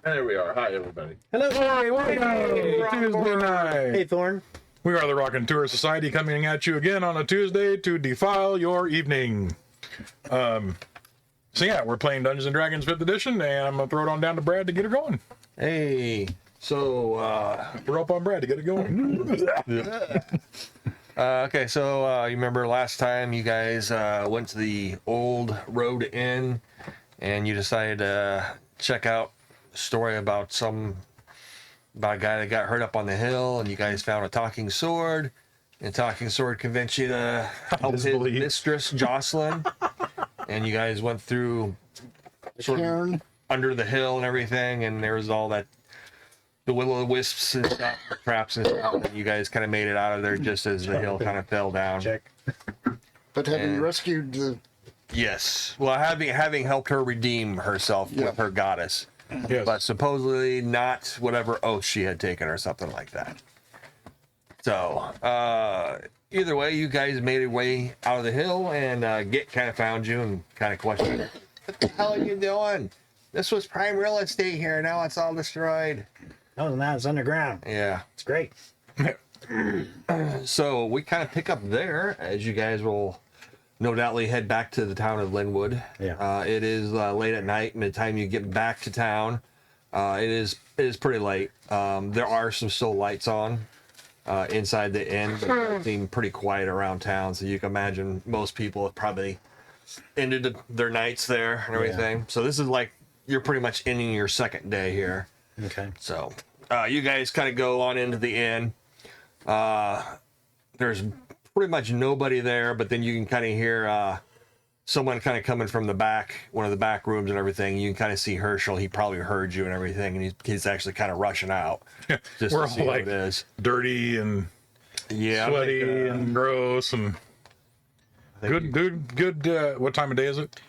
There we are. Hi, everybody. Hello. Hey, welcome. Tuesday night. Hey, Thorn. We are the Raconteur Society coming at you again on a Tuesday to defile your evening. So yeah, we're playing Dungeons and Dragons 5th edition, and I'm gonna throw it on down to Brad to get it going. Hey. So we're up on Brad to get it going. Okay, so you remember last time you guys went to the Old Road Inn, and you decided to check out a story about a guy that got hurt up on the hill, and you guys found a talking sword, and talking sword convinced you to help his mistress Jocelyn, and you guys went through sort of under the hill and everything, and there was all that the will-o'-the-wisps and stuff, traps and stuff, and you guys kind of made it out of there just as the hill kind of fell down. Check. But having rescued the... Yes. Well, having helped her redeem herself with her goddess. Yes. But supposedly not whatever oath she had taken or something like that. So, either way, you guys made your way out of the hill, and Git kind of found you and kind of questioned her. What the hell are you doing? This was prime real estate here. Now it's all destroyed. No, now it's underground. Yeah. It's great. So we kind of pick up there as you guys will no doubtly head back to the town of Linwood. Yeah. It is late at night, and by the time you get back to town, it is pretty late. There are some still lights on inside the inn, but it seems pretty quiet around town. So you can imagine most people have probably ended their nights there and everything. Yeah. So this is like you're pretty much ending your second day here. Okay. So you guys kind of go on into the inn. There's pretty much nobody there, but then you can kind of hear someone kind of coming from the back, one of the back rooms and everything. You can kind of see Herschel. He probably heard you and everything, and he's actually kind of rushing out. Just We're to see all what like it is. dirty and sweaty and gross and good. What time of day is it?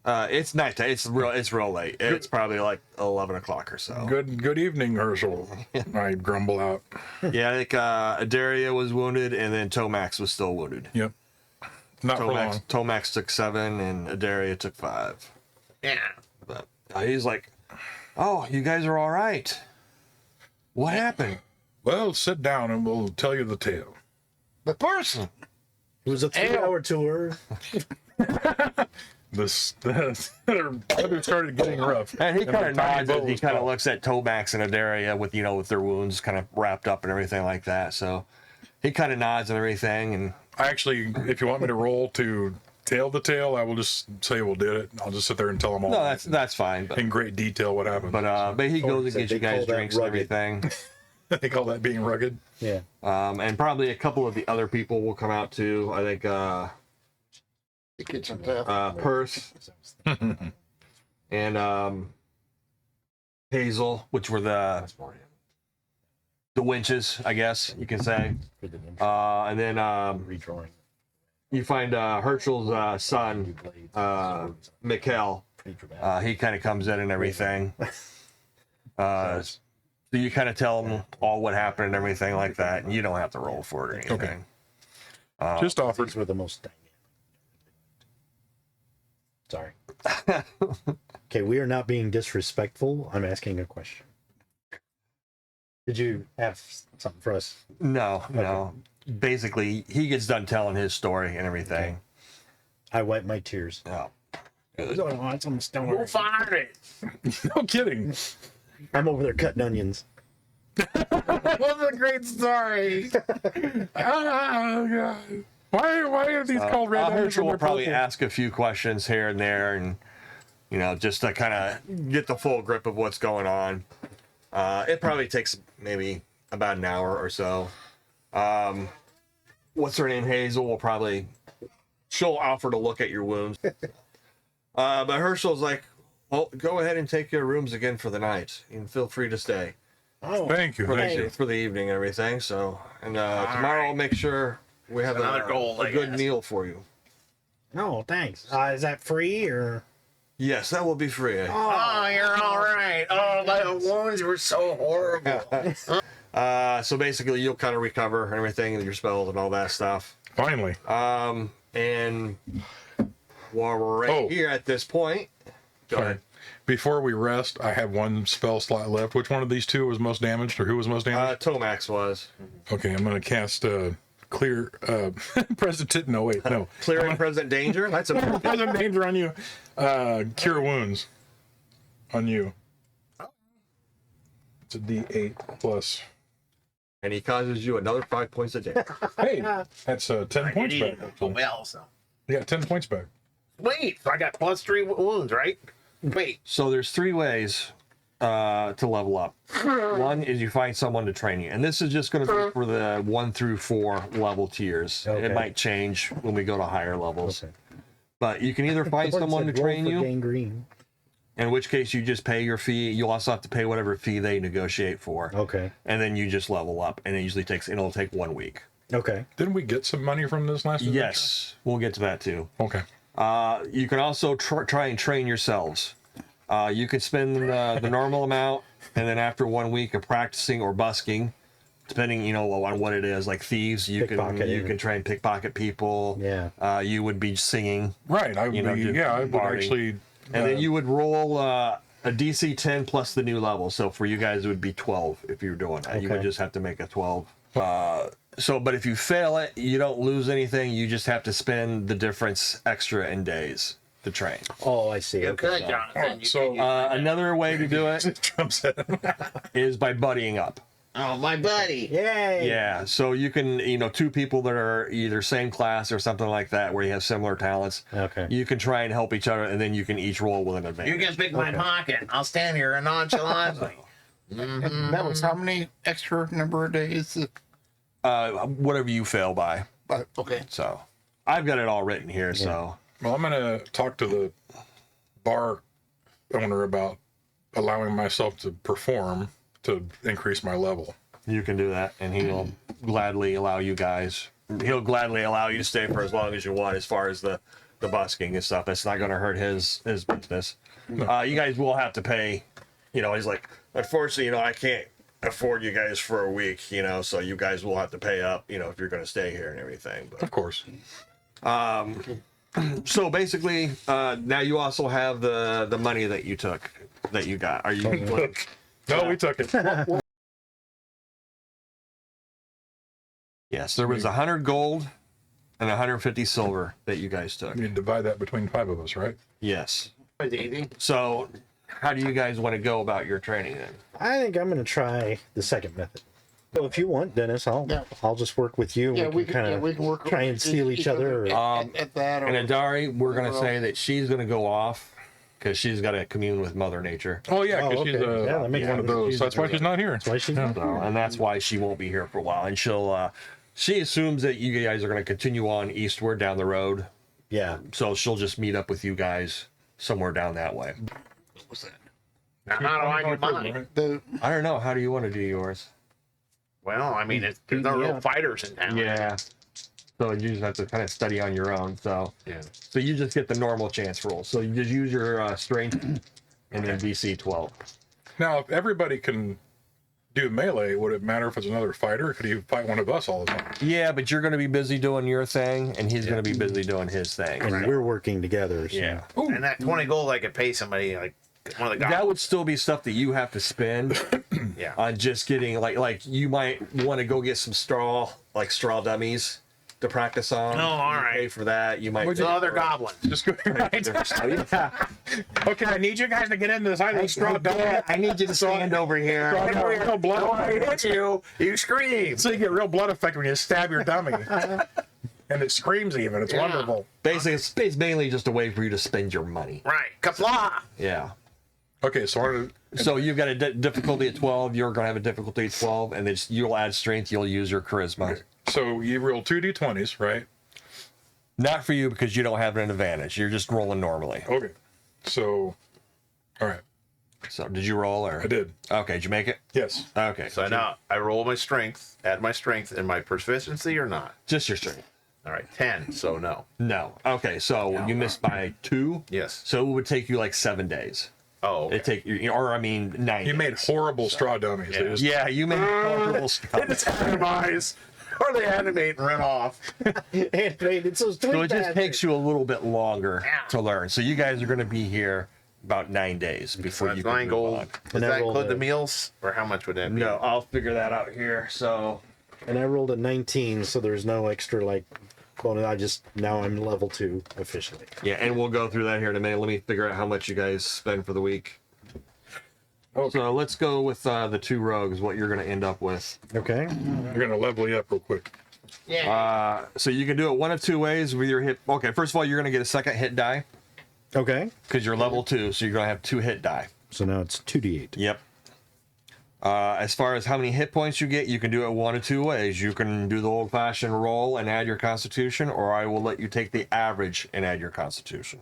It's nighttime. It's real late. It's probably like 11 o'clock or so. Good evening, Herschel. I grumble out. Yeah, I think Adaria was wounded, and then Tomax was still wounded. Yep. Not for long. Tomax took 7, and Adaria took 5. Yeah. But he's like, "Oh, you guys are all right. What happened?" Well, sit down and we'll tell you the tale. The person. It was a 3-hour tour. The weather started getting rough. And he kind of nods as he kind of looks at Tomax and Adaria with their wounds kind of wrapped up and everything like that. So he kind of nods and everything. And Actually, if you want me to roll to tell the tale, I will just say we'll do it. I'll just sit there and tell them all. No, that's fine. But, in great detail what happened. But he goes and gets you guys drinks and everything. They call that being rugged. Yeah. And probably a couple of the other people will come out too. I think Perth and Hazel, which were the winches, I guess you can say. And then you find Herschel's son, Mikkel. He kind of comes in and everything. So you kind of tell him all what happened and everything like that, and you don't have to roll for it or anything. Okay. Just offered. These were the most dynamic. Sorry. Okay, we are not being disrespectful. I'm asking a question. Did you have something for us? No. Basically, he gets done telling his story and everything. Okay. I wipe my tears. Oh. We'll find it. No kidding. I'm over there cutting onions. That was a great story. Oh, God. Why are these called red onions? Herschel will probably ask a few questions here and there, and just to kind of get the full grip of what's going on. It probably takes maybe about an hour or so. What's her name? Hazel she'll offer to look at your wounds. But Herschel's like, "Well, go ahead and take your rooms again for the night, and feel free to stay." Oh, Thank you. For the evening and everything. So, and tomorrow I'll make sure we have a good meal for you. no, thanks. Is that free or? Yes, that will be free. Oh, you're all right. Oh, my wounds were so horrible. So basically, you'll kind of recover and everything, your spells and all that stuff. Finally. And while we're here at this point, go ahead. Before we rest, I have one spell slot left. Which one of these two was most damaged, or who was most damaged? Tomax was. Okay, I'm going to cast clear President. No, wait, no. Clearing present danger? That's a Present danger on you. Cure wounds on you. It's a D8 plus. and he causes you another 5 points of damage. Hey, that's 10 points back. Oh, well, so. Yeah, 10 points back. Wait, so I got +3 wounds, right? Wait. So there's 3 ways to level up. One is you find someone to train you, and this is just going to be for the 1 through 4 level tiers. Okay. It might change when we go to higher levels. Okay. But you can either find What's someone to that roll train for you, gangrene? in which case you just pay your fee. You also have to pay whatever fee they negotiate for. Okay. And then you just level up, and it'll take 1 week. Okay. Didn't we get some money from this last adventure? Yes, we'll get to that too. Okay. You can also try and train yourselves. You can spend the normal amount, and then after 1 week of practicing or busking, depending on what it is, like thieves, you can try and pickpocket people. Yeah. You would be singing. Right. I would barding. actually. And then you would roll a DC 10 plus the new level. So for you guys, it would be 12 if you were doing that. You would Okay. just have to make a 12. But if you fail it, you don't lose anything. You just have to spend the difference extra in days to train. Oh, I see. Okay, Okay. Jonathan. So Another way to do it Trump's head. is by buddying up. Oh, my buddy. Yay. Yeah, so you can, 2 people that are either same class or something like that, where you have similar talents. Okay. You can try and help each other, and then you can each roll with an advantage. You can pick my pocket. I'll stand here nonchalantly. And that was how many extra number of days? Whatever you fail by. Okay. So I've got it all written here. So Well, I'm going to talk to the bar owner about allowing myself to perform to increase my level. you can do that, and he'll gladly allow you guys. He'll gladly allow you to stay for as long as you want, as far as the busking and stuff. It's not going to hurt his business. You guys will have to pay. He's like, unfortunately, I can't afford you guys for a week. So you guys will have to pay up. If you're going to stay here and everything. But, Of course. so basically, now you also have the money that you got. Are you? No, we took it. Yes, there was 100 gold and 150 silver that you guys took. You divide that between 5 of us, right? Yes. So, how do you guys want to go about your training then? I think I'm going to try the second method. So if you want, Dennis, I'll just work with you. Yeah, we can work, try and steal each other. Or, at that. Or, And Adari, we're going to say that she's going to go off because she's got to commune with Mother Nature. Oh, yeah, because okay. she's Yeah, that makes one of sense. those. She's That's why she's not here. that's why she's So, and that's why she won't be here for a while. And she assumes that you guys are going to continue on eastward down the road. Yeah. So she'll just meet up with you guys somewhere down that way. What's that? Now, how do I do mine? I don't know. How do you want to do yours? Well, I mean, there's no real fighters in town. Yeah. So you just have to kind of study on your own. So Yeah. So you just get the normal chance roll. So you just use your strength and then DC 12. Now, if everybody can do melee, would it matter if it's another fighter? Could he fight one of us all the time? Yeah, but you're going to be busy doing your thing, and he's going to be busy doing his thing. And we're working together. So. Yeah. And that 20 gold, I could pay somebody, like one of the guys. That would still be stuff that you have to spend Yeah. on just getting, like you might want to go get some straw dummies to practice on. Oh, all You right. Pay for that. You might. The other goblins. Just go right. Okay, I need you guys to get into this. I need straw dummy. I need you to stand over here. Real blood. I hit you. You scream. So you get real blood effect when you stab your dummy. And it screams even. It's wonderful. Basically, it's mainly just a way for you to spend your money. Right. Kapla. Yeah. Okay, so So you've got a difficulty at 12. You're going to have a difficulty at 12, and then you'll add strength. You'll use your charisma. so you roll 2 d20s, right? Not for you because you don't have an advantage. You're just rolling normally. Okay. So, all right. So did you roll or? I did. Okay, did you make it? Yes. Okay. So now I roll my strength, add my strength and my proficiency or not? Just your strength. All right. 10. So no. No. Okay, so you missed by 2. Yes. So it would take you like 7 days. Oh. Okay. It take you, or I mean 9. You made horrible straw dummies. They just- Yeah, you made horrible stuff. It's animized. Or they animate and run off. It's so So it just takes you a little bit longer to learn. So you guys are going to be here about 9 days before you That's can 9 move gold. on. Does And I that rolled include the a- meals, or how much would that be? No, I'll figure that out here. So And I rolled a 19, so there's no extra like bonus. Now I'm level 2 officially. yeah, and we'll go through that here in a minute. Let me figure out how much you guys spend for the week. Okay. So let's go with the 2 rogues. What you're going to end up with. Okay. You're gonna level you up real quick. Yeah. So you can do it one of 2 ways with your hit. Okay, first of all, you're going to get a second hit die Okay. because you're level 2, so you're going to have 2 hit die. So now it's 2d8. Yep. As far as how many hit points you get, you can do it one of 2 ways. You can do the old-fashioned roll and add your constitution, or I will let you take the average and add your constitution.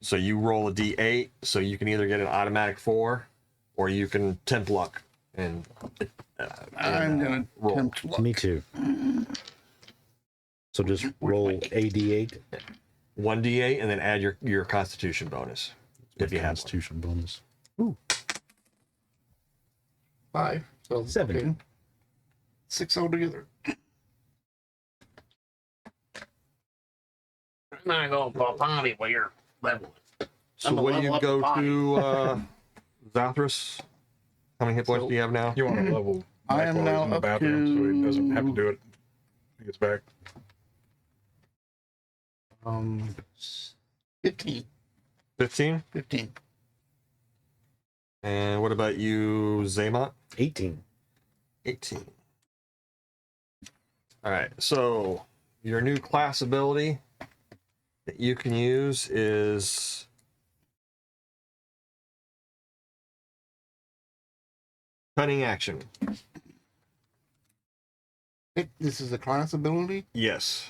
So you roll a d8, so you can either get an automatic 4, or you can tempt luck and I'm gonna roll. attempt luck. Me too. So just roll a d8. 1d8 and then add your constitution bonus if you have one. Constitution bonus. 5. So 7. okay. 6 altogether. I'm gonna go for a party while you're leveling. So I'm a when you level go up to Zathras, how many hit points do you have now? You want to level I Mike am while he's now in the up bathroom, so he doesn't have to to- do it when he gets back. 15. 15? 15. And what about you, Zaymont? 18. 18. All right, so your new class ability that you can use is cunning action. This is a class ability. Yes.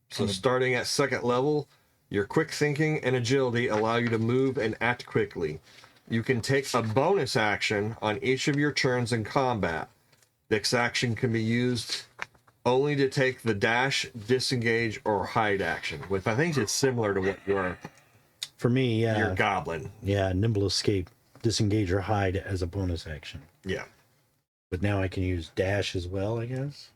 So starting at 2nd level, your quick thinking and agility allow you to move and act quickly. You can take a bonus action on each of your turns in combat. This action can be used only to take the dash, disengage, or hide action, which I think is similar to what your For me, yeah. goblin. Yeah, nimble escape, disengage or hide as a bonus action. Yeah. But now I can use dash as well, I guess.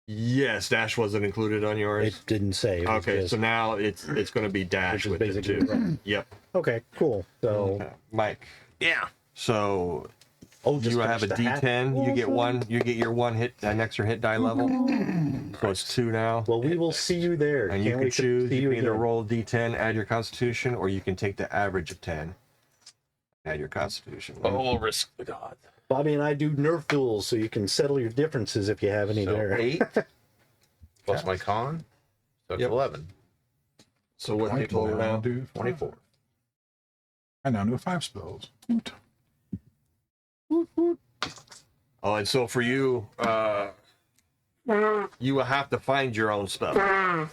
Yes, dash wasn't included on yours. It didn't say. It was Okay, just- so now it's going to be dash which is with it basically too. right. Yep. Okay, cool. So, Mike. Yeah. So just you have a finish the hat. D10. You get one. You get your 1 hit, an extra hit die level. So it's 2 now. Well, we will see you there. And you Can't can wait to choose. see You can either again. roll a D10, add your Constitution, or you can take the average of 10, add your Constitution. Oh, risk the god. Bobby and I do Nerf duels, so you can settle your differences if you have any So there. 8 plus my con, so it's Yep. 11. So what they total now? do 24. I now know 5 spells. Woot. Oh, and so for you, you will have to find your own spell,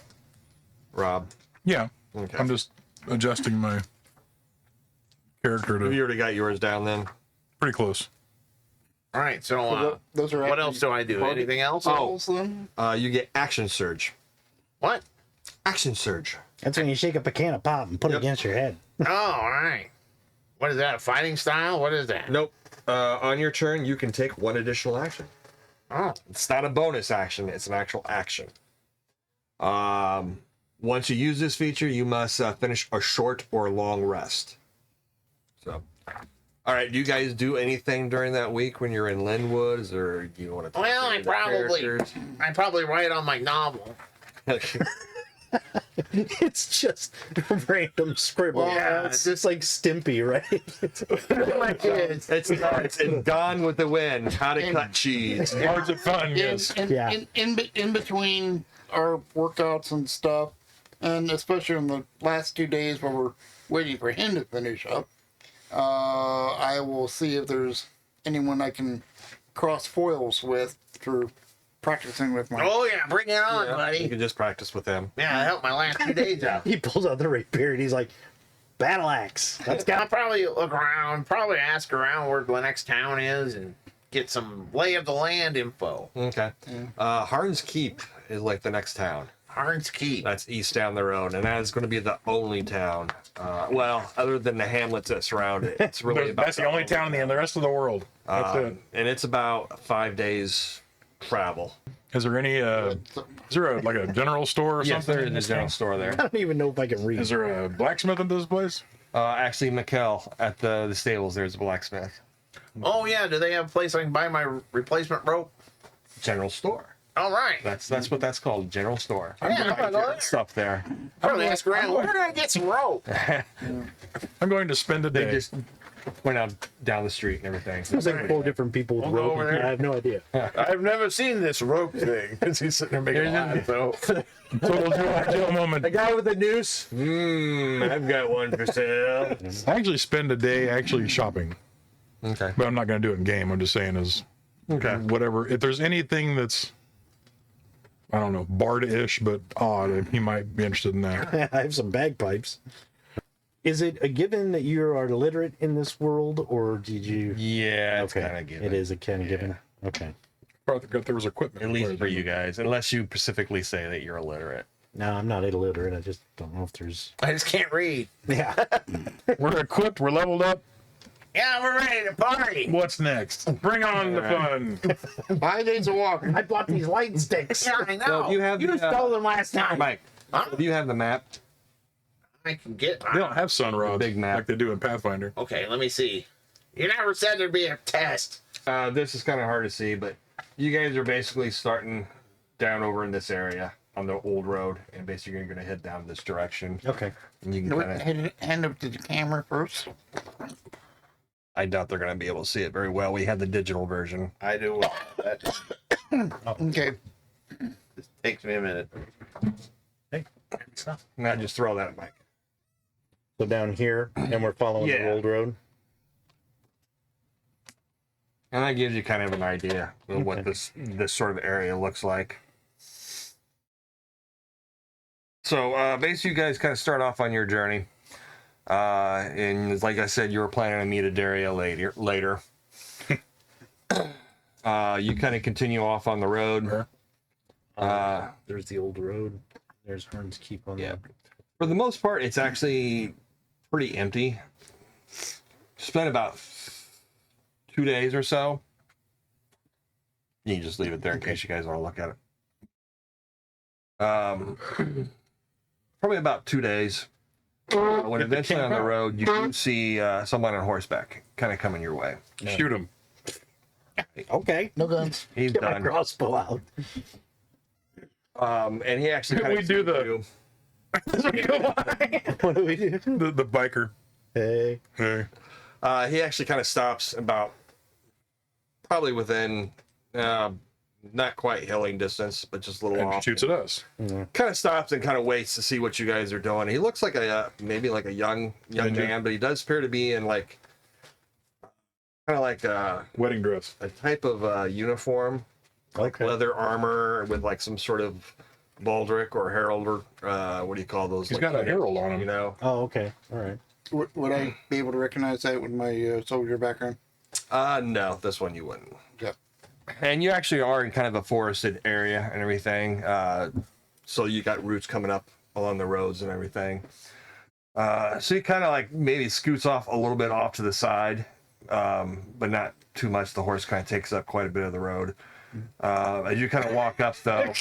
Rob. Yeah, Okay. I'm just adjusting my character You to already got yours down then. pretty close. All right, so Those are what actually else do I do? party Anything else? spells then? You get Action Surge. What? Action Surge. That's when you shake up a can of pop and put it Yep. against your head. Oh, all right. What is that? A fighting style? What is that? Nope. On your turn, you can take 1 additional action. Oh, It's not a bonus action, it's an actual action. Once you use this feature, you must finish a short or long rest. So, all right, do you guys do anything during that week when you're in Linwood, or do you want to? well, I probably write on my novel. It's just random scribble. Yeah, It's just like Stimpy, right? My kids. it's Gone with the Wind. How to cut cheese. Cards of fun, yes. Yeah. In between our workouts and stuff, and especially in the last 2 days where we're waiting for him to finish up, I will see if there's anyone I can cross foils with for practicing with my. Oh yeah, bring it on, You buddy. can just practice with them. Yeah, I helped my last 2 days out. He pulls out the rapier and he's like, battle axe. Let's go. I'll probably look around, probably ask around where the next town is, and get some lay of the land info. Okay. Harn's Keep is like the next town. Harn's Keep. That's east down the road, and that is going to be the only town. Well, other than the hamlets that surround it, it's really about That's the only town in the rest of the world. That's it. and it's about 5 days travel. Is there any? Is there like a general store or Yes, something? there is a general store there. I don't even know if I can read. Is there a blacksmith in this place? Actually, Mikkel at the stables. There's a blacksmith. Oh yeah, do they have a place I can buy my replacement rope? General store. All right. That's what that's called. General store. Yeah, I'm gonna go there. Stuff there. I'm gonna ask around. Where can I get some rope? I'm going to spend a They day. just went out down the street and everything. There's like 4 different people with We'll go rope. over there. I have no idea. I've never seen this rope thing. Because he's sitting there making a laugh. So Total Joe moment. The guy with the noose. I've got one for sale. I actually spend a day actually shopping, Okay. but I'm not going to do it in game. I'm just saying is Okay. whatever. If there's anything that's, I don't know, bard-ish but odd, he might be interested in that. I have some bagpipes. Is it a given that you are literate in this world, or did you? Yeah, it's Okay, kind of given. it is a kind of given. Okay. I forgot there was equipment. At least for you guys, unless you specifically say that you're illiterate. No, I'm not illiterate. I just don't know if there's. I just can't read. Yeah. We're equipped. We're leveled up. Yeah, we're ready to party. What's next? Bring on the fun. 5 days of walking. I bought these light sticks. Yeah, I know. So if you have You the, stole them last time. Mike, if you have the map, I can get. They don't have sun rods Big map. like they do in Pathfinder. Okay, let me see. You never said there'd be a test. this is kind of hard to see, but you guys are basically starting down over in this area on the old road, and basically you're going to head down this direction. Okay. And you can kind of. Hand up to the camera first. I doubt they're going to be able to see it very well. We had the digital version. I do. That Okay. takes me a minute. Hey, stuff. Not just throw that, Mike. So down here, and we're following the Yeah. old road. And that gives you kind of an idea of what Okay. this sort of area looks like. So basically, you guys kind of start off on your journey, and like I said, you were planning to meet a Daria later. You kind of continue off on the road. There's the old road. There's Hearn's Keep on Yeah. the. For the most part, it's actually pretty empty. Spent about 2 days or so. You can just leave it there in case you guys want to look at it. Probably about 2 days. When eventually on the road, you do see someone on horseback kind of coming your way. Shoot him. Okay. No guns. He's Get my done. crossbow out. And he actually kind We of do the- What do we do? The biker. Hey. Hey. He actually kind of stops about probably within not quite hailing distance, but just a little And off. shoots at us. Kind of stops and kind of waits to see what you guys are doing. He looks like maybe like a young Ninja. man, but he does appear to be in like kind of like Wedding dress. a type of uniform, like Okay. leather armor with like some sort of baldric or herald or what do you call those? He's like, got a herald on him. You know? Oh, okay. All right. Would I be able to recognize that with my soldier background? No, this one you wouldn't. Yep. And you actually are in kind of a forested area and everything. So you got roots coming up along the roads and everything. So he kind of like maybe scoots off a little bit off to the side, but not too much. The horse kind of takes up quite a bit of the road. As you kind of walk up, though,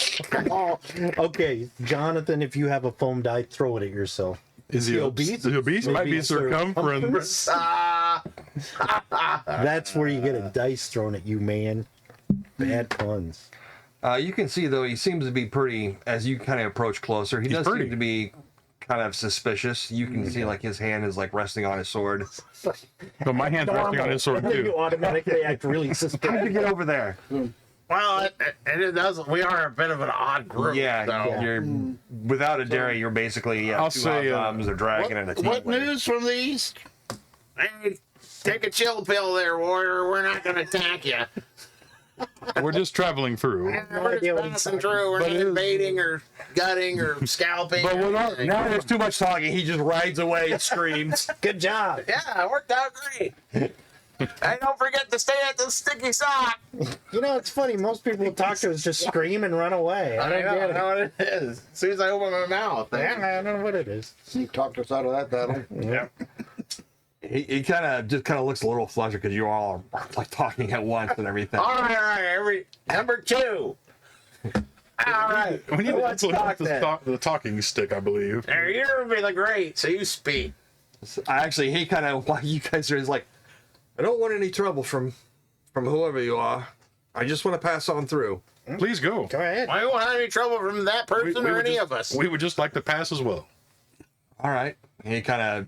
Okay, Jonathan, if you have a foam die, throw it at yourself. Is he obese? Is he obese? Might Maybe be it's circumference. That's where you get a dice thrown at you, man. Bad puns. you can see though he seems to be pretty. As you kind of approach closer, he He's does pretty. seem to be kind of suspicious. You can see like his hand is like resting on his sword. No, my hand's resting on his sword And then you too. automatically act really suspicious. How'd you get over there? Well, it does. We are a bit of an odd group. Yeah, so. you're without a dairy. You're basically I'll two say, hobgoblins, a dragon, and a What tiefling. news from the east? Hey, take a chill pill there, warrior. We're not going to attack you. We're just traveling through. We're idea what just he's passing through. We're But not it is- invading or gutting or scalping. But or we're not- anything. Now there's too much talking. He just rides away and screams. Good job. Yeah, it worked out great. Hey, don't forget to stay at the sticky sock. You know, it's funny. Most people who talk to us just scream and run away. I don't get it. know what it is. As soon as I open my mouth. Yeah, I don't know what it is. He talked us out of that battle. Yeah. He kind of looks a little flustered because you all are like talking at once and everything. All right. Number 2. All right. We need to Let's implement talk then. the talking stick, I believe. There, you're really great, so you speak. He kind of, why you guys are like, I don't want any trouble from whoever you are. I just want to pass on through. Please go. Go ahead. I don't want any trouble from that person or would any just- of us. We would just like to pass as well. All right. And he kind of,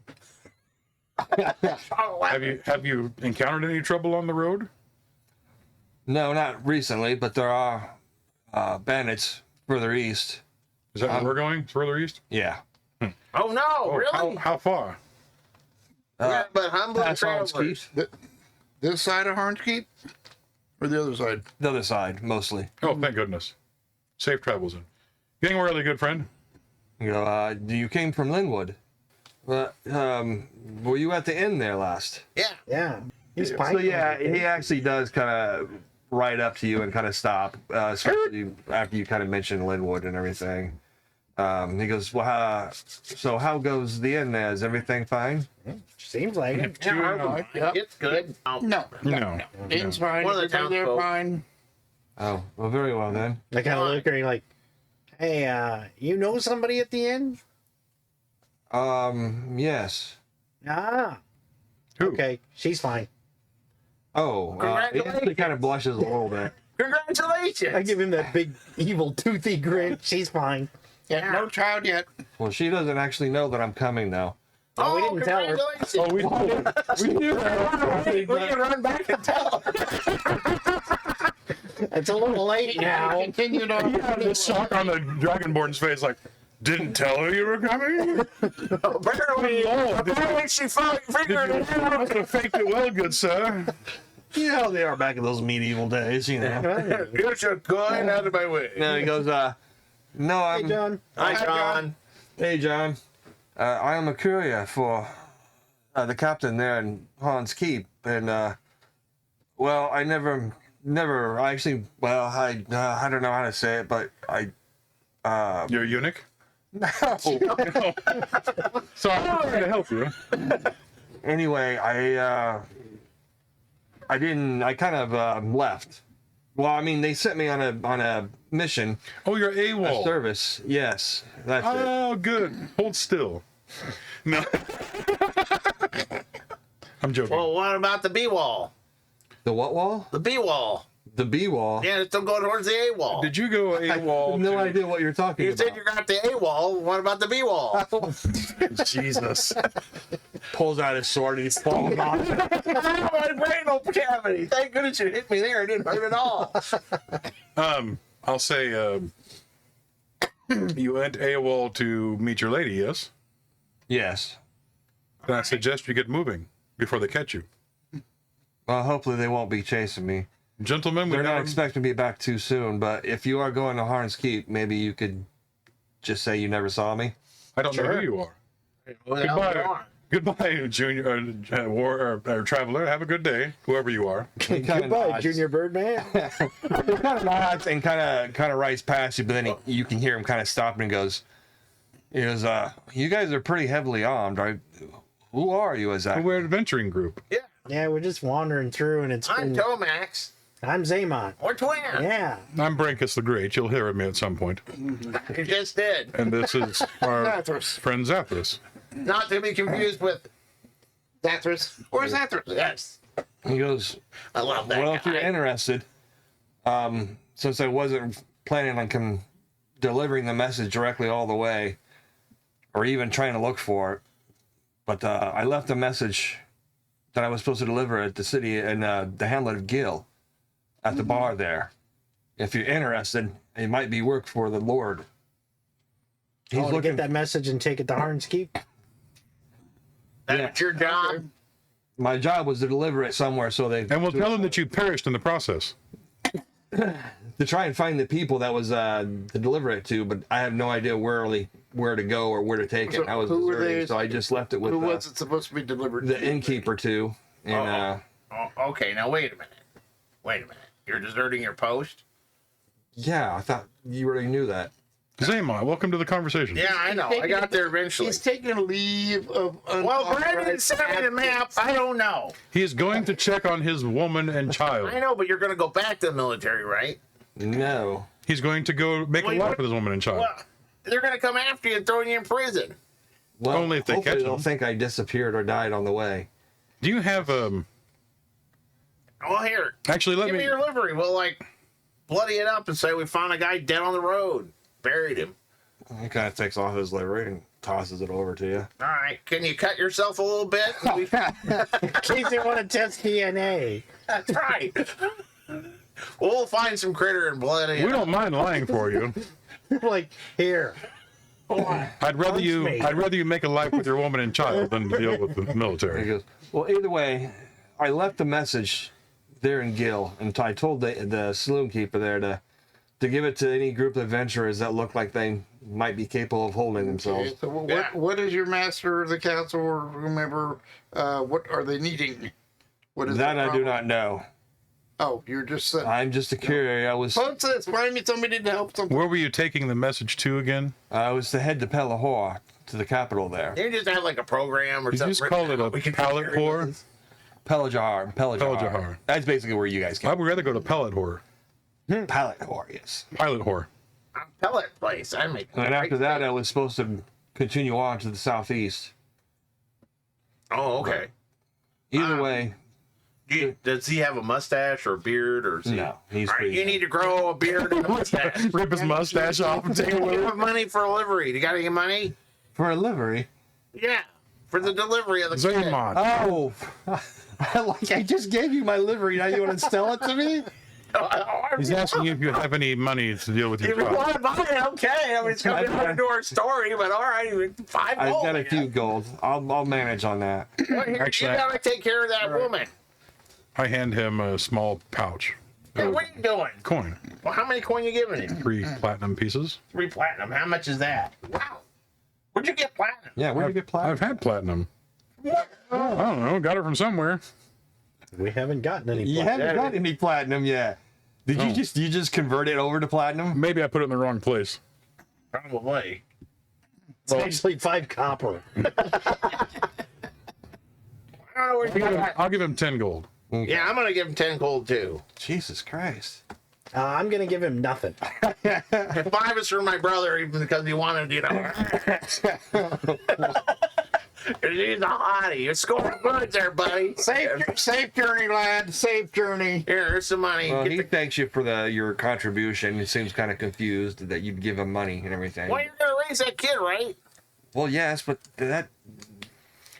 Have you encountered any trouble on the road? no, not recently, but there are bandits further east. Is that where we're going? Further east? Yeah. Oh no, Oh, really? How far? Yeah, but humble Pass on travelers. Skeet. This side of Harn's Keep? Or the other side? The other side, mostly. Oh, thank goodness. Safe travels in. Getting early, good friend. You go, you came from Linwood. Were you at the inn there last? Yeah. Yeah. He's So fine. yeah, he actually does kind of ride up to you and kind of stop, especially after you kind of mentioned Linwood and everything. He goes, well, so how goes the inn there? Is everything fine? Seems like it. Yeah, Yep. it's good. No. No. In's fine. One of the Everybody there townsfolk. fine. Oh, well, very well then. I kind of look at her like, hey, you know somebody at the inn? Yes. Ah. Who? Okay. She's fine. Oh, he actually kind of blushes a little bit. Congratulations. I give him that big, evil, toothy grin. She's fine. Yeah, no child yet. Well, she doesn't actually know that I'm coming now. Oh, we didn't tell her. congratulations. Oh, we knew that. We can run back and tell her. It's a little late now. Continued on. Yeah, the shock on the Dragonborn's face, like, didn't tell her you were coming? Apparently she figured it out. Must have faked it well, good sir. You know they are back in those medieval days, you know. You should go out of my way. No, he goes, no, I'm... Hey, John. Hi, John. Hey, John. I am a courier for the captain there in Hans Keep, and well, I actually, well, I don't know how to say it, but You're a eunuch? No. Sorry, I'm trying to help you. anyway, I kind of left. Well, I mean, they sent me on a mission, Oh, you're a AWOL. service. Yes, that's it. Oh, good. Hold still. No. I'm joking. Well, what about the B wall? The what wall? The B wall. The B wall. Yeah, still go towards the A wall. Did you go I AWOL? have no to- idea what you're talking You about. said you got the A wall. What about the B wall? Jesus. Pulls out his sword and he's falling off. My brain no cavity. Thank goodness you hit me there. It didn't hurt at all. I'll say, you went AWOL to meet your lady, yes? Yes. Then I suggest you get moving before they catch you. Well, hopefully they won't be chasing me. Gentlemen, we They're not have... expecting me back too soon, but if you are going to Harn's Keep, maybe you could just say you never saw me. I don't know who you are. Goodbye. Goodbye, junior or traveler. Have a good day, whoever you are. He kinda Goodbye, nods. Junior Birdman. He kind of nods and kind of rides past you, but then you can hear him kind of stopping and goes, you guys are pretty heavily armed, right? Who are you exactly? We're an adventuring group. Yeah, Yeah, we're just wandering through, and it's I'm been... Tomax. I'm Zaymon. We're twins. Yeah. I'm Brankus the Great. You'll hear of me at some point. You just did. And this is our Zathras. friend Zathras. Not to be confused with Zathras. Or Zathras. yes. He goes, I love that well, if you're guy. interested, since I wasn't planning on delivering the message directly all the way, or even trying to look for it, but I left a message that I was supposed to deliver at the city in the hamlet of Gill, at the bar there. If you're interested, it might be work for the Lord. He's Oh, to looking. get that message and take it to Harn's Keep. That's your job. My job was to deliver it somewhere, so they And we'll tell them that you perished in the process. to try and find the people that was to deliver it to, but I have no idea where to go or where to take So it. I was who were deserting, they- so I just left it with Who was it supposed to be delivered the to? innkeeper too. And Oh, okay, now wait a minute. Wait a minute. You're deserting your post? yeah, I thought you already knew that. Zaymon, welcome to the conversation. Yeah, I know. I got there eventually. He's taking a leave of Well, Brandon sent me the map. I don't know. He is going to check on his woman and child. I know, but you're going to go back to the military, right? No, He's going to go make a Well, life with his woman and child. Well, they're going to come after you and throw you in prison. Well, Only if they hopefully catch they'll them. think I disappeared or died on the way. Do you have Well, here, Actually, let give me me. your livery. We'll like bloody it up and say we found a guy dead on the road, buried him. He kind of takes off his livery and tosses it over to you. All right, can you cut yourself a little bit? In case you want to test DNA. That's right. We'll find some critter and bloody. We don't mind lying for you. Like, here. I'd rather Punch you. me. I'd rather you make a life with your woman and child than deal with the He military. goes, well, either way, I left a message there in Gill, and I told the saloon keeper there to give it to any group of adventurers that look like they might be capable of holding themselves. Okay, so what, Yeah. what is your master of the council or whomever? What are they needing? What is That the I do problem? not know. Oh, you're just saying. I'm just a courier. I was Find me somebody to help something. Where were you taking the message to again? to head to Pelahor, to the capital there. You just have like a program or Did you something. just call it a We can pallet carry whore? this. Pelajahar. Pelajahar. That's basically where you guys I came. would rather go to pellet whore. Pallet whore, yes. Pilot whore. Pellet place. I make. And after that, I was supposed to continue on to the southeast. Oh, okay. Either way, Does he have a mustache or a beard or? Is he... no, he's All right, pretty. you need to grow a beard and a mustache. Rip his mustache off and take it with You him. have money for a livery. You got any money? For a livery. Yeah, for the delivery of the kid. Zaymon. Oh, like I just gave you my livery. Now you want to sell it to me? He's asking you if you have any money to deal with If your you child. want to buy it, okay. I mean, it's going to be a $100 story, but all right, 5 I've gold. got a few gold. I'll manage on that. Well, here, Actually, you got to take care of that woman. I hand him a small pouch. Hey, what are you doing? Coin. Well, how many coin you giving him? 3 platinum pieces. 3 platinum. How much is that? Wow. Where'd you get platinum? Yeah, where'd you get platinum? I've had platinum. I don't know. Got it from somewhere. We haven't gotten any. You haven't got any platinum yet. Did No. you just convert it over to platinum? Maybe I put it in the wrong place. Probably. It's actually 5 copper. I don't know where you got. I'll give him 10 gold. Yeah, I'm going to give him 10 gold too. Jesus Christ. I'm gonna give him nothing. 5 is for my brother, even because he wanted, you know. He's a hottie. You're scoring goods there, buddy. Safe journey, lad. Safe journey. Here's some money. Well, Get he the- thanks you for your contribution. He seems kind of confused that you'd give him money and everything. Well, you're going to raise that kid, right? Well, yes, but that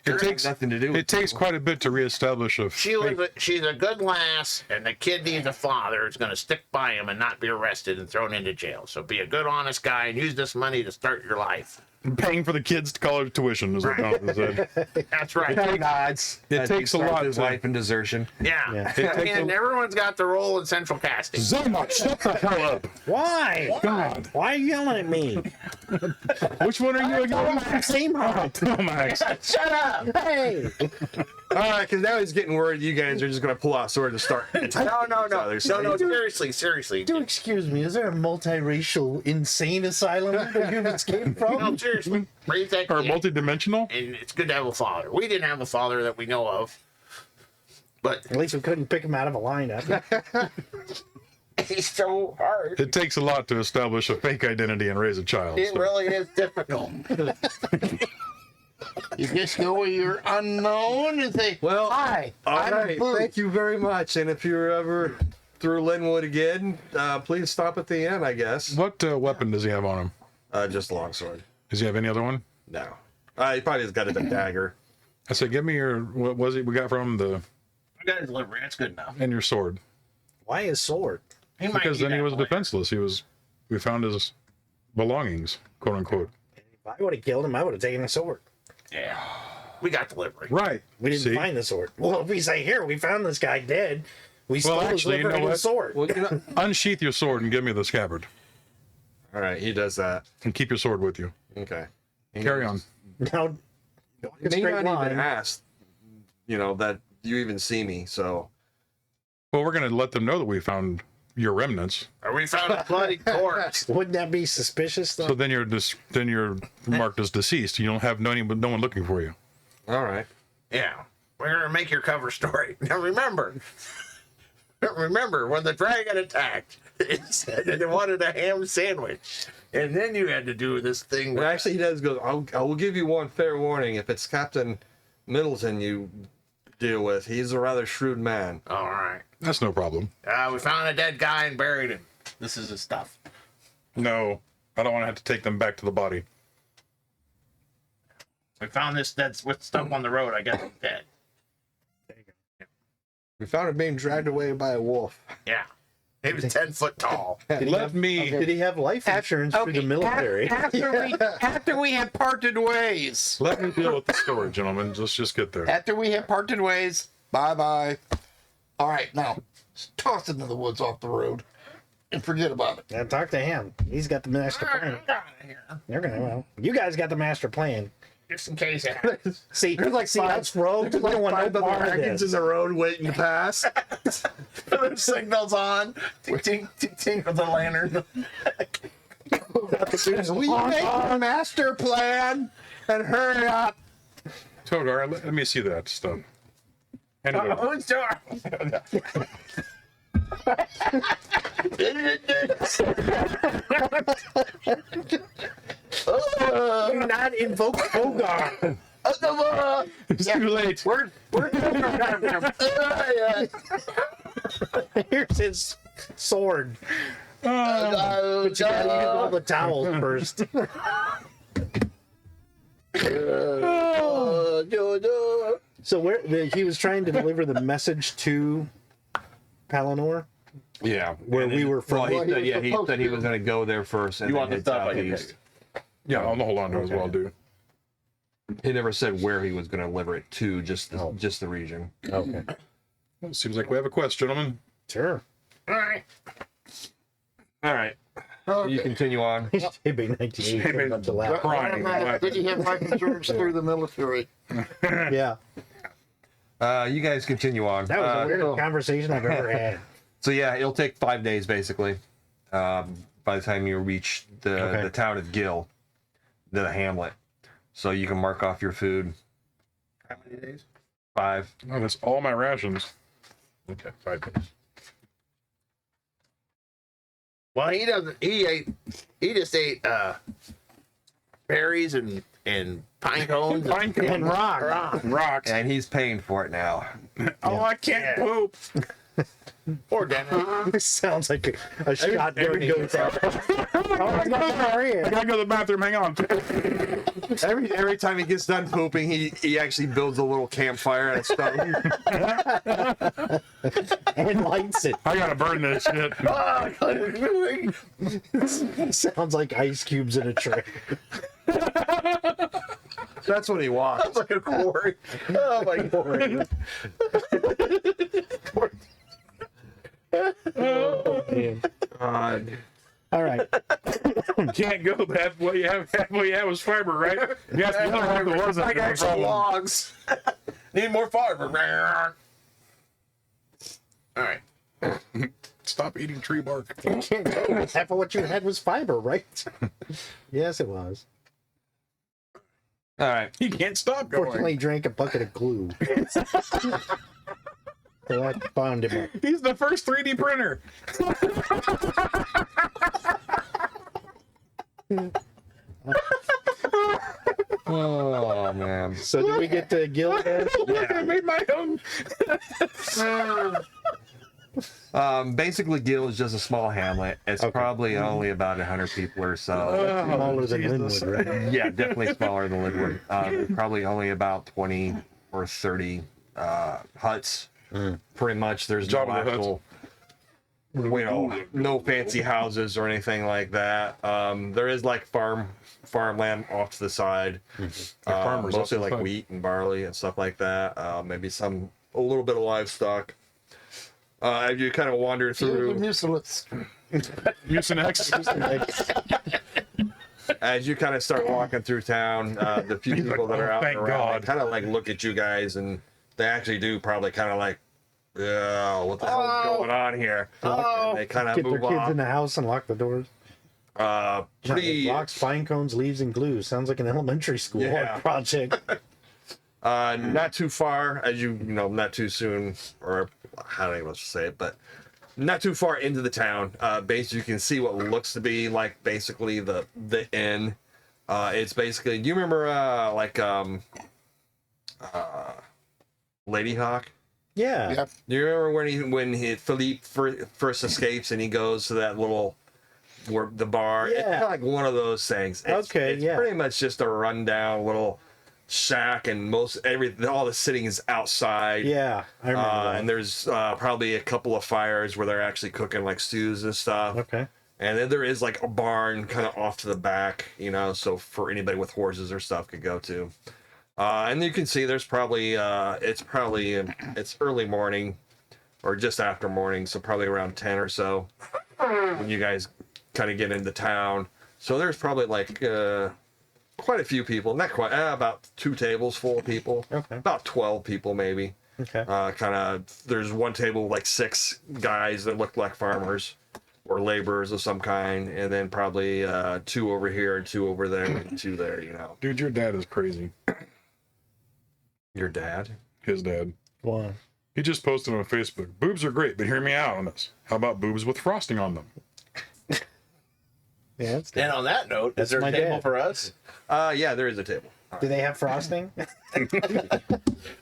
It has takes nothing to do with It takes quite a bit to reestablish a. She's a good lass, and the kid needs a father who's going to stick by him and not be arrested and thrown into jail. So be a good, honest guy and use this money to start your life. Paying for the kids' college tuition, is what Jonathan said. That's right. nods. It takes a lot His to- life and desertion. Yeah. Yeah. It I takes mean, a- everyone's got the role in central casting. Zoma, shut the hell up. Why? God. Why are you yelling at me? Which one are you again? Same heart. Max. Shut up! Hey. All right, because now he's getting worried you guys are just going to pull out sword to start. No, seriously. Do excuse me, is there a multiracial insane asylum that you've escaped No, from? seriously. Raise that Or kid. multi-dimensional? And it's good to have a father. We didn't have a father that we know of. But At least we couldn't pick him out of a lineup. he's so hard. It takes a lot to establish a fake identity and raise a child. It so. really is difficult. You just go where you're unknown and say, Well, "Hi, all I'm right. Boo." Thank you very much. And if you're ever through Linwood again, please stop at the inn, I guess. What weapon does he have on him? Just longsword. Does he have any other one? No. He probably has got a dagger. I said, give me your, what was it we got from the, I got his livery. That's good enough. and your sword. Why his sword? He might Because need then he that was later. defenseless. We found his belongings, quote unquote. If I would have killed him, I would have taken the sword. Yeah. We got delivery. Right. We didn't See? find the sword. Well, if we say, here, we found this guy dead. We stole his actually, you liver know and his what? sword. Well, you know, Unsheath your sword and give me the scabbard. all right, he does that. And keep your sword with you. Okay. Carry on. Now, walk a May straight not line. even ask, that you even see me. So Well, we're going to let them know that we found your remnants. Or we found a bloody corpse. Wouldn't that be suspicious, though? So then you're marked as deceased. You don't have no one looking for you. all right. Yeah. We're going to make your cover story. Now remember, Remember, when the dragon attacked, it said that it wanted a ham sandwich. And then you had to do this thing. But actually, he does go, I will give you one fair warning. If it's Captain Middleton you deal with, he's a rather shrewd man. All right. That's no problem. We found a dead guy and buried him. This is his stuff. No, I don't want to have to take them back to the body. We found this dead with stuff on the road. I guess he's dead. We found him being dragged away by a wolf. Yeah. He was 10 foot tall. Did he have life insurance through the military? After we had parted ways. Let me deal with the story, gentlemen. Let's just get there. After we had parted ways. Bye-bye. All right, now, toss it into the woods off the road and forget about it. Yeah, talk to him. He's got the master plan. They're gonna. Well, you guys got the master plan. Just in case. See, There's like us rogues. We don't want no other part of dragons this. in the road waiting to pass. Put signals on. Tink, tink, tink, tink with the lantern. We make a master plan and hurry up. Todar, let me see that stuff. Hand it over. Who's door? Do not invoke Hogar. It's too late. Here's his sword. But you gotta use all the towels first. So he was trying to deliver the message to Palinor, Yeah. where we were from. Well, he said he was going to go there first and You then want the head stuff I can southeast. Yeah, I'll hold on to it as well, dude. He never said where he was going to deliver it to, just the region. Okay, Well, seems like we have a quest, gentlemen. sure. All right. All right. Okay. You continue on. He's taping 1980 up to laugh. Crying. Did you have life insurance through the military? Yeah, You guys continue on. that was the weirdest conversation I've ever had. So yeah, it'll take 5 days basically. By the time you reach the town of Gill, the hamlet, so you can mark off your food. How many days? 5. Oh, that's all my rations. Okay, 5 days. Well, he doesn't. He just ate berries and pine cones And rock. Rocks. And he's paying for it now. Oh, I can't poop. or dinner. This sounds like a shotgun goes out. I gotta go to the bathroom. Hang on. Every time he gets done pooping, he actually builds a little campfire and stuff. And lights it. I gotta burn this shit. Sounds like ice cubes in a tray. That's what he wants. It's like a quarry. Oh my god. Oh, man. All right. Can't go halfway you have was fiber, right? Yes, the other half wasn't. I got some logs. Need more fiber. All right. Stop eating tree bark. Half of what you had was fiber, right? Yes, it was. All right. He can't stop going. Fortunately, he drank a bucket of glue. So that bound him up. He's the first 3D printer. Oh man. So did we get to Gildan? Look, I made my own. Basically, Gill is just a small hamlet. It's probably only about 100 people or so. Smaller than Linwood, right? Yeah, definitely smaller than Linwood. Probably only about 20 or 30 huts. Pretty much, there's no Job of the actual, no fancy houses or anything like that. There is like farmland off to the side, farmers off mostly to the like side. wheat and barley and stuff like that. Maybe a little bit of livestock. As you kind of wander through, Mucinex. as you kind of start walking through town, the few He's people like, that are "Oh, out and thank around, God." they kind of like look at you guys, and they actually do probably kind of like, yeah, what the hell's going on here? And they kind of Get their move kids off. in the house and lock the doors. Pretty, Rocks, pine cones, leaves, and glue. Sounds like an elementary school Yeah. project. Not too far, as you know, not too soon, or how do I want to say it, but not too far into the town. Basically, you can see what looks to be like basically the inn. It's basically, do you remember Lady Hawk? Yeah. Yep. Do you remember when Philippe first escapes and he goes to that little the bar? It's Yeah. kind of like one of those things. It's Yeah. pretty much just a rundown little shack, and all the sitting is outside. Yeah, I remember that. And there's probably a couple of fires where they're actually cooking like stews and stuff. Okay. And then there is like a barn kind of off to the back, so for anybody with horses or stuff could go to. And you can see there's probably it's early morning or just after morning, so probably around 10 or so when you guys kind of get into town. So there's probably like quite a few people, not quite, about 2 tables full of people. Okay. About 12 people maybe. Okay. There's one table with like 6 guys that look like farmers or laborers of some kind, and then probably 2 over here and 2 over there and 2 there, Dude, your dad is crazy. Your dad? His dad. Why? He just posted on Facebook. Boobs are great, but hear me out on this. How about boobs with frosting on them? Yeah, that's good. And on that note, That's is there my a table dad. for us? Yeah, there is a table. Do they have frosting?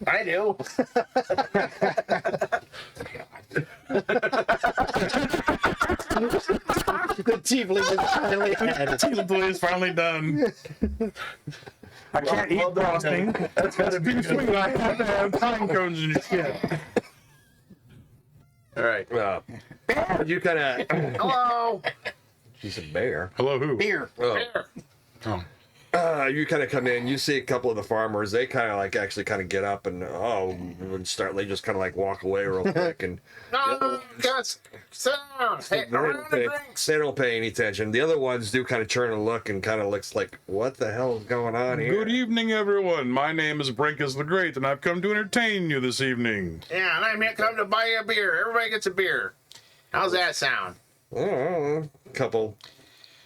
I do. The tiefling is finally had it. The play is finally done. I can't eat frosting. That's gotta be sweet. I have to have pine cones and shit. All right. You kind of. Hello. She's a bear. Hello, who? Beer. Oh. Here. Oh. You kind of come in. You see a couple of the farmers. They kind of like actually kind of get up and start. They just kind of like walk away real quick and. No, guys, sit down. Hey, around the drinks. They don't pay any attention. The other ones do kind of turn and look and kind of looks like, what the hell is going on here? Good evening, everyone. My name is Brinkus the Great, and I've come to entertain you this evening. Yeah, and I'm here come to buy you a beer. Everybody gets a beer. How's that sound? A couple.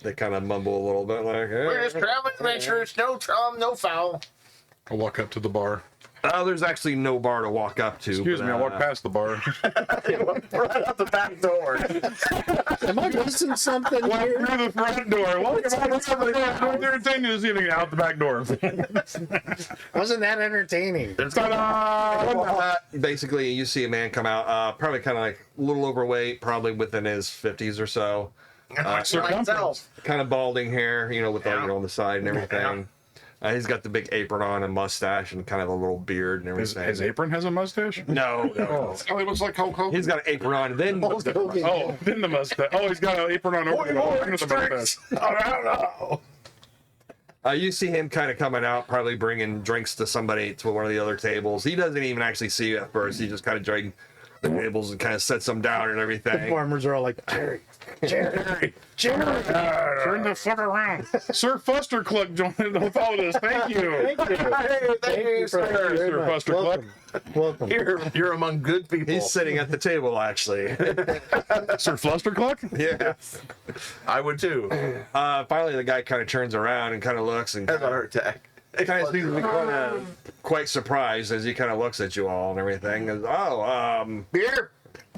They kind of mumble a little bit like, We're just traveling adventurers. No trouble, no foul. I'll walk up to the bar. there's actually no bar to walk up to. Excuse me, I walked past the bar. Right out the back door. Am I missing something Walk here? through the front door. Welcome on to the door. They're entertaining you this evening out the back door. Wasn't that entertaining? Ta-da! Basically, you see a man come out, probably kind of like a little overweight, probably within his 50s or so. Myself. Kind of balding hair, with the, on the side and everything. He's got the big apron on and mustache and kind of a little beard and everything. His apron has a mustache? No. Oh, he looks like Hulk Hogan. He's got an apron on. Then Oh, then the mustache. Oh, he's got an apron on over the mustache. I don't know. you see him kind of coming out, probably bringing drinks to somebody to one of the other tables. He doesn't even actually see you at first. He just kind of dragged the tables and kind of sets them down and The everything. farmers are all like, Jerry. Turn the fuck around. Sir Fuster Cluck joined the follow this. Thank you. Thank you. Thank you, Sir Sir Fuster Cluck. Welcome. You're among good people. He's sitting at the table, actually. Sir Fluster Cluck? Yeah. I would too. Finally, the guy kind of turns around and kind of looks and That's a heart attack. kind of seems to be quite surprised as he kind of looks at you all and everything. Goes, Beer?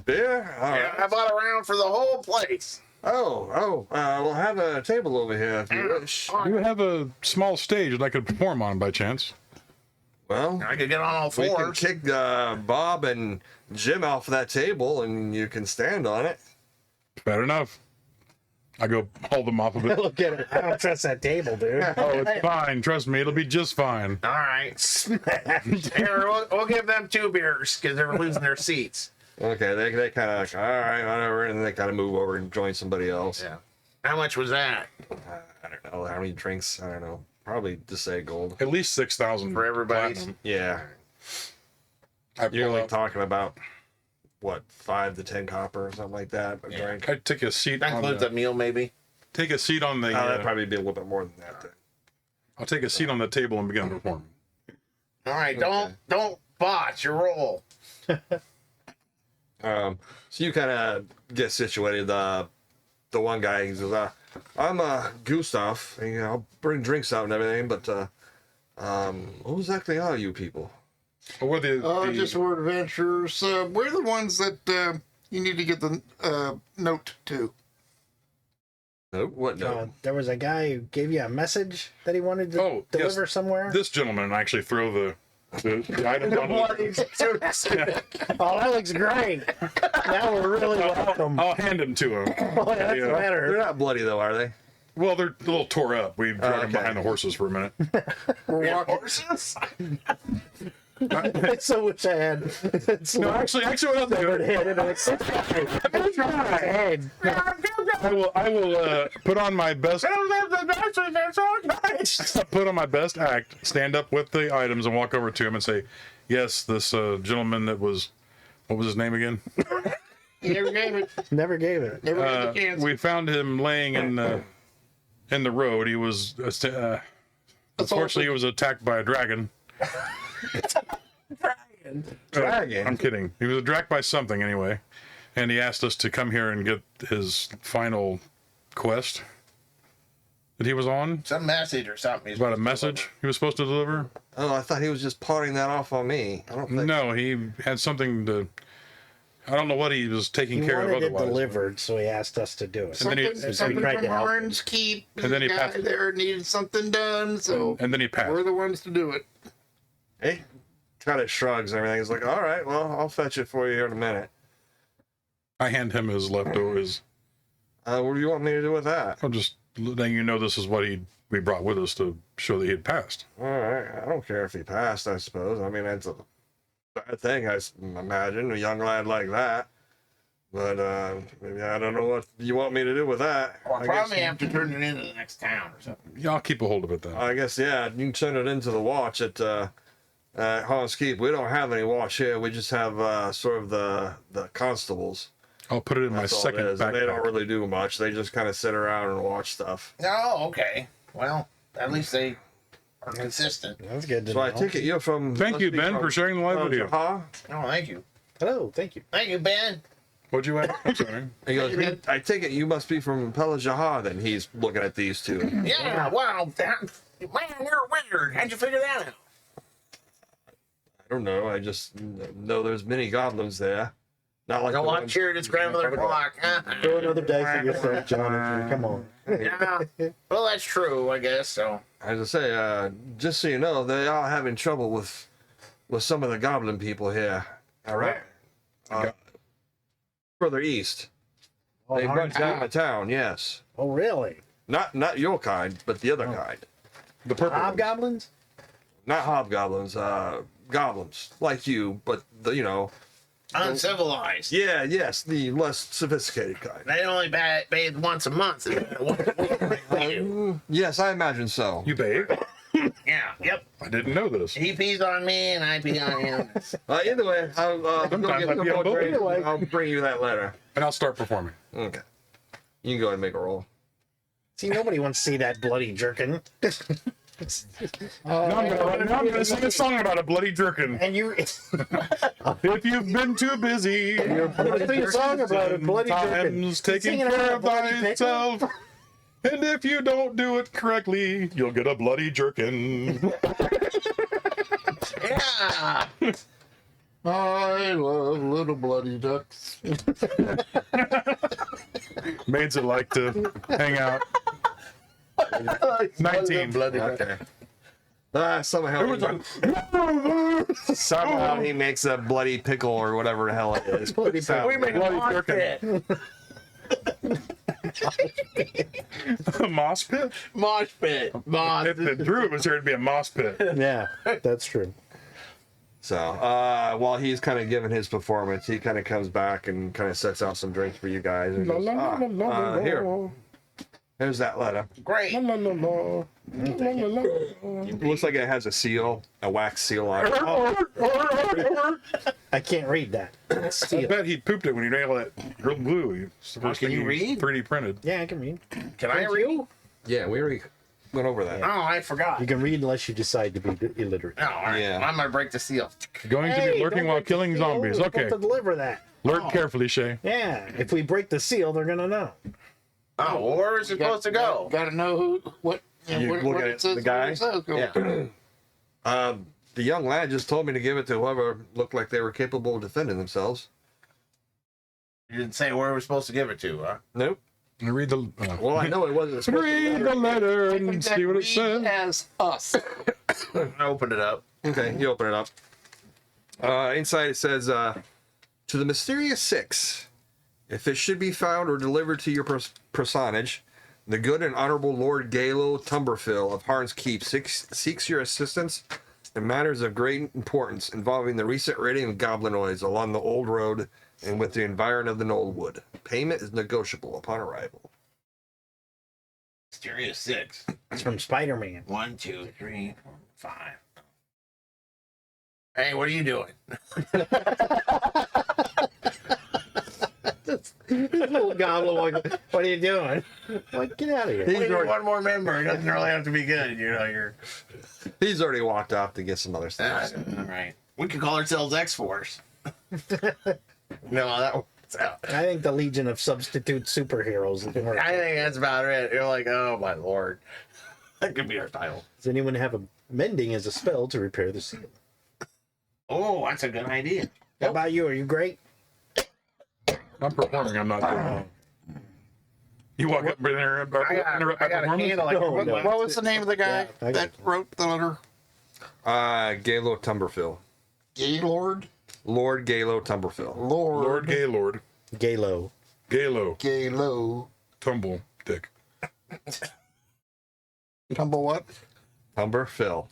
beer? All Yeah, right. I bought a round for the whole place. We'll have a table over here if you wish. Do you have a small stage that I could perform on by chance? Well, I could get on all we can fours. kick Bob and Jim off that table and you can stand on it. Fair enough. I go haul them off of it. Look at it. I don't trust that table, dude. Oh, it's fine. Trust me, it'll be just fine. All right. Here, we'll give them 2 beers because they're losing their seats. Okay, they kind of like, all right, whatever, and then they kind of move over and join somebody else. Yeah. How much was that I don't know how many drinks. I don't know. Probably just say gold. At least 6,000 for everybody? Yeah, I you're pull only out. talking about what 5 to 10 copper or something like that. A drink. I take a seat. That On includes the, a meal, maybe. take a seat on the. That'd probably be a little bit more than that. Then. I'll take a seat on the table and begin performing. All right, don't botch your roll. So you kind of get situated. The one guy, he says, "I'm Gustav. And, I'll bring drinks out and everything, but Who exactly are you people? Or what Just we're adventurers. We're the ones that you need to get the note to. No, what no? There was a guy who gave you a message that he wanted to deliver somewhere. This gentleman actually throw the items on the... Oh, that looks great. Now we're really welcome. I'll hand them to him. Oh, that's better. They're not bloody though, are they? Well, they're a little tore up. We dragged them okay. behind the horses for a minute. We're walking. Horses? I so wish I had. No, actually, what I'll do, Head head. I will put on my best. Put on my best act, stand up with the items, and walk over to him and say, "Yes, this gentleman that was, what was his name again? He never gave it. Never gave it. Never got the chance. We found him laying in the road. He was unfortunately he was attacked by a dragon. Dragon? I'm kidding. He was attacked by something anyway, and he asked us to come here and get his final quest that he was on. Some message or something. About a message he was supposed to deliver. Oh, I thought he was just pawning that off on me. I don't think. No, he had something to. I don't know what he was taking He care of wanted it otherwime. delivered, so he asked us to do it. And then he- Something tried to from help him. Orange Keep. And then he the guy passed- there needed something done, so And then he passed. we're the ones to do it. Hey, kind of shrugs and everything. He's like, all right, well, I'll fetch it for you here in a minute. I hand him his leftovers. What do you want me to do with that? I'm just letting you know this is what we brought with us to show that he had passed. All right, I don't care if he passed, I suppose. I mean, that's a bad thing, I imagine, a young lad like that. But maybe I don't know what you want me to do with that. Well, I probably guess, have to turn it into the next town or something. Yeah, I'll keep a hold of it then. I guess, yeah, you can send it into the watch at Hans Keep. We don't have any watch here. We just have sort of the constables. I'll put it in my That's all it second is. And they don't backpack. really do much. They just kind of sit around and watch stuff. Oh, okay. Well, at least they are consistent. That's good to So know. I take it you're from... Thank you, must be Ben, from for sharing the live video. Jaha? Oh, thank you. Hello, thank you. Thank you, Ben. What'd you ask? I'm sorry. He goes, I take it you must be from Jaha. Then he's looking at these two. Yeah, wow. Man, you're a wizard. How'd you figure that out? I don't know. I just know there's many goblins there. Not like Don't the want ones- cheer its grandmother clock. Throw another dice at yourself, John. Come on. Yeah. Well, that's true, I guess. So. As I say, just so you know, they are having trouble with some of the goblin people here. All right. Further east, Oh, they Orange burnt down the Keep. town. Yes, Oh, really? not your kind, but the other kind. The purple ones. Hobgoblins? Not hobgoblins. Goblins like you, but Uncivilized. yeah, yes, the less sophisticated kind. They only bathe once a month. Yes, I imagine so. You bathe? Yeah, yep. I didn't know this. He pees on me and I pee on him. Either way, I'll go Sometimes get I some feel more both. drinks, and I'll bring you that letter. And I'll start performing. Okay. You can go ahead and make a roll. See, nobody wants to see that bloody jerkin. Now I'm gonna sing a song about a bloody jerkin. And you, If you've been too busy, I'm gonna sing a song about a bloody jerkin. times taking Singing about care a of bloody pickle? thyself. And if you don't do it correctly, you'll get a bloody jerkin. Yeah. I love little bloody ducks. Maids that like to hang out. 19. Bloody Okay. Somehow, somehow he makes a bloody pickle or whatever the hell it is. Bloody Sound. We make a Bloody mosh jerkin. pit. A moss pit? Mosh pit. Mosh. If the druid was here, it'd be a moss pit. Yeah, that's true. So, while he's kind of giving his performance, he kind of comes back and kind of sets out some drinks for you guys. And goes, here, here's that letter. Great. It looks like it has a seal, a wax seal on it. I can't read that. I Steel. bet he pooped it when he nailed that real glue. It's the first Can thing you he read? 3D printed. Yeah, I can read. Can I read? Yeah, we already went over that. Oh, I forgot. You can read unless you decide to be illiterate. Oh, all right. Yeah. I'm gonna break the seal. Going to be lurking don't while break the killing seal. zombies. We're Okay. supposed to deliver that. Lurk carefully, Shay. Yeah, if we break the seal, they're gonna know. Oh, well, where is it supposed to go? Got to know what. You what look what at it says, the guy? what it says. Go. Yeah. The young lad just told me to give it to whoever looked like they were capable of defending themselves. You didn't say where we're supposed to give it to, huh? Nope. And read the. Well, I know it wasn't supposed Read the letter and see what it says. As us. I opened it up. Okay, you open it up. Inside it says, to the mysterious six, if it should be found or delivered to your personage, the good and honorable Lord Galo Tumberfill of Harn's Keep seeks your assistance in matters of great importance involving the recent raiding of goblinoids along the old road and with the environ of the Knollwood. Payment is negotiable upon arrival. Mysterious 6. It's from Spider-Man. 1, 2, 3, 4, 5. Hey, what are you doing? Little goblin, like, what are you doing? Like, get out of here. We need one more member. It doesn't really have to be good, you know. He's already walked off to get some other stuff. All right. We could call ourselves X-Force. No, that works out. I think the Legion of Substitute Superheroes is more. I think that's about it. You're like, oh my lord. That could be our title. Does anyone have a mending as a spell to repair the seal? Oh, that's a good idea. How about you? Are you great? I'm performing. I'm not doing. You walk up in there. I got a handle. Like, No, what- no. What was the name of the guy I got that wrote the letter? Galo Tumberfill. Gaylord? Lord Galo Tumberfill. Lord Gaylord. Galo. Galo. Galo. Tumble Dick. Tumble what? Tumberfill.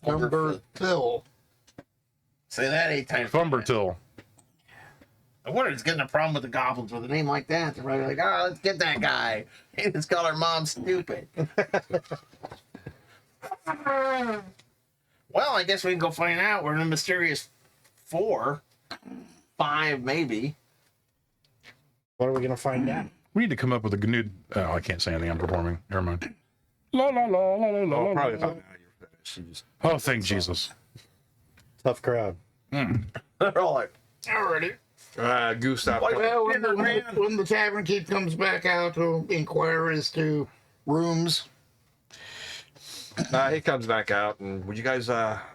Tumber Phil. Say that 8 times. Thumbertill. I wonder if it's getting a problem with the goblins with a name like that. They're probably like, oh, let's get that guy. Let's call our mom stupid. Well, I guess we can go find out. We're in a mysterious 4, 5, maybe. What are we gonna find out? We need to come up with a new. Oh, I can't say anything. I'm performing. Never mind. La la la la la la. Probably la. find out you're finished. You just- Oh, thank Jesus. Tough crowd. They're all like, Alrighty. Gustav. Well, when the tavern keep comes back out to inquire as to rooms, He comes back out, and would you guys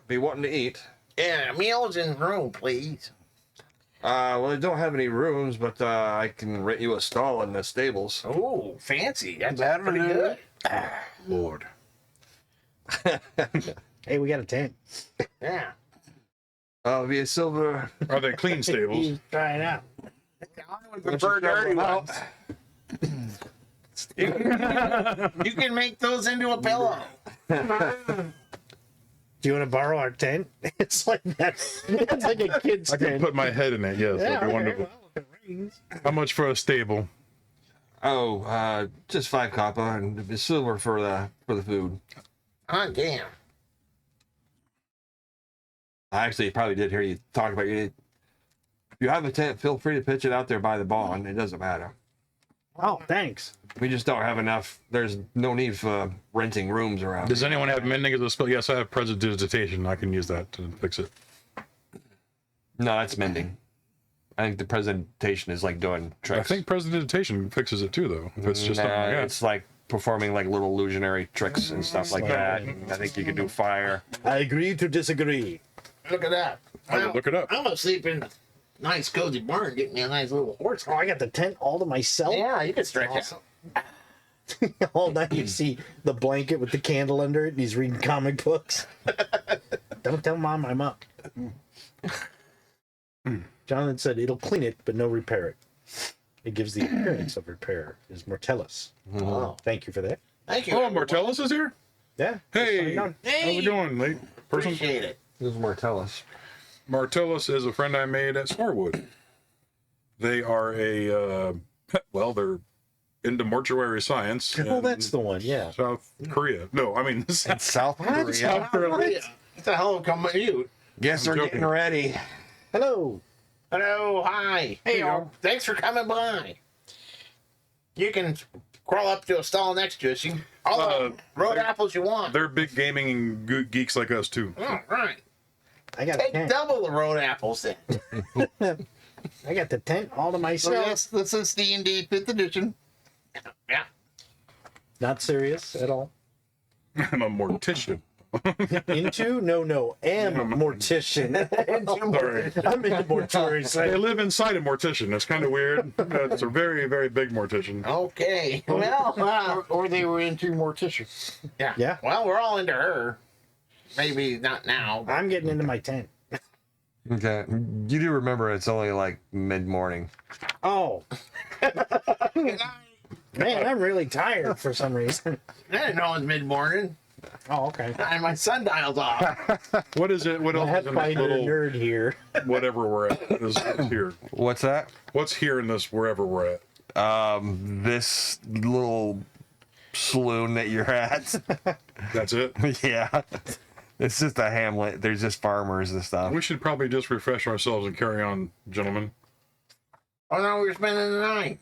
be wanting to eat? yeah, meals in room, please. Well, they don't have any rooms, but I can rent you a stall in the stables. Oh, fancy. That's That'll pretty do good. Lord. Hey, we got a tent. Yeah. It'll be a silver. Are they clean stables? He's trying out. I would prefer dirty ones. You can make those into a pillow. Do you want to borrow our tent? It's like that. It's like a kid's I can tent. put my head in it. Yes, that'd be okay, wonderful. well, if it rains. How much for a stable? Oh, just 5 copper and the silver for the food. Oh, damn. I actually probably did hear you talk about it. If you have a tent, feel free to pitch it out there by the barn. It doesn't matter. Oh, thanks. We just don't have enough. There's no need for renting rooms around. Does anyone have mending as a spell? Yes, I have prestidigitation. I can use that to fix it. No, that's mending. I think the presentation is like doing I tricks. think prestidigitation fixes it too, though. If it's just Nah, something like that. it's like performing like little illusionary tricks and stuff like that. I think you could do fire. I agree to disagree. Look at that. I would look it up. I'm going to sleep in a nice, cozy barn, get me a nice little horse. Oh, I got the tent all to myself. Yeah, you can stretch Awesome. out. All night you see the blanket with the candle under it, and he's reading comic books. Don't tell Mom I'm up. Jonathan said it'll clean it, but no repair it. It gives the appearance of repair. Is Mortellus. Oh, Thank you for that. thank you. Oh, everyone. Martellus is here? Yeah. Hey, How you how's it going, late person? Appreciate it. This is Martellus. Martellus is a friend I made at Starwood. They are a, they're into mortuary science. Oh, in that's the one. Yeah. South Korea. No, I mean, South Korea. South Korea. What the hell come with you? Guess they're I'm getting joking. ready. Hello. Hello, hi. Hey, You know, thanks for coming by. You can crawl up to a stall next to us. You can, all the road apples you want. They're big gaming and geeks like us, too. Oh, right. I got a Take tent. double the road apples then. I got the tent all to so myself. yes, this is D&D 5th edition. Yeah. Not serious at all. I'm a mortician. Into? No. Am mortician. Sorry. I'm into mortuary They science. live inside a mortician. That's kind of weird. It's a very, very big mortician. Okay. Well, Or they were into morticians. yeah. Yeah. Well, we're all into her. Maybe not now. I'm getting into my tent. Okay. You do remember it's only like mid-morning. Oh. Man, I'm really tired for some reason. I didn't know it was mid-morning. Oh, okay. And my sundial's off. What is it? What else is in this Pathfinder little nerd here. whatever we're at? Is here. What's that? What's here in this wherever we're at? This little saloon that you're at. That's it. Yeah. It's just a hamlet. There's just farmers and stuff. We should probably just refresh ourselves and carry on, gentlemen. Oh, no, we're spending the night.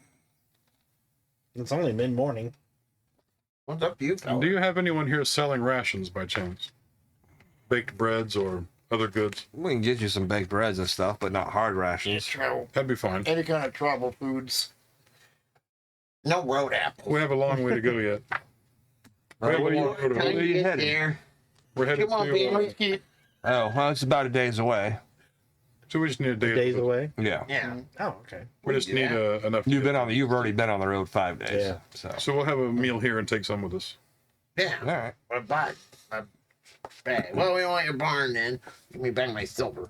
It's only mid-morning. What's up, you fella? Do you have anyone here selling rations by chance? Baked breads or other goods? We can get you some baked breads and stuff, but not hard rations. Travel. That'd be fine. Any kind of travel foods. No road apples. We have a long way to go yet. Wait, what are you, Time where are to you get headed? there. we're headed Come on, to. baby. Keep Oh, well, it's about a day's away. So we just need a day. Days away. Yeah. Yeah. Oh, okay. We just need enough. You've already been on the road 5 days. Yeah. So. So we'll have a meal here and take some with us. Yeah. All right. Well, we want your barn then. Give me back my silver.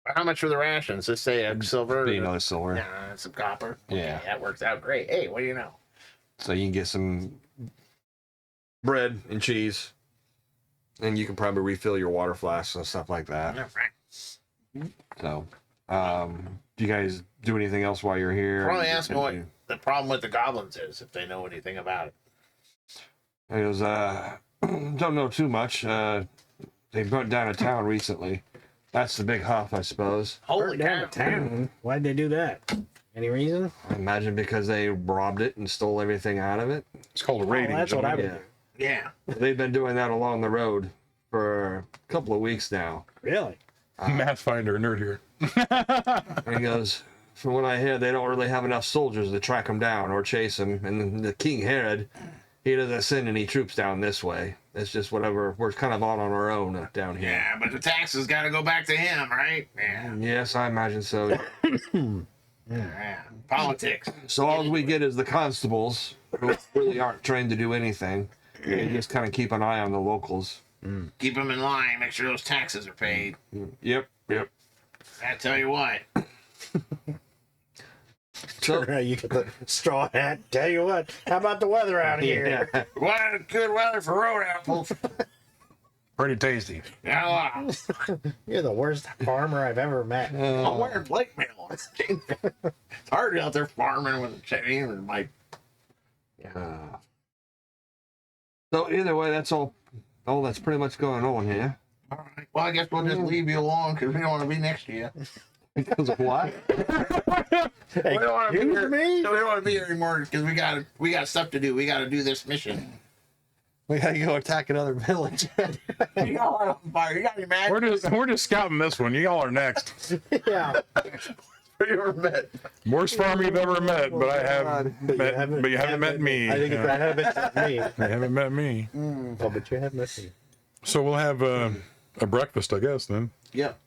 How much for the rations? Let's say a silver. Be another silver. Nah, some copper. Yeah. Okay, that works out great. Hey, what do you know? So you can get some bread and cheese, and you can probably refill your water flasks and stuff like that. All right. So, do you guys do anything else while you're here? Probably ask them what the problem with the goblins is, if they know anything about it. He goes, don't know too much. They burnt down a town recently. That's the big huff, I suppose. Holy Down cow. to town. Why'd they do that? Any reason? I imagine because they robbed it and stole everything out of it. It's called a raiding. that's what I would gentlemen. do. Yeah. They've been doing that along the road for a couple of weeks now. Really? Mathfinder nerd here. And he goes, from what I hear, they don't really have enough soldiers to track them down or chase them. And the King Herod, he doesn't send any troops down this way. It's just whatever. We're kind of on our own down here. Yeah, but the taxes got to go back to him, right? Yeah. Yes, I imagine so. Yeah. Politics. So all we get is the constables, who really aren't trained to do anything. They just kind of keep an eye on the locals. Keep them in line. Make sure those taxes are paid. Yep. I tell you what. So, You get the straw hat. Tell you what. How about the weather out here? yeah. What good weather for road apples. Pretty tasty. Yeah. You're the worst farmer I've ever met. I'm wearing plate mail. It's hard out there farming with a chain and my. So either way, that's all. Oh, that's pretty much going on here. All right. Well, I guess we'll just leave you alone because we don't want to be next to you. Because of what? Hey, We don't want to be excuse here. me? We don't want to be here anymore because we got stuff to do. We got to do this mission. We gotta go attack another village. Y'all are on fire. You got any magic? We're just scouting this one. Y'all are next. Yeah. You ever met? Worst farmer you've ever met, but I have God. met, but you haven't met me. I think it's I haven't met me. You haven't met me. Oh, but you have met me. So we'll have a breakfast, I guess, then. Yep.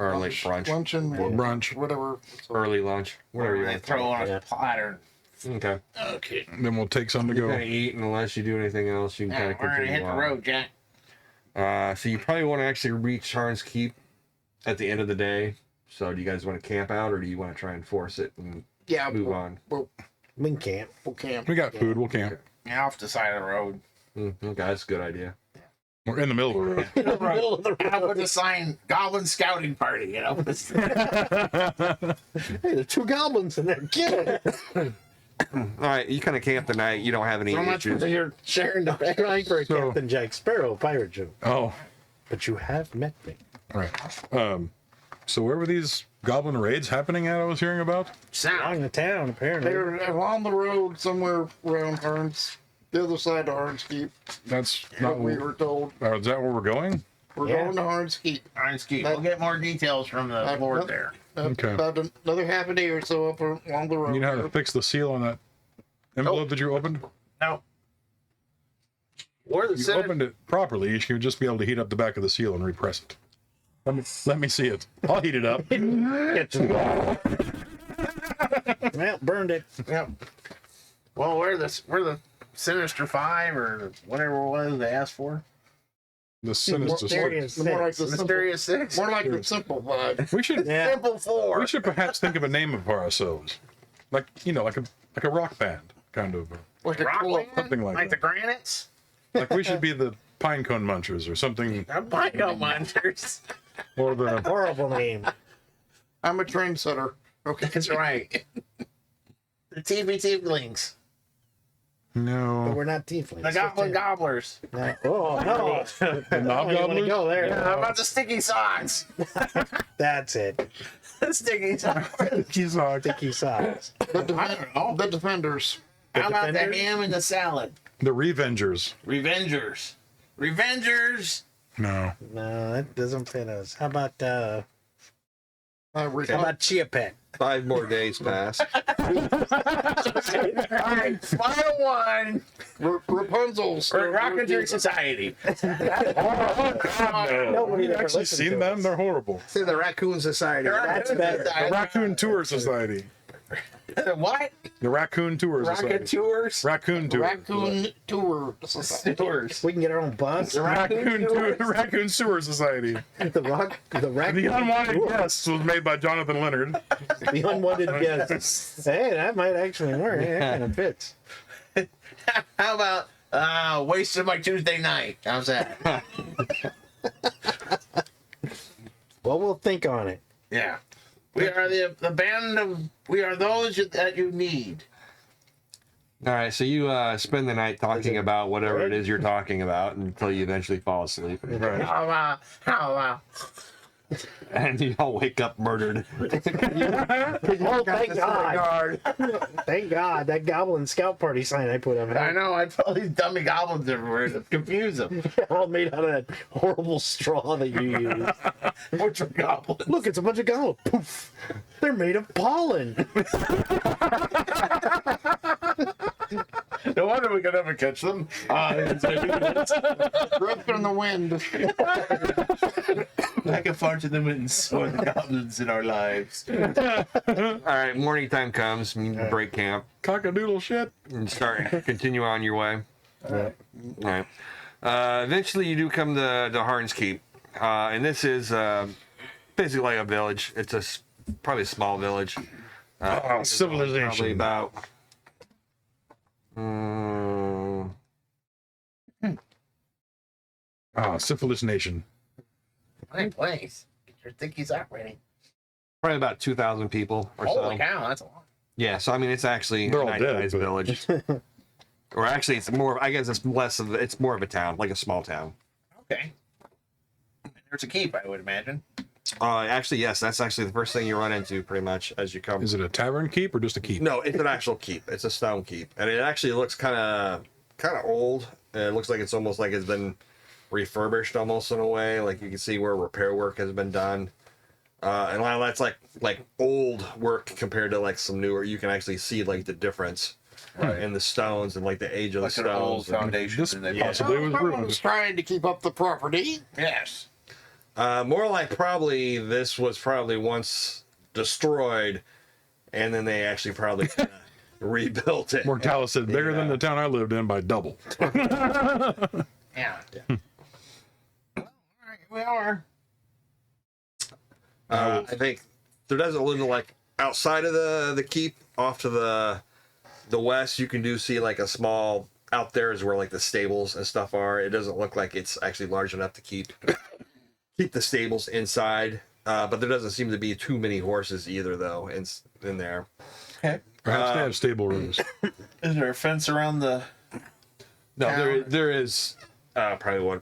Or like brunch. luncheon, Or brunch. whatever. Early lunch. Whatever you They want. throw on Yeah. a platter. Okay. Okay. Then we'll take some to You go. kind of eat, and unless you do anything else, you can kind Yeah, of we're gonna continue hit the on. road, Jack. So you probably want to actually reach Harn's Keep at the end of the day. So do you guys want to camp out, or do you want to try and force it and Yeah, move on? We can camp. we'll camp. We got food. We'll camp. Yeah, off the side of the road. Okay, that's a good idea. We're in the middle of the road. In the middle of the I road. put the sign Goblin Scouting Party, you know. Hey, there's two goblins in there. Get it. All right, you kind of camp the night. You don't have any So much issues. for your sharing the Trying for a So- Captain Jack Sparrow pirate joke. Oh, But you have met me. all right. So where were these goblin raids happening at? I was hearing about. sound. Along the town, apparently. They're along the road somewhere around Harns, the other side of Harns Keep. That's What not. we were told. Is that where we're going? We're Yeah. going to Harns Keep. We'll get more details from the Lord there. Okay. About another half a day or so up along the road. You know how to fix the seal on that envelope that you opened? No. Or the you Senate. opened it properly, you should just be able to heat up the back of the seal and repress it. Let me see it. I'll heat it up. Well, burned it. Yep. Well, we're the Sinister Five or whatever it was they asked for. The sinister Mysterious six. More like the Mysterious Six. More like the simple vibe. We should Yeah. Simple Four. we should perhaps think of a name for ourselves, like like a rock band kind of. Like a club. Rockland? Something like the Granites. Like we should be the Pinecone Munchers or something, Pinecone Munchers. or the Horrible name. I'm a trendsetter. Okay. That's right. The TV Tieflings. But no we're not tieflings. The Goblin Gobblers. No. Oh, no. the I don't want to Knobgoblins. go there. How about the Sticky Socks? That's it. The Sticky Socks. Sticky socks. I don't know. The Defenders. How about the Defenders? ham and the salad? The Revengers. Revengers. Revengers. No. No, that doesn't fit us. How about Uh, how about Chia Pet? 5 more days pass. All right, final one. Rapunzel's. For Raconteur Society. Nobody Have you ever actually listened seen to them? us. They're horrible. See the Raccoon Society. That's better. The Raccoon Tour Society. What? The Raccoon Tour Society. Raconteurs? Raccoon Tour. Raccoon Tour Society. Tours. We can get our own bus. Raccoon Sewer Society. The The Unwanted Guests was made by Jonathan Leonard. The unwanted guests. Hey, that might actually work. Hey, that kind of fits. How about wasted my Tuesday night? How's that? Well, we'll think on it. Yeah. We are the band of, we are those that you need. All right, so you spend the night talking about whatever it is you're talking about until you eventually fall asleep. Right. How And you all wake up murdered. Oh, thank God. Thank God. That Goblin Scout Party sign I put up. I know, I put all these dummy goblins everywhere to confuse them. All made out of that horrible straw that you use. Which are goblins? Look, it's a bunch of goblins. Poof. They're made of pollen. No wonder we could never catch them. Drift in the wind. I can fart in the winds or the goblins in our lives. All right, morning time comes, and you break camp Cockadoodle shit. and continue on your way. All right. Eventually, you do come to Harn's Keep, and this is basically like a village. It's probably a small village. Probably Civilization. about. Syphilis Nation. Nice place. You think he's operating? Probably about 2,000 people or Holy so. cow, that's a lot. Yeah, so I mean, it's actually They're a all nice dead, sized but- village. Or actually, it's more. I guess it's less of. It's more of a town, like a small town. Okay. And there's a keep, I would imagine. Actually, yes, that's actually the first thing you run into, pretty much, as you come. Is it a tavern keep or just a keep? No, it's an actual keep. It's a stone keep, and it actually looks kind of old. And it looks like it's almost like it's been refurbished, almost in a way. Like you can see where repair work has been done, and a lot of that's like old work compared to like some newer. You can actually see like the difference in the stones and like the age of the Like an old stones. foundation. This and they possibly was Someone's ruined. trying to keep up the property. Yes. More like probably this was probably once destroyed, and then they actually probably rebuilt it. Mortalis said bigger than the town I lived in by double. Yeah. Well, all right, we are. I think there doesn't look like outside of the keep, off to the west, you can see like a small out there is where like the stables and stuff are. It doesn't look like it's actually large enough to keep the stables inside. But there doesn't seem to be too many horses either, though, in there. Okay. Perhaps they have stable rooms. Is there a fence around the? No, there is probably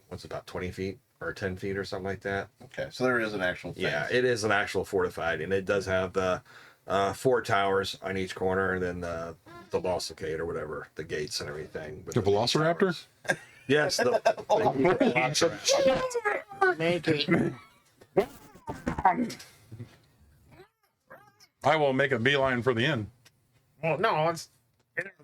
what's about 20 feet or 10 feet or something like that. Okay, so there is an actual fence. Yeah, it is an actual fortified, and it does have the 4 towers on each corner, and then the Velocicade or whatever, the gates and everything. with The Velociraptor? Yes, Make it. I will make a beeline for the inn. Well, no, it's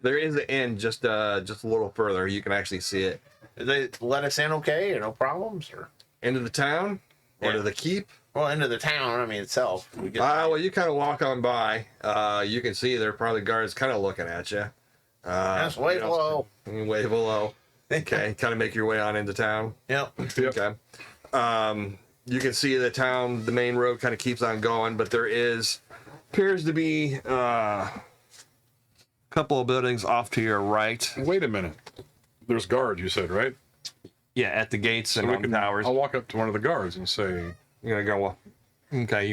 There is an inn just a little further. You can actually see it. They let us in okay, or no problems, or Into the town or to the keep. well, into the town. I mean itself. We get Well, you kind of walk on by. You can see there are probably guards kind of looking at you. that's way below. Way below. Okay, kind of make your way on into town. Yep. Okay. You can see the town, the main road kind of keeps on going, but there appears to be a couple of buildings off to your right. Wait a minute. There's guards, you said, right? Yeah, at the gates and So on the towers. I'll walk up to one of the guards and say, You're gonna go, well, okay,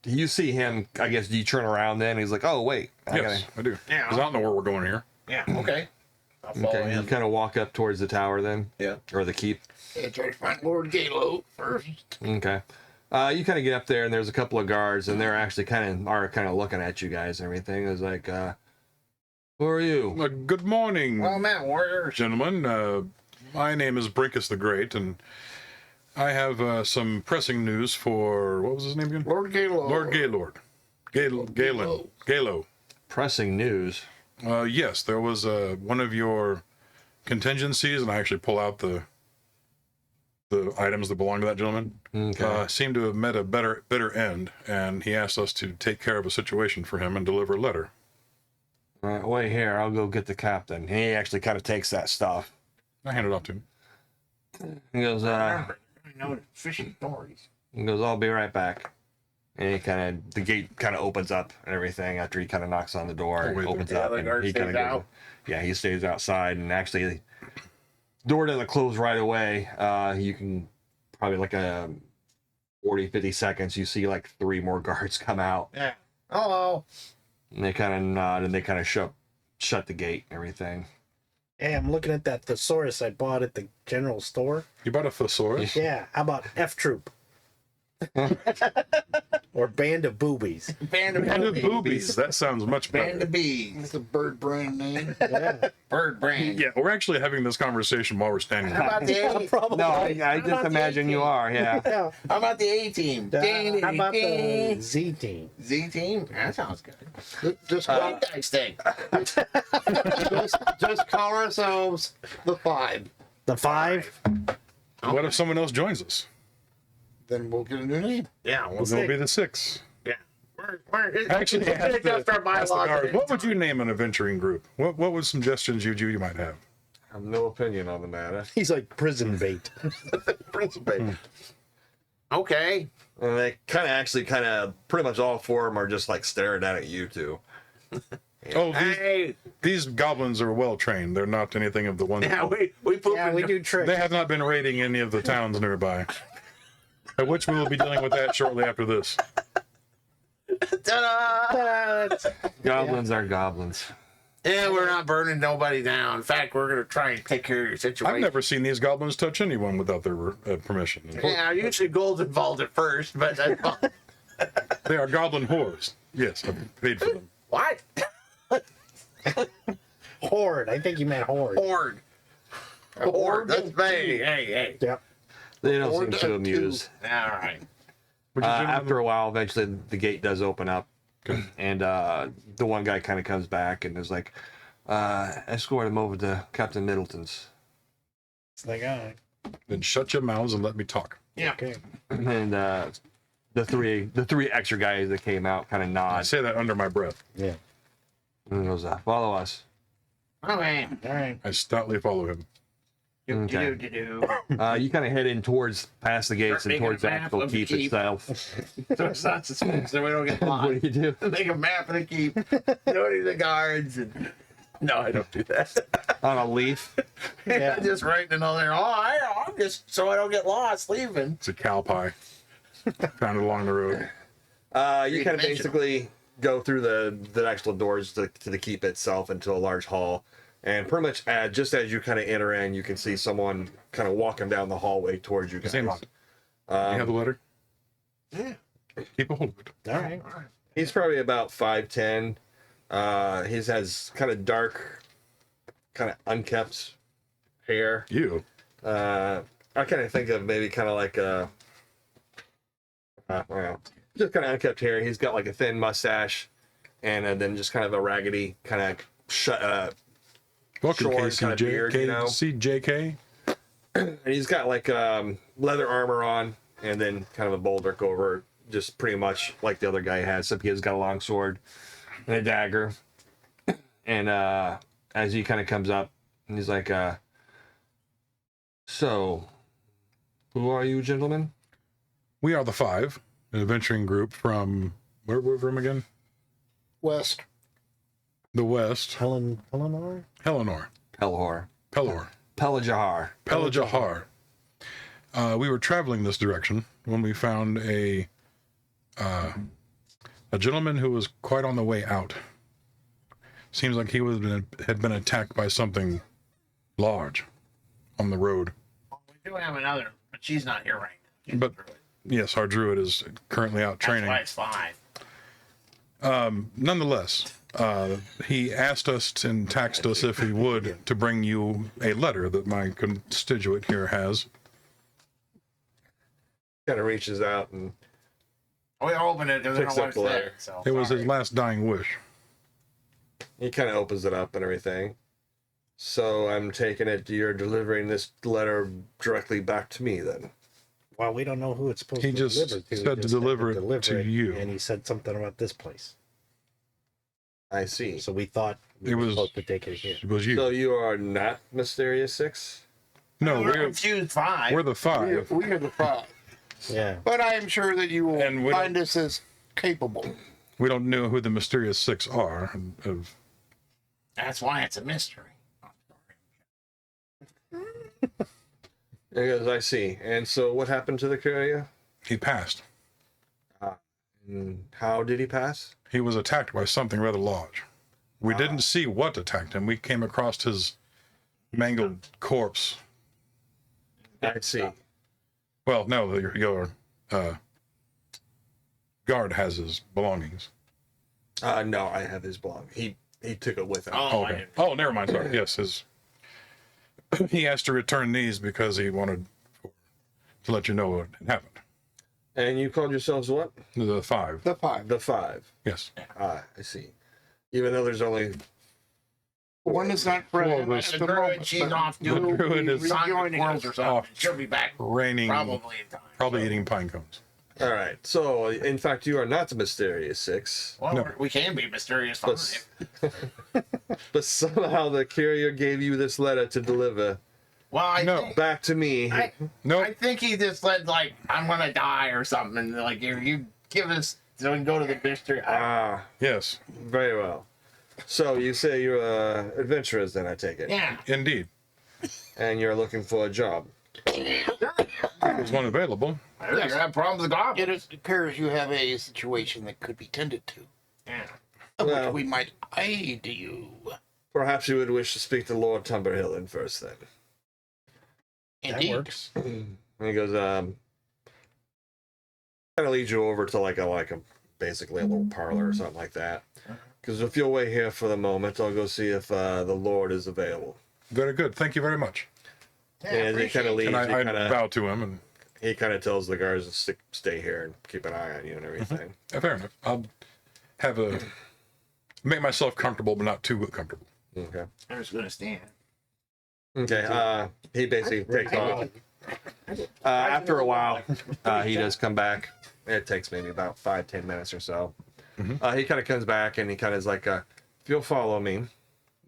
you see him, I guess, do you turn around then? He's like, oh, wait. yes, I do. Yeah. Because I don't know where we're going here. Yeah. Okay. I'll follow Okay, you him. kind of walk up towards the tower then? Yeah. Or the keep? Yeah, try to find Lord Galo first. Okay. You kind of get up there, and there's a couple of guards, and they're actually kind of looking at you guys and everything. It's like, who are you? Good morning, Well, Matt, warriors. gentlemen. My name is Brinkus the Great, and I have some pressing news for, what was his name again? Lord Galo. Lord Gaylord. Galen. Galo. Pressing news. Yes, there was one of your contingencies, and I actually pull out the items that belong to that gentleman. Okay. Seemed to have met a bitter end, and he asked us to take care of a situation for him and deliver a letter. All right, wait here. I'll go get the captain. He actually kind of takes that stuff. I hand it off to him. He goes, I know fishing stories. I'll be right back. And the gate kind of opens up and everything after he kind of knocks on the door. Oh, wait, opens yeah, up the and guard he stays kind of out. Yeah, he stays outside, and actually, door doesn't close right away. You can probably like a 40-50 seconds. You see like 3 more guards come out, Yeah. Hello. and they kind of nod and they kind of shut the gate and everything. Hey, I'm looking at that thesaurus I bought at the general store. You bought a thesaurus? Yeah, how about F Troop? Or Band of Boobies. Band of And boobies. boobies. That sounds much Band better. of bees. It's a bird brand name. Yeah. Bird brand. Yeah, we're actually having this conversation while we're standing How here. about the A? Probably. No, I How just about the imagine you A-team? are. Yeah. Yeah. How about the A team? How about the Z team? Z team? That sounds good. Just, Dice thing. just call ourselves the 5. The 5? What if someone else joins us? Then we'll get a new name. Yeah. Well, Then we'll be the 6. yeah. We're Actually, we're ask adjust our the bylaws. guard, what would you name an adventuring group? What would suggestions you might have? I have no opinion on the matter. He's like prison bait. Okay. And they kind of pretty much all 4 of them are just like staring down at you two. Oh, Hey. these goblins are well trained. They're not anything of the ones. Yeah, we poop Yeah, in we the- do tricks. They have not been raiding any of the towns nearby. At which we will be dealing with that shortly after this. Ta-da! Goblins are goblins. Yeah, we're not burning nobody down. In fact, we're gonna try and take care of your situation. I've never seen these goblins touch anyone without their permission. Yeah, usually gold's involved at first, but They are goblin whores. Yes, I've paid for them. what? Horde. I think you meant horde. Horde. Horde. That's hey, hey. Yep. They don't Or seem the too two. amused. All right. Would you gentlemen- After a while, eventually the gate does open up, and the one guy kind of comes back and is like, escort him over to Captain Middleton's. It's like, all right. Then shut your mouths and let me talk. Yeah. Okay. And the three extra guys that came out kind of I nod say that under my breath. Yeah. and goes, follow us. Okay. All right. I stoutly follow him. Okay. Do. You kind of head in towards past the gates Start and making towards a the map actual of the keep keep. itself. So it's not suspicious, so we don't get What lost. do you do? Make a map of the keep. Noting the guards and. No, I don't do that. On a leaf. Yeah. Just writing it on there. Oh, I'm just so I don't get lost leaving. It's a cow pie. Found it along the road. You kind of basically go through the actual doors to the keep itself into a large hall. And pretty much just as you kind of enter in, you can see someone kind of walking down the hallway towards you guys. Same lot. You have the letter? Yeah. Keep a hold of it. All right. He's probably about 5'10". He has kind of dark, kind of unkept hair. You. I kind of think of maybe kind of like well, just kind of unkept hair. He's got like a thin mustache, and then just kind of a raggedy kind of Welcome, short kind of beard, you know? CJK. And he's got like leather armor on, and then kind of a baldric over it, just pretty much like the other guy has, except he's got a long sword and a dagger. And as he kind of comes up, and he's like, so, who are you, gentlemen? We are the Five, an adventuring group from where we're from again? West. The West. Eleanor? Pelennor. Pelhor. Pelor. Pelajahar. Pelajahar. We were traveling this direction when we found a gentleman who was quite on the way out. Seems like he had been attacked by something large on the road. We do have another, but she's not here right now. But yes, our druid is currently out training. That's why it's 5. Nonetheless, he asked us and taxed us if we would to bring you a letter that my constituent here has. Kind of reaches out and We open it because we Picks don't up want the to letter. it. So It was his sorry. last dying wish. he kind of opens it up and everything. So I'm taking it you're delivering this letter directly back to me then. Well, we don't know who it's supposed He to just deliver to. said He to just deliver it to you. And he said something about this place. I see. So we thought we It were was- supposed to take it here. It was you. So you are not Mysterious Six? No, We're we're confused 5. the Five. We are the Five. Yeah. But I am sure that you And will we find us as capable. We don't know who the mysterious 6 are. That's why it's a mystery. He goes, I see. And so what happened to the courier? He passed. And how did he pass? He was attacked by something rather large. We didn't see what attacked him. We came across his mangled corpse. I see. Well, no, your guard has his belongings. No, I have his blog. He took it with him. Oh, I Okay. didn't. Oh, never mind. Sorry. Yes, his. He asked to return these because he wanted to let you know what had happened. And you called yourselves what? The 5. The Five. The Five. Yes. Ah, I see. Even though there's only One is not present Well, at The the druid, moment. she's but off the doing druid is rejoining us or something. off She'll be back Raining. probably in time. Probably eating pine cones. all right. So in fact, you are not the Mysterious Six, Well, No. we can be mysterious but, 5. but somehow the courier gave you this letter to deliver Well, I No. think, back to me. Nope. I think he just said like, "I'm gonna die" or something, and like, you give us so we can go to the mystery. Ah, Yes, very well. So you say you're adventurers, then I take it, Yeah. indeed. and you're looking for a job. There's one available. I think you have problems with goblins. it appears you have a situation that could be tended to, Yeah. of Well. which we might aid you. Perhaps you would wish to speak to Lord Tumberhill in first, then. That Indeed. works. And he goes, kind of leads you over to like a basically a little parlor or something like that. Because if you'll wait here for the moment, I'll go see if the Lord is available. Very good. Thank you very much. And he kind of leaves. And I he kind bow to him, and he kind of tells the guards to stay here and keep an eye on you and everything. fair enough. I'll make myself comfortable, but not too comfortable. Okay. I'm just gonna stand. Okay. He basically takes off. After a while, he does come back. It takes maybe about 5-10 minutes or so. He kind of comes back and he kind of is like, if you'll follow me.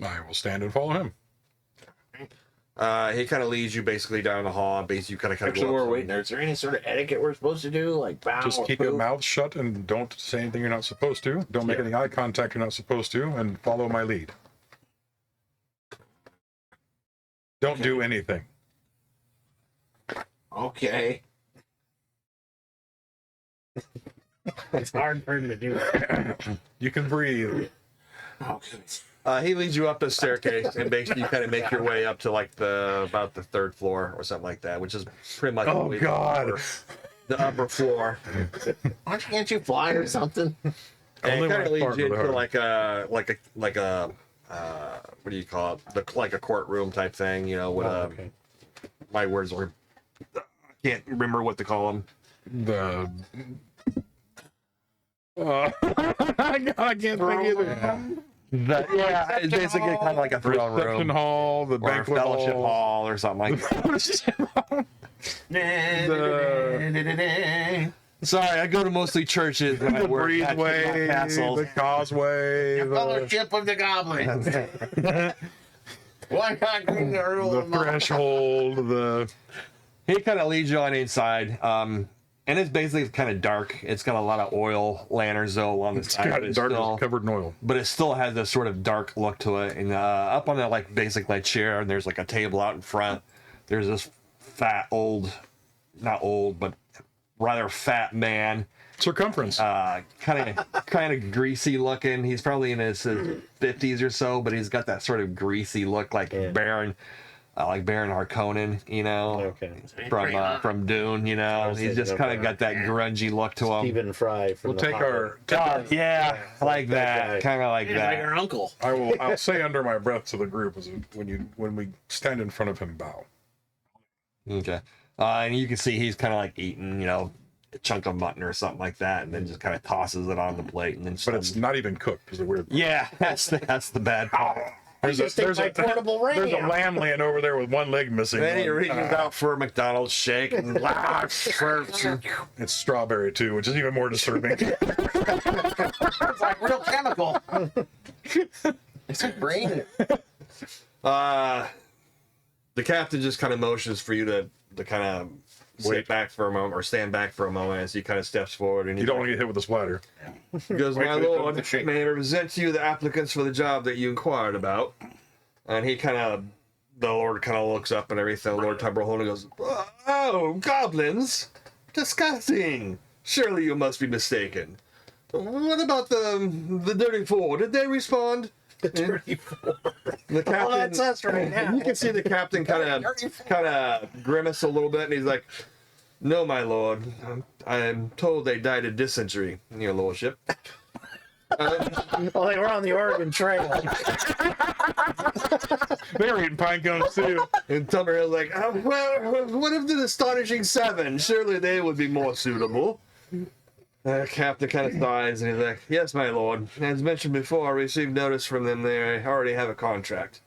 I will stand and follow him. He kind of leads you basically down the hall. Basically, you kind of Actually, go we're up waiting. Is there any sort of etiquette we're supposed to do, like bow? Just or keep your poop? mouth shut and don't say anything you're not supposed to. Don't make any eye contact you're not supposed to, and follow my lead. Don't do anything. Okay. It's hard for him to do that. You can breathe. Okay. He leads you up the staircase, and basically you kind of make your way up to like about the 3rd floor or something like that, which is pretty much Oh, God. the upper floor. Can't you fly or something? And Only it kind of when I leads you fart into with like a what do you call it? Like a courtroom type thing, you know? With Okay. my words are I can't remember what to call them. The. I can't think either. Yeah, it's basically kind of like a throne Reception room hall, the or a banquet fellowship hall. hall or something like that. Sorry, I go to mostly churches when I The work, not breezeway, castles. the causeway, the Fellowship of the Goblins. Why not bring the rule of law? threshold, the He kind of leads you on inside, and it's basically kind of dark. It's got a lot of oil lanterns though along the it's side, got but dark, covered in oil. it still has this sort of dark look to it. And up on that like basic like chair, and there's like a table out in front. There's this fat not old, but rather fat man. Circumference. Kind of greasy looking. He's probably in his 50s or so, but he's got that sort of greasy look like Baron Harkonnen, you know, Okay. from Dune, you know. He's just kind of got that grungy look to him. Stephen Fry from We'll the take Hobbit. our. Yeah, like that that, guy. kind of like He's like that. your uncle. I'll say under my breath to the group is when we stand in front of him, bow. Okay, and you can see he's kind of like eating, you know, a chunk of mutton or something like that, and then just kind of tosses it on the plate, and then. But it's not even cooked. Is the weird. Yeah, that's the bad part. There's Just take my portable there's a ram. lamb laying over there with one leg missing. Then he Going, reaches out for a McDonald's shake and It's strawberry too, which is even more disturbing. It's like real chemical. It's like brain. the captain just kind of motions for you to kind of sit back for a moment or stand back for a moment as he kind of steps forward, and You don't want to get hit with a splatter. He goes, Wait my till he lord, comes to shake. may I present to you the applicants for the job that you inquired about. And he the Lord kind of looks up and everything. Lord Tumberhold goes, oh, goblins, disgusting. Surely you must be mistaken. What about the Dirty Four? Did they respond? The Dirty Four. The captain, Oh, that's us right now. you can see the captain kind of grimace a little bit, and he's like, no, my lord. I am told they died of dysentery, your lordship. Well, they were on the Oregon Trail. They were eating pine cones too. And Tumberhill's like, well, what of the astonishing seven? Surely they would be more suitable. Captain kind of sighs, and he's like, yes, my lord. As mentioned before, I received notice from them they already have a contract.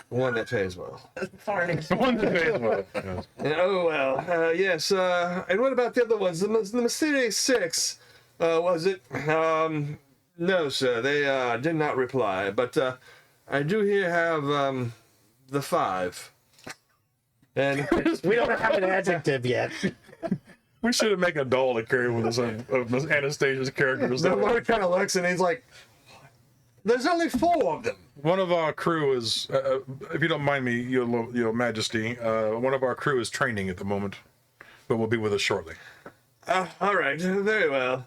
One that pays well. One that pays well. Yes. And, oh, well, yes. And what about the other ones? The Mysterious Six, was it? No, sir. They did not reply. But I do here have the five. And We don't have an adjective yet. We should make a doll to carry with us of Anastasia's characters. the Lord kind of looks and he's like, there's only four of them. One of our crew is, if you don't mind me, your Majesty, one of our crew is training at the moment, but will be with us shortly. All right, very well.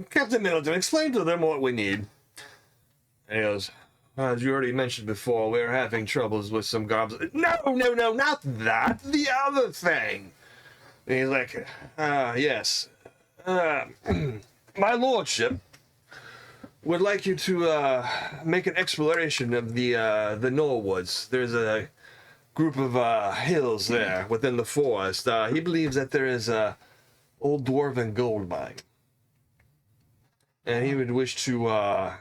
Captain Middleton, explain to them what we need. And he goes, as you already mentioned before, we're having troubles with some goblins. No, not that. The other thing. And he's like, yes. My lordship would like you to make an exploration of the Knollwoods. There's a group of hills there within the forest. He believes that there is a old dwarven gold mine, and he would wish to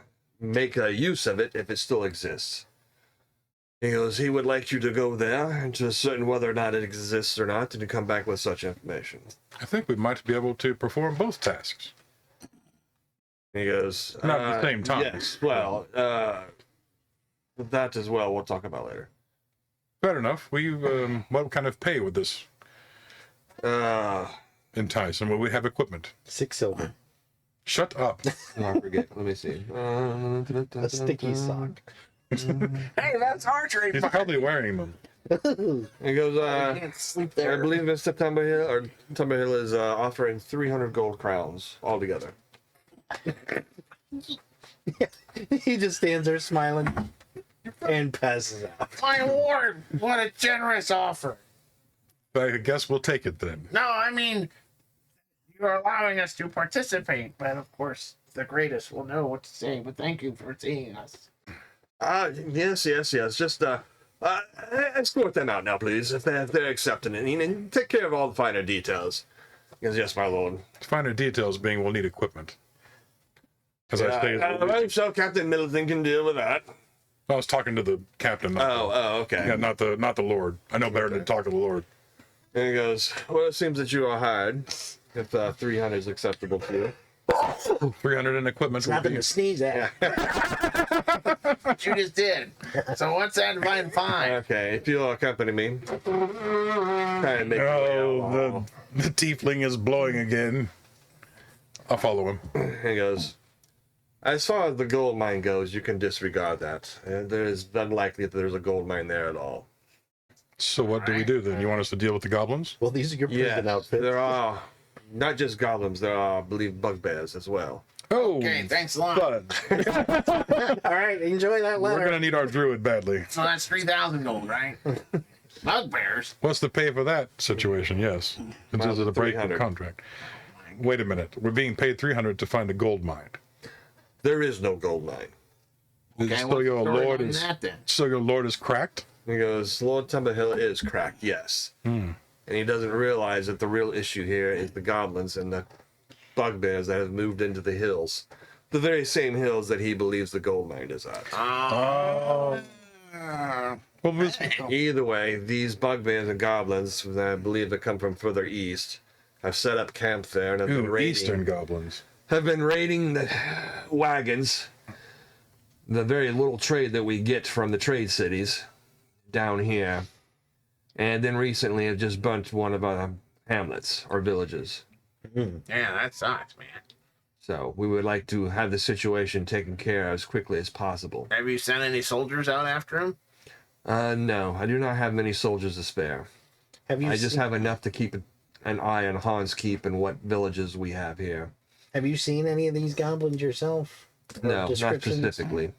make use of it if it still exists. He goes, he would like you to go there and to ascertain whether or not it exists or not, and to come back with such information. I think we might be able to perform both tasks. He goes, Not at the same time. Yes, well, that as well we'll talk about later. Fair enough. What kind of pay would this entice? And will we have equipment? 6 silver. Shut up. I forget. Let me see. A sticky sock. Hey, that's archery. He's probably wearing them. He goes, Can't sleep I there. believe Mr. Tumberhill is offering 300 gold crowns altogether. He just stands there smiling and passes out. My lord, what a generous offer. I guess we'll take it then. No, I mean, you're allowing us to participate, but of course, the greatest will know what to say. But thank you for seeing us. Yes. Just, escort them out now, please, if they're accepting it. And take care of all the finer details. He goes, yes, my lord. Finer details being we'll need equipment. As I say, I'm sure Captain Middleton can deal with that. I was talking to the captain. Okay. Yeah, not the Lord. I know better than to talk to the Lord. And he goes, well, it seems that you are hired. If 300 is acceptable to you. 300 in equipment. would Nothing be- to sneeze at. What you just did. So what's that divine fine? Okay, if you'll accompany me. Try and make your way out Oh, along. the tiefling is blowing again. I'll follow him. He goes, as far as the gold mine goes, you can disregard that. And there is unlikely that there's a gold mine there at all. So what do we do then? You want us to deal with the goblins? Well, these are your prison outfits. there are not just goblins, there are, I believe, bugbears as well. Oh, Okay, thanks a lot. fun. All right, enjoy that We're letter. gonna need our druid badly. So that's 3,000 gold, right? Bugbears. What's the pay for that situation? Yes, this is a break of 300. contract. Wait a minute. We're being paid 300 to find a gold mine. There is no gold mine. Okay, so what's your the story lord on is that then? so your lord is cracked. He goes, Lord Timberhill is cracked, yes. And he doesn't realize that the real issue here is the goblins and the bugbears that have moved into the hills. The very same hills that he believes the gold mine is at. Well, this, Either way, these bugbears and goblins that I believe that come from further east have set up camp there and have been raiding, Eastern goblins. have been raiding the wagons, the very little trade that we get from the trade cities down here, and then recently have just burnt one of our hamlets or villages. Yeah, that sucks, man. So we would like to have the situation taken care of as quickly as possible. Have you sent any soldiers out after him? No, I do not have many soldiers to spare. Have you I just seen, have enough to keep an eye on Hans Keep and what villages we have here. have you seen any of these goblins yourself? Or No, not descriptions? specifically.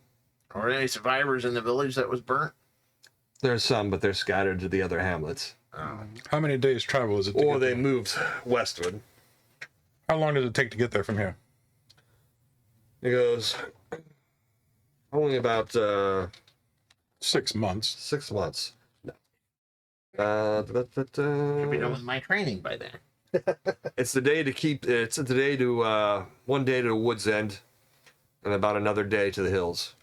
Or any survivors in the village that was burnt? There's some, but they're scattered to the other hamlets. How many days travel is it? To Or get they there? moved westward. How long does it take to get there from here? It goes only about 6 months. 6 months. No. Should be done with my training by then. It's the day to keep. It's the day to 1 day to the Woods End, and about another day to the hills.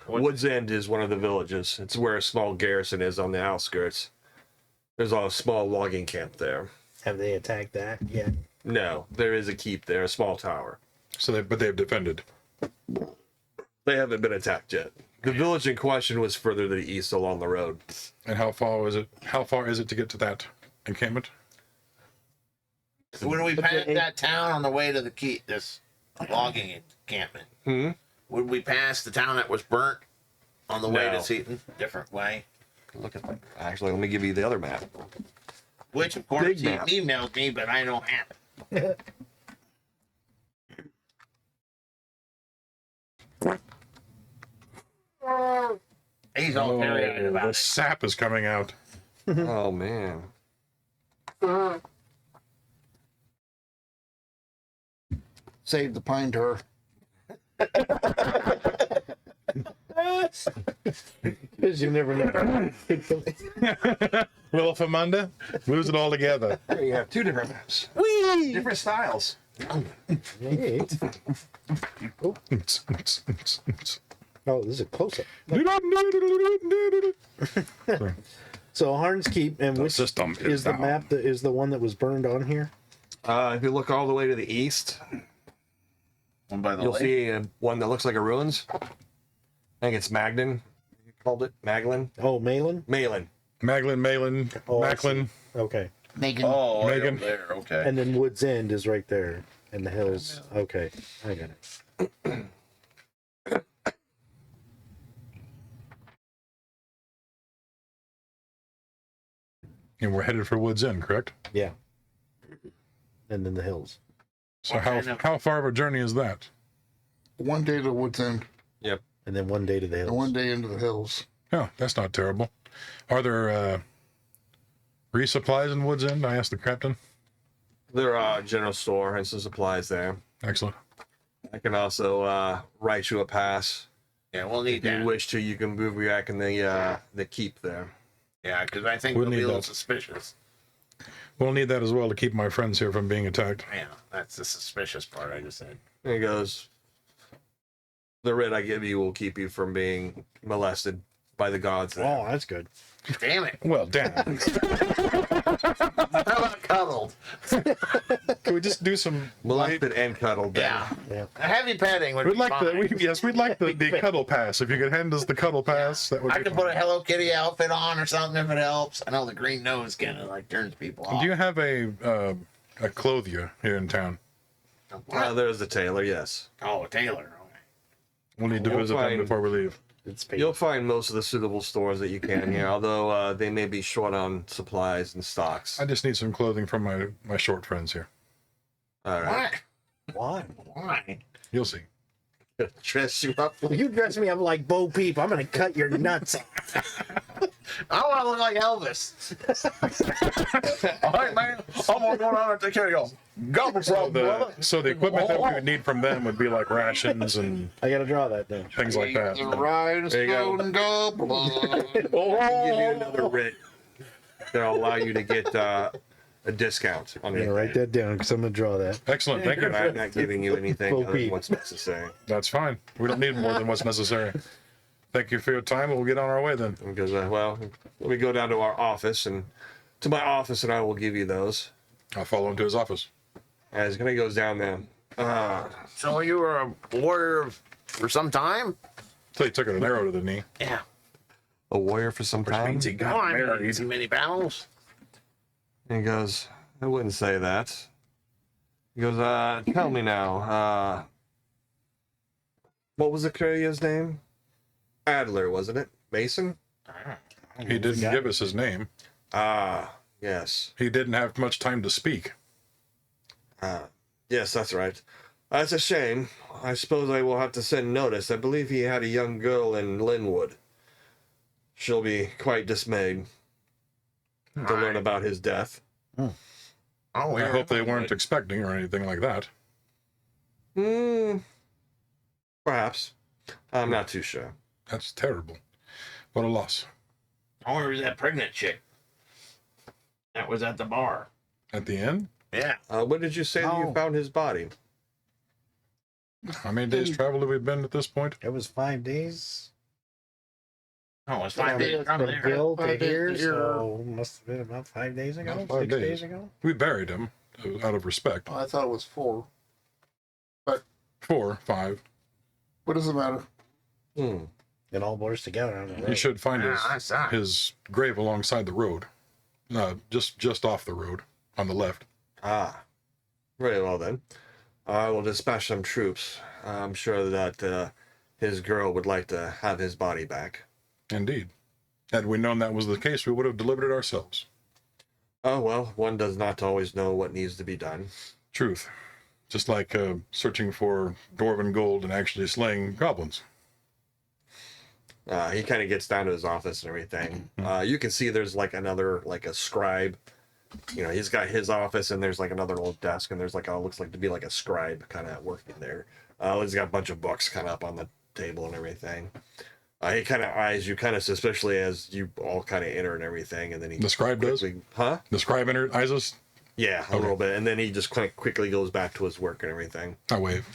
Woods End is one of the villages. It's where a small garrison is on the outskirts. There's a small logging camp there. Have they attacked that yet? No, there is a keep there, a small tower. So but they've defended. They haven't been attacked yet. The village in question was further to the east along the road. And how far is it? How far is it to get to that encampment? When we passed that town on the way to the key, this logging encampment, would we pass the town that was burnt on the way No. to Seaton? Different way. Look at that. Actually, let me give you the other map. Which, of course, Big he map. emailed me, but I don't have it. He's all teary-eyed the about it. sap is coming out. Oh man. Save the pine tar. Because you never know. Little Famunda, lose it all together. Here you have two different maps. Different styles. Hey. Oh, this is a close up. So Harn's Keep, and which system is is the down. map that is the one that was burned on here? If you look all the way to the east, One by the you'll lake. see one that looks like a ruins. I think it's Magnan. You called it Maglin. Oh, Malin? Malin. Malin, Oh, I Macklin. Okay. Megan. Oh, way Megan. over there. Okay. And then Woods End is right there in the hills. Okay, I got it. And we're headed for Woods End, correct? Yeah. And then the hills. So What kind of- how far of a journey is that? 1 day to the woods end Yep. And then one day to the hills. and 1 day into the hills. Oh, that's not terrible. Are there resupplies in Woods End? I asked the captain. There are general store and some supplies there. Excellent. I can also write you a pass. Yeah, we'll need If you that. wish to, you can move back in the keep there. Yeah, because I think We'll we'll be need a little that. suspicious. We'll need that as well to keep my friends here from being attacked. Yeah, that's the suspicious part I just said. And he goes, The writ I give you will keep you from being molested by the gods. Oh, that's good. Damn it. Well, damn. How about cuddled? Can we just do some light? Molested and cuddled. then. Yeah. Yeah. A heavy petting would We'd be like fine. we'd like the cuddle pass. If you could hand us the cuddle pass, that would I be could fine. put a Hello Kitty outfit on or something if it helps. I know the green nose kind of like turns people off. Do you have a clothier here in town? There's the tailor, yes. Oh, Tailor. Okay. We'll need to You'll visit them find- before we leave. It's paid. You'll find most of the suitable stores that you can here, although they may be short on supplies and stocks. I just need some clothing from my short friends here. All right. What? Why? Why? You'll see. Dress you up. If you dress me up like Bo Peep, I'm gonna cut your nuts off. I want to look like Elvis. All right, man. I'm gonna go down and take care of y'all. Gobble so the equipment that we would need from them would be like rations and I gotta draw that down. things like that. The rhinestone goblin. Give you another writ that'll allow you to get a discount on I'm gonna it. write that down because I'm gonna draw that. Excellent. Thank you. I'm not giving you anything Bo other than Peep. what's necessary. That's fine. We don't need more than what's necessary. Thank you for your time. We'll get on our way then. Because, well, let me go down to our office and to my office, and I will give you those. I'll follow him to his office. As he goes down there. So you were a warrior for some time? So he took an arrow to the knee. Yeah. A warrior for some time. he Oh, I mean, see many battles. He goes, I wouldn't say that. He goes, tell me now, what was the courier's name? Adler, wasn't it? Mason? He didn't give us his name. Ah, yes. He didn't have much time to speak. Yes, that's right. That's a shame. I suppose I will have to send notice. I believe he had a young girl in Linwood. She'll be quite dismayed to learn about his death. Oh, I hope they weren't expecting or anything like that. Perhaps. I'm not too sure. That's terrible. What a loss. Oh, where was that pregnant chick? That was at the bar. At the end, Yeah. When did you say that you Oh. found his body? how many days travel have we been at this point? It was 5 days. Oh, it's 5 days from From there. Gill to 5 days here, to here. so must have been about 5 days ago. About 5 6 days. days ago. We buried him out of respect. I thought it was 4. 4, 5. What does it matter? It all blurs together on the You road. should find Yeah, I saw it. his grave alongside the road. Just off the road on the left. Ah. Very well then. I will dispatch some troops. I'm sure that his girl would like to have his body back. Indeed. Had we known that was the case, we would have delivered it ourselves. Oh, well, one does not always know what needs to be done. Truth. Just like searching for dwarven gold and actually slaying goblins. He kind of gets down to his office and everything. You can see there's like another, like a scribe. You know, he's got his office and there's like another old desk and there's like, looks like to be like a scribe kind of working there. He's got a bunch of books kind of up on the table and everything. He kind of eyes you kind of suspiciously as you all kind of enter and everything. And then he The scribe does? quickly, huh? The scribe eyes us. Yeah, a little bit. And then he just kind of quickly goes back to his work and everything. I wave.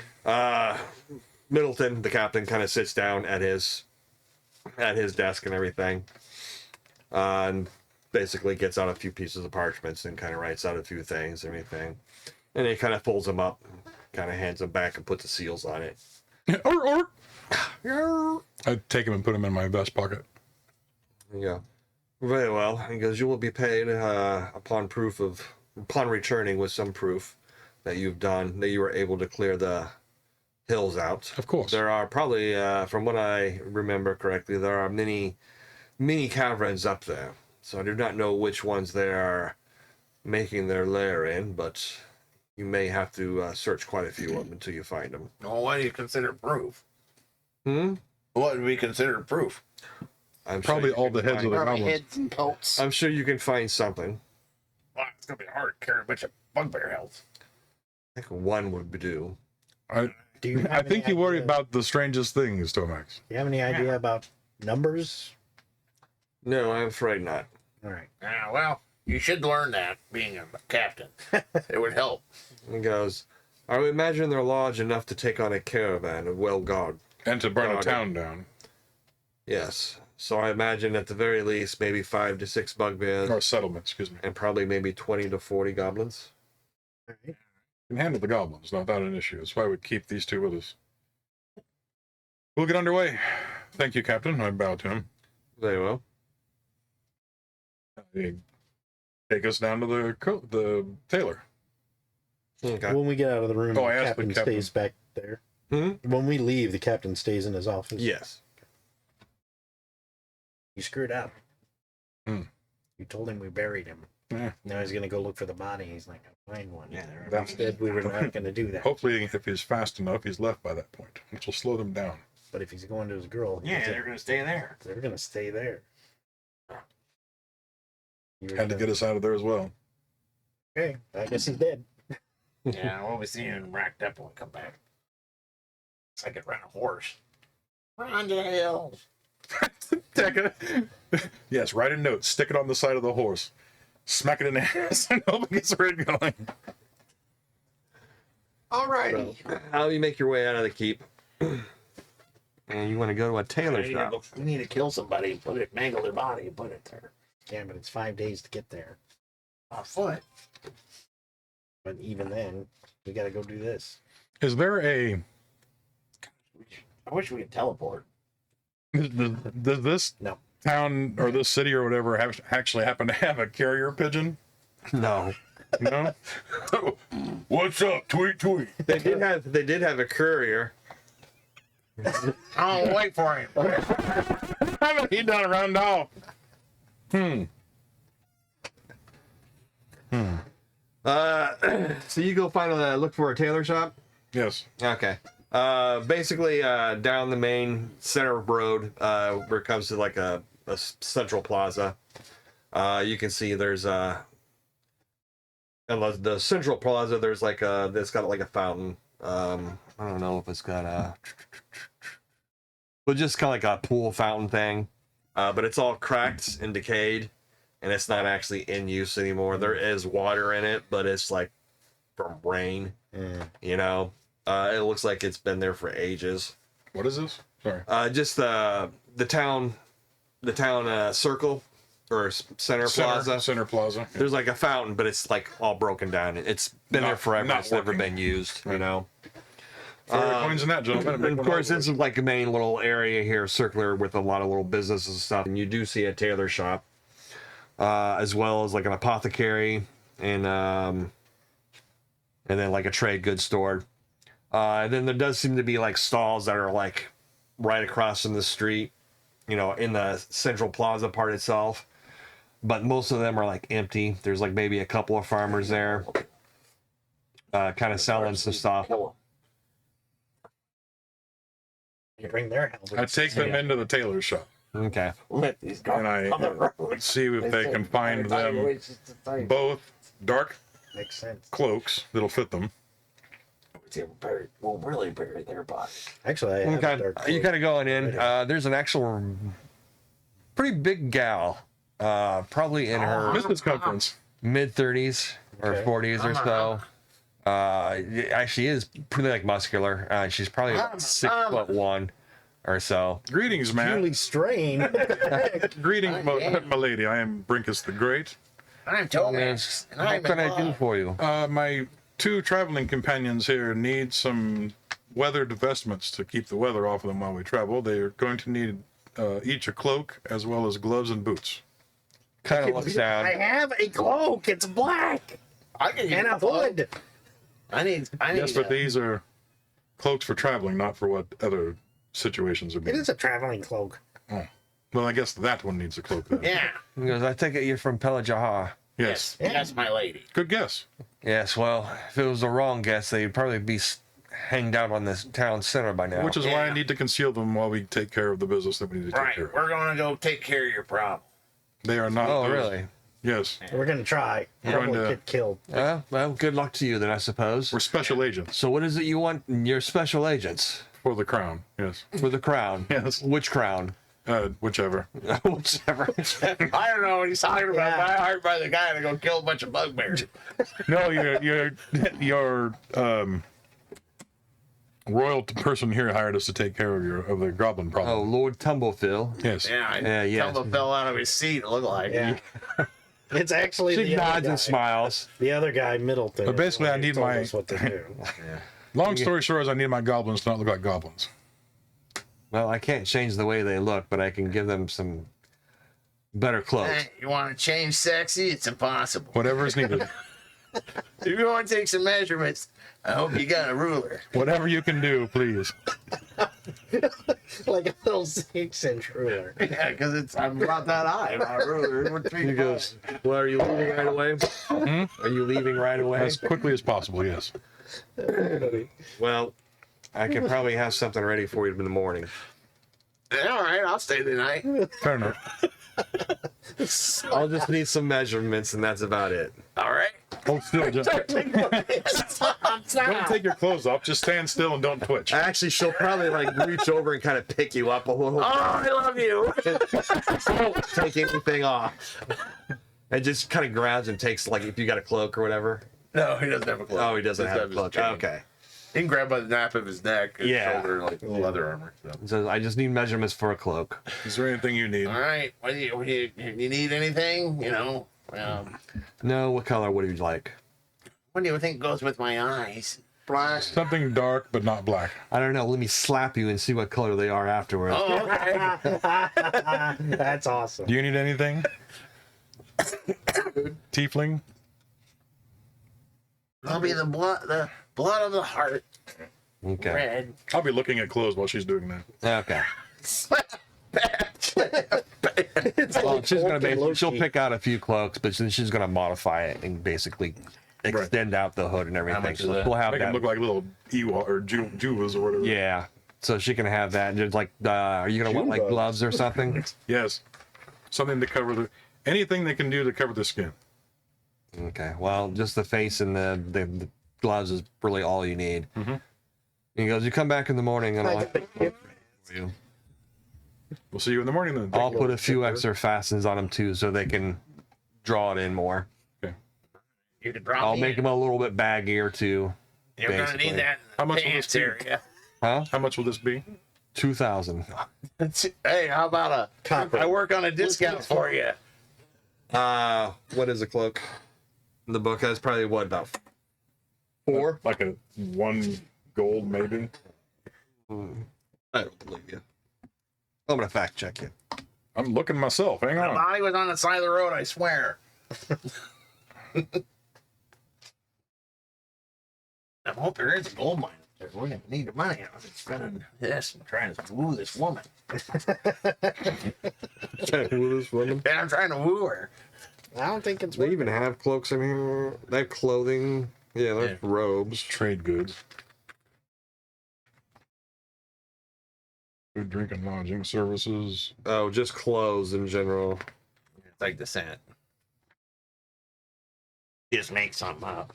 Middleton, the captain, kind of sits down at his desk and everything, and basically gets out a few pieces of parchments and kind of writes out a few things and everything. And he kind of folds them up, kind of hands them back and puts the seals on it. Or. I'd take him and put him in my vest pocket. Yeah. Very well. He goes, you will be paid upon returning with some proof that you've done, that you were able to clear the hills out. Of course. There are probably, from what I remember correctly, there are many caverns up there. So I do not know which ones they are making their lair in, but you may have to search quite a few of them until you find them. Well, what do you consider proof? Hmm? What would we consider proof? I'm Probably you all can the heads of the find- Probably goblins. heads and pelts. I'm sure you can find something. Well, it's gonna be hard to carry a bunch of bugbear health. I think one would do. Do you? I Have think any you worry idea- about the strangest things, Tomax. Do you have any idea about numbers? No, I'm afraid not. All right. Yeah, well, you should learn that being a captain. It would help. He goes, I would imagine they're large enough to take on a caravan of well-guarded And to burn a Daughter. town down. Yes. So I imagine at the very least maybe 5 to 6 bugbears Or settlement, excuse me. and probably maybe 20 to 40 goblins. All right. Can handle the goblins, not that an issue. That's why we keep these two with us. We'll get underway. Thank you, Captain. I bow to him. Very well. Take us down to the tailor. Okay. When we get out of the room, Oh, I the asked the captain captain. stays back there. Hmm? When we leave, the captain stays in his office. Yes. You screwed up. Hmm. You told him we buried him. Yeah. Now he's gonna go look for the body. He's like, I'll find one. Yeah, Instead, we were not gonna do that. Hopefully, if he's fast enough, he's left by that point, which will slow them down. But if he's going to his girl, Yeah, they're gonna stay there. they're gonna stay there. You were Had to gonna- get us out of there as well. Okay, I guess he's dead. Yeah, we'll be seeing him racked up when we come back. It's like I run a horse. Run to the hills. Yes, write a note, stick it on the side of the horse, smack it in the ass, and hope it gets red going. Alrighty. How do you make your way out of the keep? And you want to go to a tailor shop. We need to kill somebody and put it, mangle their body and put it there. Yeah, but it's 5 days to get there. On foot. But even then, we gotta go do this. Is there a I wish we could teleport. does this No. town or this city or whatever actually happen to have a carrier pigeon? No. No. What's up, tweet tweet? They did have a courier. Oh, wait for him. He done around off. So you go look for a tailor shop? Yes. Okay. Basically, down the main center road, where it comes to like a central plaza, you can see there's the central plaza. There's like it's got like a fountain. I don't know if it's got but just kind of like a pool fountain thing. But it's all cracked and decayed, and it's not actually in use anymore. There is water in it, but it's like from rain. You know. It looks like it's been there for ages. What is this? Sorry. Just the town circle or center plaza. Center plaza. There's like a fountain, but it's like all broken down. It's been there forever. not It's never working. been used. You know. Fire coins in that, gentlemen. And of course, this is like a main little area here, circular with a lot of little businesses and stuff. And you do see a tailor shop, as well as like an apothecary and then like a trade goods store. And then there does seem to be like stalls that are like right across from the street, you know, in the central plaza part itself. But most of them are like empty. There's like maybe a couple of farmers there, kind of selling some stuff. You bring their helmets. I take them into the tailor shop Okay. Let these and guys on the I road. see if they can find them both dark Makes sense. cloaks that'll fit them. We'll really bury their body. Actually, I have a Okay. dark You cloak. kind of going in. There's an actual pretty big gal, probably in her Business conference. mid 30s or Okay. 40s or so. Actually is pretty like muscular. She's probably about 6'1" or so. Greetings, man. Really strain. Greetings, my lady. I am Brinkus the Great. I'm Toby. Yes. And What I'm can in I do love. for you? My two traveling companions here need some weathered vestments to keep the weather off of them while we travel. They are going to need each a cloak as well as gloves and boots. Kind of looks down. I have a cloak. It's black I can and a hood. I need. Yes, but these are cloaks for traveling, not for what other situations would be. It is a traveling cloak. Well, I guess that one needs a cloak then. Yeah. He goes, I take it you're from Pelajaha. Yes. Yes, my lady. Good guess. Yes, well, if it was the wrong guess, they'd probably be hanged out on this town center by now. Which is why I Yeah. need to conceal them while we take care of the business that we need to take Right. care of. We're going to go take care of your problem. They are not. Oh, those- really? Yes. We're gonna try. We're Probably going to- get killed. Well, good luck to you then, I suppose. We're special agents So what is it you want? You're special agents for the crown. Yes. for the crown. Yes. Which crown? Whichever. Whichever. I don't know what he's talking about. Yeah. But I hired by the guy to go kill a bunch of bugbears. No, your royal person here hired us to take care of the goblin Oh, problem. Lord Tumblefil. Yes. Yeah, yeah. Tumble fell out of his seat. It looked like. Yeah. It's actually She the other nods guy. and smiles. The other guy, Middleton. But basically, is the I one who need told my- us what to do. Long story short is I need my goblins to not look like goblins. Well, I can't change the way they look, but I can give them some better clothes. Hey, you want to change sexy? It's impossible. Whatever is needed. If you want to take some measurements, I hope you got a ruler. Whatever you can do, please. Like a little 6-inch ruler. Yeah, because I'm about that high. My ruler. He goes, well, are you leaving right away? Are you leaving right away? As quickly as possible, yes. Well, I can probably have something ready for you in the morning. All right, I'll stay the night. Fair enough. I'll just need some measurements, and that's about it. All right. Hold still. Just, don't take your clothes off. Just stand still and don't twitch. Actually, she'll probably like reach over and kind of pick you up a little. Oh, I love you. Don't take anything off. And just kind of grabs and takes, like, if you got a cloak or whatever. No, he doesn't have a cloak. Oh, he doesn't have a his cloak. chain. Okay. He can grab by the nape of his neck, his Yeah. shoulder, like leather armor. So. So I just need measurements for a cloak. Is there anything you need? All right. What do you need anything? You know, No, what color would you like? what do you think goes with my eyes? Black. Something dark, but not black. I don't know. Let me slap you and see what color they are afterwards. Oh, okay. That's awesome. Do you need anything? Tiefling? I'll be the blood of the heart. Okay. Red. I'll be looking at clothes while she's doing that. Okay. It's Well, like she's gonna Hulk and be, she'll Loki. pick out a few cloaks, but then she's gonna modify it and basically extend out the hood and everything. much is So that? we'll have Make them that. look like little Ewok or Juvas or whatever. Yeah. So she can have that. And just like, are you gonna want like June gloves or something? Yes. Something to cover anything they can do to cover the skin. Okay. Well, just the face and the gloves is really all you need. Mhm. He goes, you come back in the morning and I'll you. We'll see you in the morning then. I'll put a few extra fastens on them too, so they can draw it in more. You could drop I'll me make in. them a little bit baggier too. You're gonna basically. need that in How the much will pants this be? area. Huh? How much will this be? 2,000. Hey, how about a? Copper. I work on a discount for you. What is a cloak? The book has probably what, about 4? Like a 1 gold maybe? I don't believe you. I'm gonna fact check you. I'm looking myself. Hang My on. body was on the side of the road. I swear. I hope there is a gold mine up there. We're gonna need the money. I'm spending this and trying to woo this woman. This woman. And I'm trying to woo her. I don't think it's They even have cloaks in here. They have clothing. Yeah, there's Yeah. robes. Trade goods. Food, drink, and lodging services. Oh, just clothes in general. It's like the scent. Just make something up.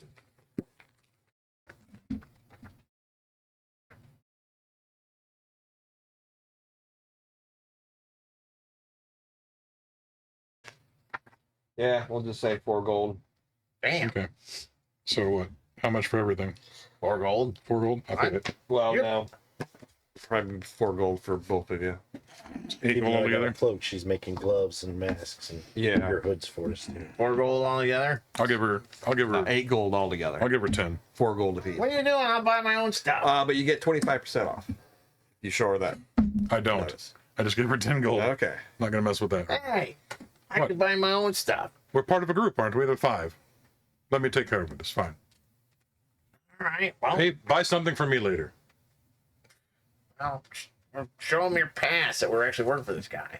Yeah, we'll just say 4 gold. Damn. Okay. So what? How much for everything? 4 gold. 4 gold? I'll take it. Well, Yep. no. Probably 4 gold for both of you. 8 Even gold though I got a altogether. cloak, she's making gloves and masks and Yeah. your hoods for us. Too. 4 gold altogether. I'll give her 8 gold altogether. I'll give her 10. 4 gold if you. What are you doing? I'll buy my own stuff. But you get 25% off. You sure of that? I don't. Notice. I just gave her 10 gold. Okay. Not gonna mess with that. Hey, I What? can buy my own stuff. We're part of a group, aren't we? There are 5. Let me take care of it. It's fine. All right. Well, Hey, buy something for me later. I'll show him your pass that we're actually working for this guy.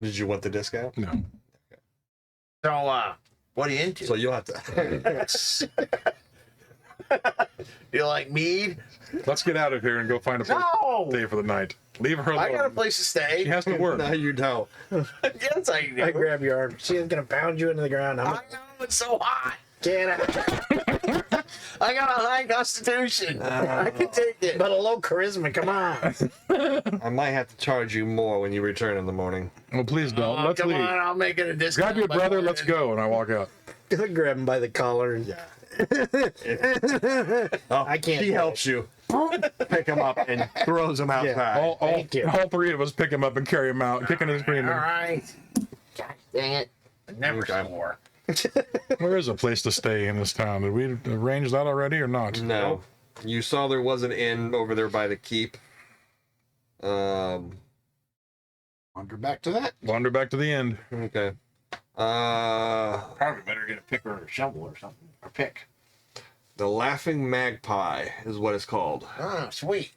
Did you want the discount? No. So, what are you into? So you'll have to. You like mead? Let's get out of here and go find a place No! to stay for the night. Leave her alone. I got a place to stay. She has to work. No, you don't. Yes, I do. I grab your arm. She's gonna pound you into the ground. I'm I gonna know it's so hot. get out. I got a high constitution. I can take it. But a low charisma. Come on. I might have to charge you more when you return in the morning. Oh, please don't. Oh, Let's come leave. on, I'll make it a discount. Grab your by brother. going Let's in. go. And I walk out. Gonna grab him by the collar and I can't She do helps you pick him up and throws him outside. All three of us pick him up and carry him out, kicking and All screaming. right. God dang it. I never Okay. swore. Where is a place to stay in this town? Did we arrange that already or not? No. You saw there was an inn over there by the keep. Wander back to that. Wander back to the end. Okay. Probably better get a pick or a shovel or something. Or pick. The Laughing Magpie is what it's called. Oh, sweet.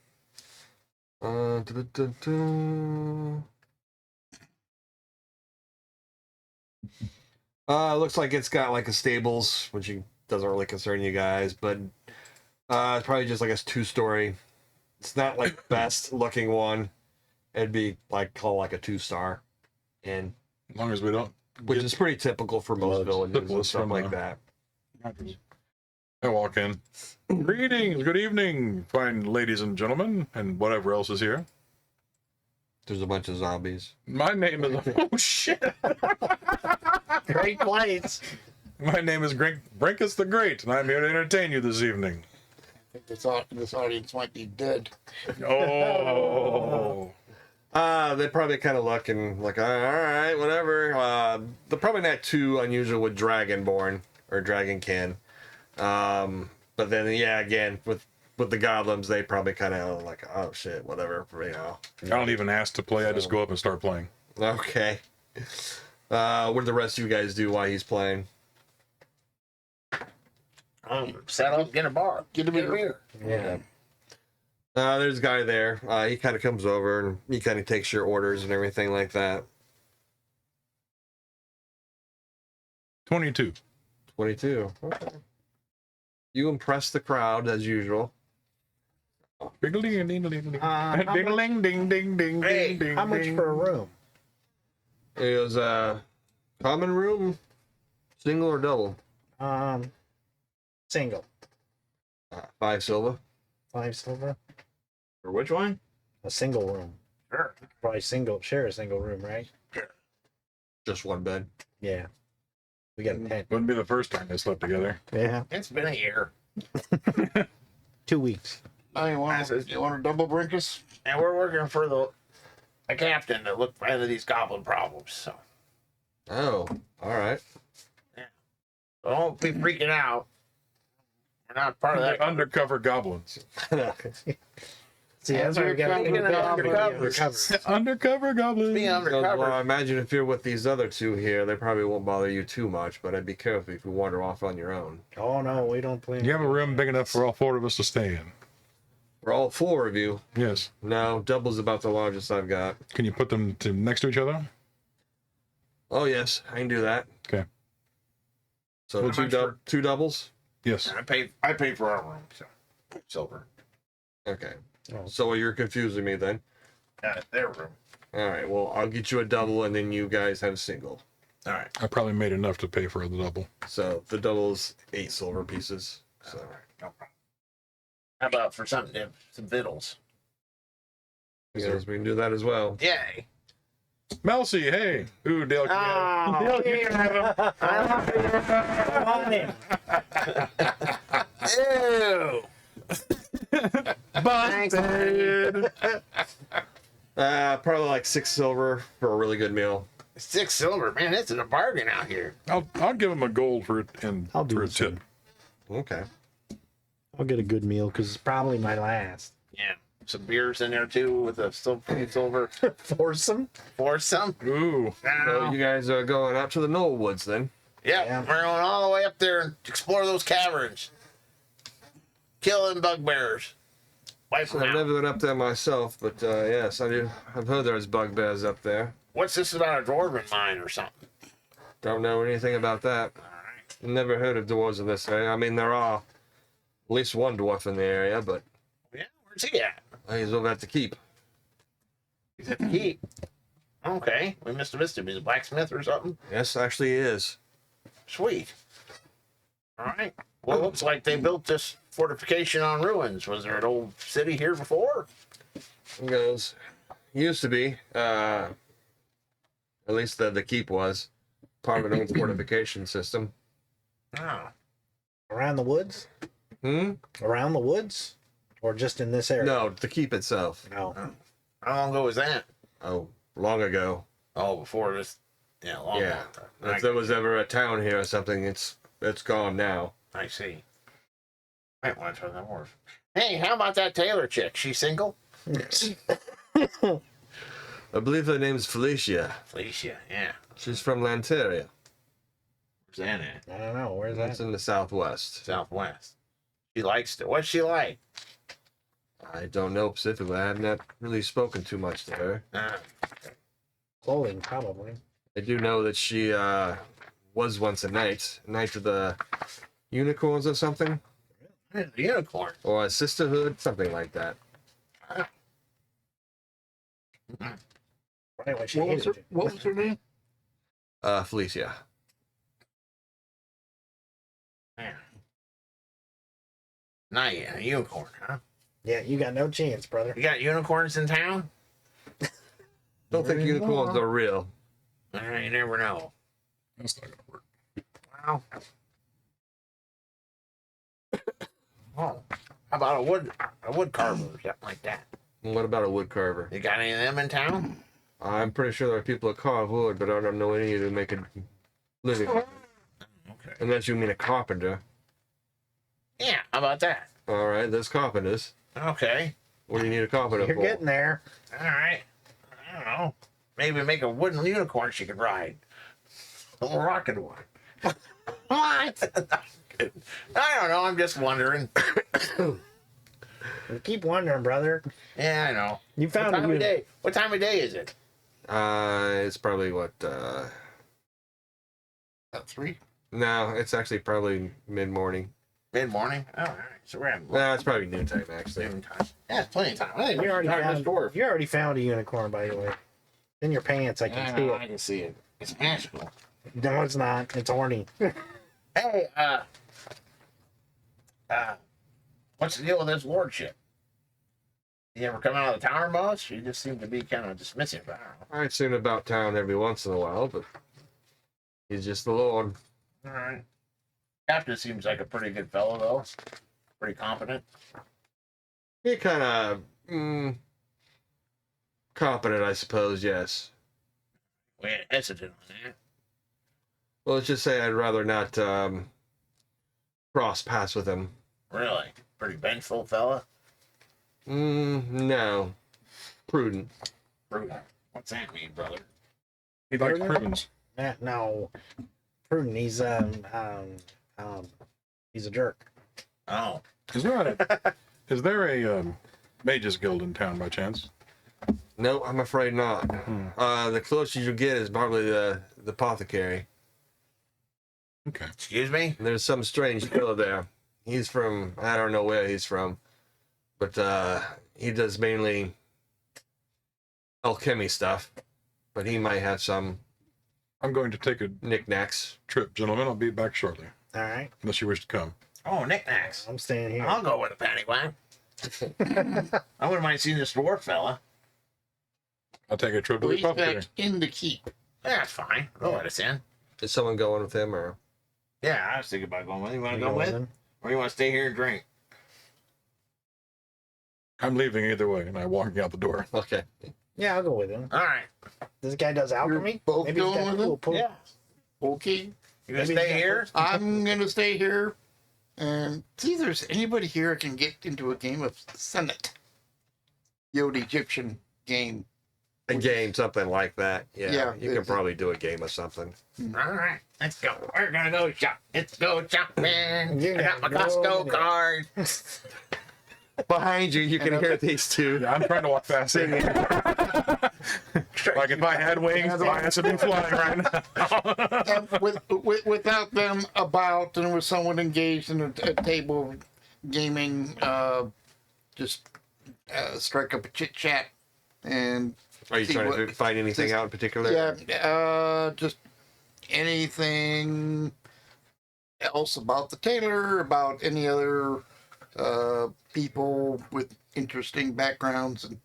Looks like it's got like a stables, which doesn't really concern you guys, but it's probably just like a 2-story. It's not like the best looking one. It'd be like called like a 2-star, and As long as we don't. which is pretty typical for most villages and syphilis stuff from like that. I walk in. Greetings, good evening, fine ladies and gentlemen, and whatever else is here. There's a bunch of zombies. My name is. Oh shit! Great Plains. My name is Brinkus the Great, and I'm here to entertain you this evening. I think this audience might be dead. Oh. They probably kind of look and like, all right, whatever. They're probably not too unusual with Dragonborn or Dragonkin. But then, yeah, again, with the goblins, they probably kind of like, oh shit, whatever, you know. I don't even ask to play, I just go up and start playing. Okay. What do the rest of you guys do while he's playing? Set up, get a bar. Get a beer. Yeah. There's a guy there. He kind of comes over and he kind of takes your orders and everything like that. 22. 22. Okay. You impress the crowd as usual. Ding-a-ling, ding-a-ling, How much- ding-a-ling, ding, ding, ding, Hey, ding, ding. How much ding. for a room? It was common room, single or double? Single. 5 silver. 5 silver. For which one? A single room. Sure. Probably share a single room, right? Just one bed. Yeah. We got a tent. Wouldn't be the first time they slept together. Yeah. It's been a year. 2 weeks. Now you want a double Brinkus? And we're working for the captain to look into these goblin problems. So Oh, all right. don't be freaking out. We're not part of that. The undercover goblins. See, that's why we got to Undercover. undercover. Undercover goblins. Be Well, undercover. I imagine if you're with these other two here, they probably won't bother you too much, but I'd be careful if you wander off on your own. Oh no, we don't play. You have a room big enough for all 4 of us to stay in. For all 4 of you, Yes. no, double's about the largest I've got. Can you put them next to each other? Oh, yes, I can do that. Okay. So How much two doubles? Yes. I pay for our room, so silver. Okay. Oh. So you're confusing me then. Their room. All right, well, I'll get you a double and then you guys have a single. All right. I probably made enough to pay for the double. So the double's 8 silver pieces. So No problem. How about for some victuals? I guess we can do that as well. Yay. Melcy, hey. Ooh, Dale. Oh, Ew. Busted. Probably like 6 silver for a really good meal. 6 silver, man. This is a bargain out here. I'll give him a gold for it and I'll do for a the same. tip. Okay. I'll get a good meal because it's probably my last. Yeah. Some beers in there too with a silver Foursome. foursome. Ooh. So you guys are going out to the Knollwoods then? Yep, Yeah. we're going all the way up there and explore those caverns. Kill them bugbears. Wipe them I've out. never been up there myself, but yes, I do. I've heard there's bugbears up there. What's this about a dwarven mine or something? Don't know anything about that. Alright. Never heard of dwarves in this area. I mean, there are at least one dwarf in the area, but Yeah, where's he at? he's over at the keep. He's at the keep. Okay, we must have missed him. He's a blacksmith or something. Yes, actually he is. Sweet. Alright. Well, looks like they built this fortification on ruins. Was there an old city here before? He goes, used to be, at least the keep was, part of an old fortification system. Oh. Around the woods? Around the woods? Or just in this area? No, the keep itself. No. How long ago was that? Oh, long ago. Oh, before this. Yeah, long Yeah. time. If there was ever a town here or something, it's gone now. I see. Might want to try that more. Hey, how about that Tailor chick? She single? I believe her name's Felicia. Felicia, yeah. She's from Lanteria. Where's that at? I don't know. Where's That's that? in the southwest. Southwest. She likes to. What's she like? I don't know specifically. I have not really spoken too much to her. Clothing, probably. I do know that she was once a knight of the unicorns or something, The unicorn. or a sisterhood, something like that. Anyway, she What was, hated her, you. what was her name? Felicia. Yeah. Not yet. A unicorn, huh? Yeah, you got no chance, brother. You got unicorns in town? Don't think unicorns are real. You never know. That's not gonna work. Well. Oh, how about a wood carver or something like that? And what about a wood carver? You got any of them in town? I'm pretty sure there are people that carve wood, but I don't know any to make a living. Okay. Unless you mean a carpenter. Yeah, how about that? All right, there's carpenters. Okay. What do you need a carpenter You're for? getting there. All right. I don't know. Maybe make a wooden unicorn she could ride. A little rocking one. What? I don't know. I'm just wondering. You keep wondering, brother. Yeah, I know. You What found time a of day? What time of day is it? It's probably what, About 3. no, it's actually probably mid-morning. Mid morning. Oh, all right. So we're having No, it's probably noontime, actually. noon time. Yeah, it's plenty of time. I think You we already already found. dwarf. You already found a unicorn, by the way. In your pants, I I can see know, I it. can see it. It's magical. No, it's not. It's horny. Hey, what's the deal with this lordship? You ever come out of the tower much? You just seem to be kind of dismissive. I don't know. I've seen him about town every once in a while, but he's just the Lord. All right. Captain seems like a pretty good fellow, though. Pretty competent. He kind of competent, I suppose, yes. We ain't hesitant on that. Well, let's just say I'd rather not cross paths with him. Really? Pretty vengeful fella. No. Prudent. Prudent. What's that mean, brother? He likes prunes. No. Prudent. He's a jerk. Oh. Is there a mages guild in town by chance? No, I'm afraid not. The closest you get is probably the Apothecary. Okay. Excuse me? And there's some strange fellow there. He's from, I don't know where he's from, but he does mainly alchemy stuff. But he might have some I'm going to take a knickknacks. trip, gentlemen. I'll be back shortly, All right. unless you wish to come. Oh, knickknacks. I'm staying here. I'll go with a paddywhack. I wouldn't mind seeing this dwarf fella. I'll take a trip to the He's back apothecary. in the keep. That's fine. They'll let us in. Is someone going with him or? Yeah, I was thinking about going with. You want to You go go with? him? Or you want to stay here and drink? I'm leaving either way, and I'm walking out the door. Okay. Yeah, I'll go with him. All right. This guy does alchemy. both Maybe he's going got with cool him? pool. Yeah. Okay. You gonna Maybe stay he's got here? I'm going to stay here and see if there's anybody here I can get into a game of Senate. The old Egyptian game. A game, something like that. Yeah. Yeah, You can probably do a game of something. All right. Let's go. We're gonna go shop. Let's go shopping. You I got my gotta go Costco card. Behind you, you can hear these two. Yeah, I'm trying to walk fast. Like if I had wings, my ass would be flying right now. And without them about and with someone engaged in a table gaming, just strike up a chit chat and Are you see trying what- to find anything out in particular? yeah, just anything else about the Tailor, about any other people with interesting backgrounds and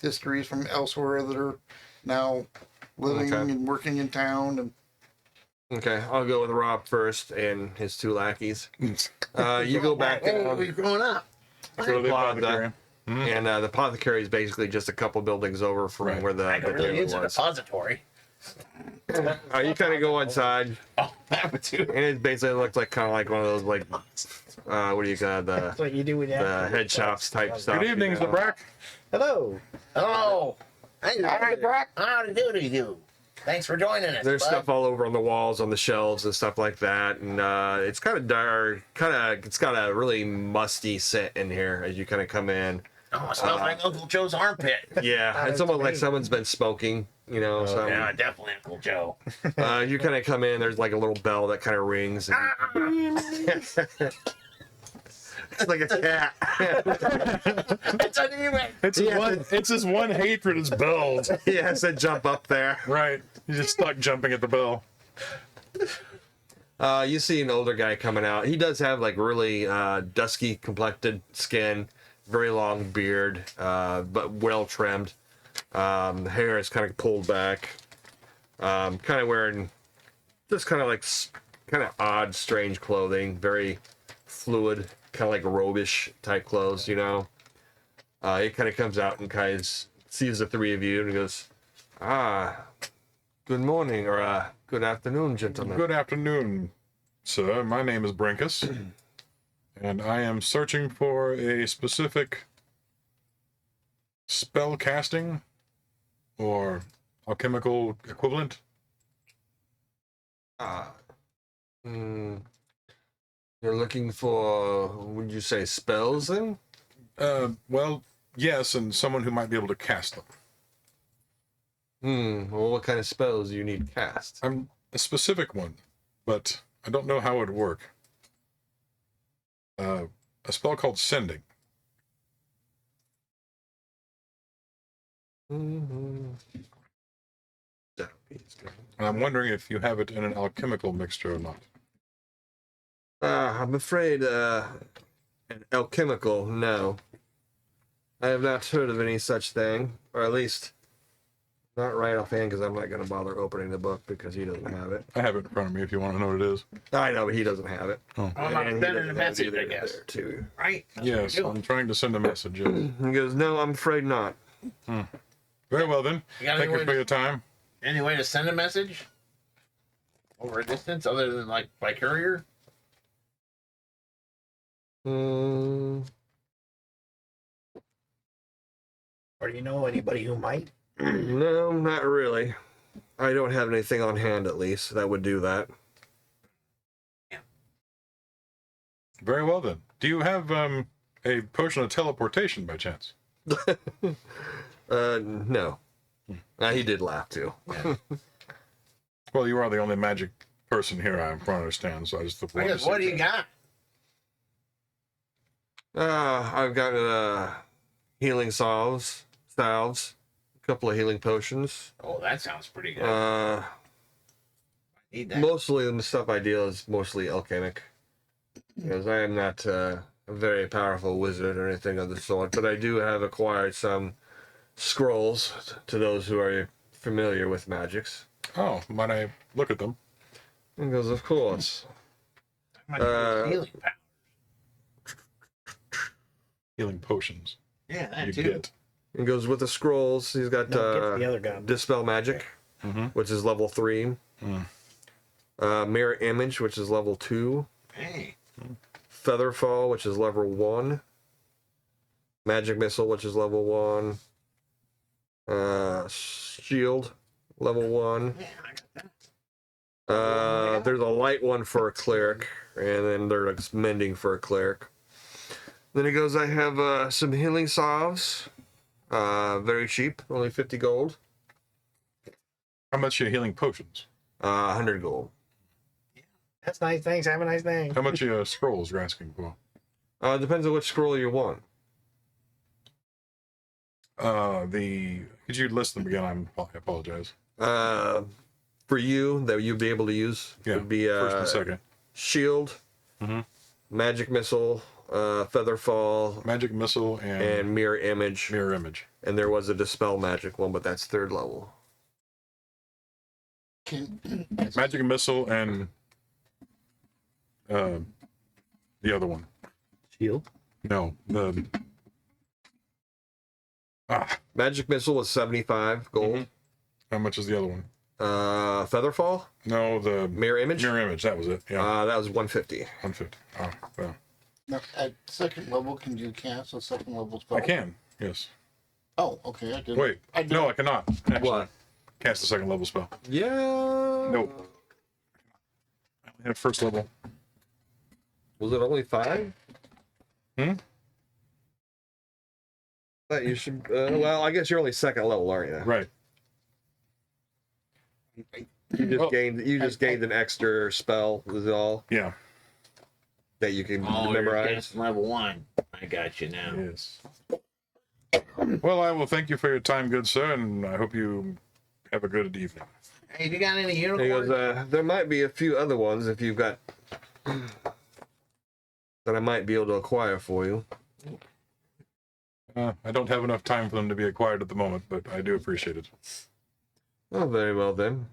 histories from elsewhere that are now living Okay. and working in town, and Okay, I'll go with Rob first and his 2 lackeys. You go back Hey, down we're growing up. So the Plaza, apothecary. and the Apothecary is basically just a couple buildings over from Right. where the I could really tailor use a was. depository. You kind of go inside, Oh, that would too. and it basically looks like kind of like one of those like what do you got That's what you do with the head shops type stuff. Good evening, you know? Zabrak. Hello. Hello. Hey, All right, Brock. how do you do? Thanks for joining us. There's bud. stuff all over on the walls, on the shelves, and stuff like that. And it's kind of dark. It's got a really musty scent in here as you kind of come in. Oh, it smells like Uncle Joe's armpit. Yeah, it's almost like someone's been smoking. You know, so Yeah, definitely Uncle Joe. you kind of come in. There's like a little bell that kind of rings. And it's like a cat. It's uneven. It's his one hatred is bells. He has to jump up there. Right. He's just stuck jumping at the bell. You see an older guy coming out. He does have like really dusky complected skin, very long beard, but well trimmed. The hair is kind of pulled back. Kind of wearing just kind of like kind of odd, strange clothing, very fluid, kind of like robish type clothes, you know. He kind of comes out and kind of sees the 3 of you and goes, good morning or good afternoon, gentlemen. Good afternoon, sir. My name is Brinkus, and I am searching for a specific spell casting or alchemical equivalent. You're looking for, would you say, spells then? Well, yes, and someone who might be able to cast them. Well, what kind of spells do you need cast? I'm a specific one, but I don't know how it would work. A spell called Sending. And I'm wondering if you have it in an alchemical mixture or not. I'm afraid, an alchemical, no. I have not heard of any such thing, or at least not right offhand, because I'm not going to bother opening the book because he doesn't have it. I have it in front of me if you want to know what it is. I know, but he doesn't have it. Oh. I'm not And he sending a doesn't have it message, either I guess. there, too. Right? That's Yes, what we do. I'm trying to send a message. Yes. He goes, no, I'm afraid not. Very well then. You got Thank any you for your time. Any way to send a message over a distance other than like by courier? Mm, Or do you know anybody who might? no, not really. I don't have anything on hand, at least, that would do that. Very well then. Do you have a potion of teleportation by chance? No. He did laugh, too. Well, you are the only magic person here, I understand, so I just I wanted guess, to what do see you that. got? I've got healing salves, a couple of healing potions. Oh, that sounds pretty good. I need that. Mostly the stuff I deal is mostly alchemic, because I am not a very powerful wizard or anything of the sort, but I do have acquired some scrolls to those who are familiar with magics. Oh, might I look at them? And goes, of course. Might be healing power. Healing potions. Yeah, that You too. get. And goes with the scrolls. He's got No, get the other guy. Dispel Magic, which is level 3. Mirror Image, which is level 2. Hey, Featherfall, which is level 1. Magic Missile, which is level 1. Shield, level 1. yeah, I got that. There's a light one for a cleric, and then there's mending for a cleric. Then he goes, I have some healing salves. Very cheap, only 50 gold. How much are healing potions? 100 gold. That's nice. Thanks. Have a nice day. How much scrolls you're asking for? Depends on which scroll you want. Could you list them again? I apologize. For you, that you'd be able to use, Yeah, would be first and second. Shield, Magic Missile, Featherfall, Magic Missile and Mirror Image. Mirror Image. And there was a Dispel Magic one, but that's 3rd level. Magic missile and the other one. Shield. No, the Magic missile was 75 gold. how much is the other one? Featherfall, No, the mirror image. mirror image. That was it. Yeah, That was 150. 150. Oh, well, Now, at second level, can you cast a second level spell? I can. Yes. Oh, okay. I did. Wait. I did. No, I cannot. Actually. What? Cast a second level spell. Yeah. Nope. I only have first level. Was it only 5? Hmm? That you should. Well, I guess you're only second level, aren't you? Right. You just Well, gained. You just gained an extra spell. Was all Yeah. that you can Oh, you're memorize. casting level 1. I got you now. Yes. Well, I will thank you for your time, good sir, and I hope you have a good evening. Hey, you got any He unicorns? goes, there might be a few other ones if you've got that I might be able to acquire for you. I don't have enough time for them to be acquired at the moment, but I do appreciate it. Oh, very well then.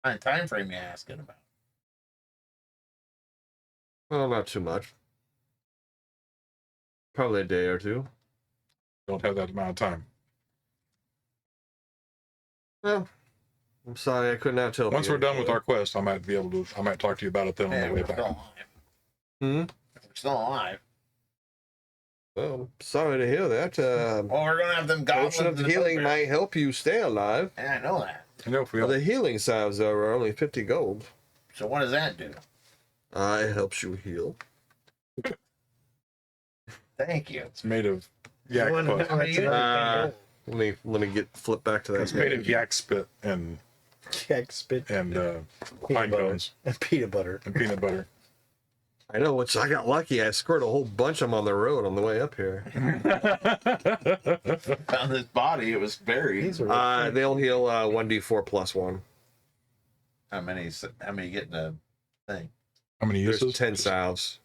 What time frame you asking about? Well, not too much. Probably a day or two. Don't have that amount of time. Well, I'm sorry I couldn't have told you. Once we're done with our quest, I might be able to. I might talk to you about it then on Yeah, the way we're still back. alive. Hmm? We're still alive. Well, I'm sorry to hear that. Well, we're gonna have them goblins. Potion of in the healing military. might help you stay alive. Yeah, I know that. I know if we Well, the healing salves though are only 50 gold. So what does that do? It helps you heal. Thank you. it's made of yak You wanna pus. know what's another Let me get flip back to that. It's made of yak spit and Check spit pine peanut butter cones and peanut butter. and peanut butter. I know, which I got lucky. I scored a whole bunch of them on the road on the way up here. Found this body. It was buried. These are They'll heal 1d4 plus 1. How many get in the thing? How many There's uses? 10 salves.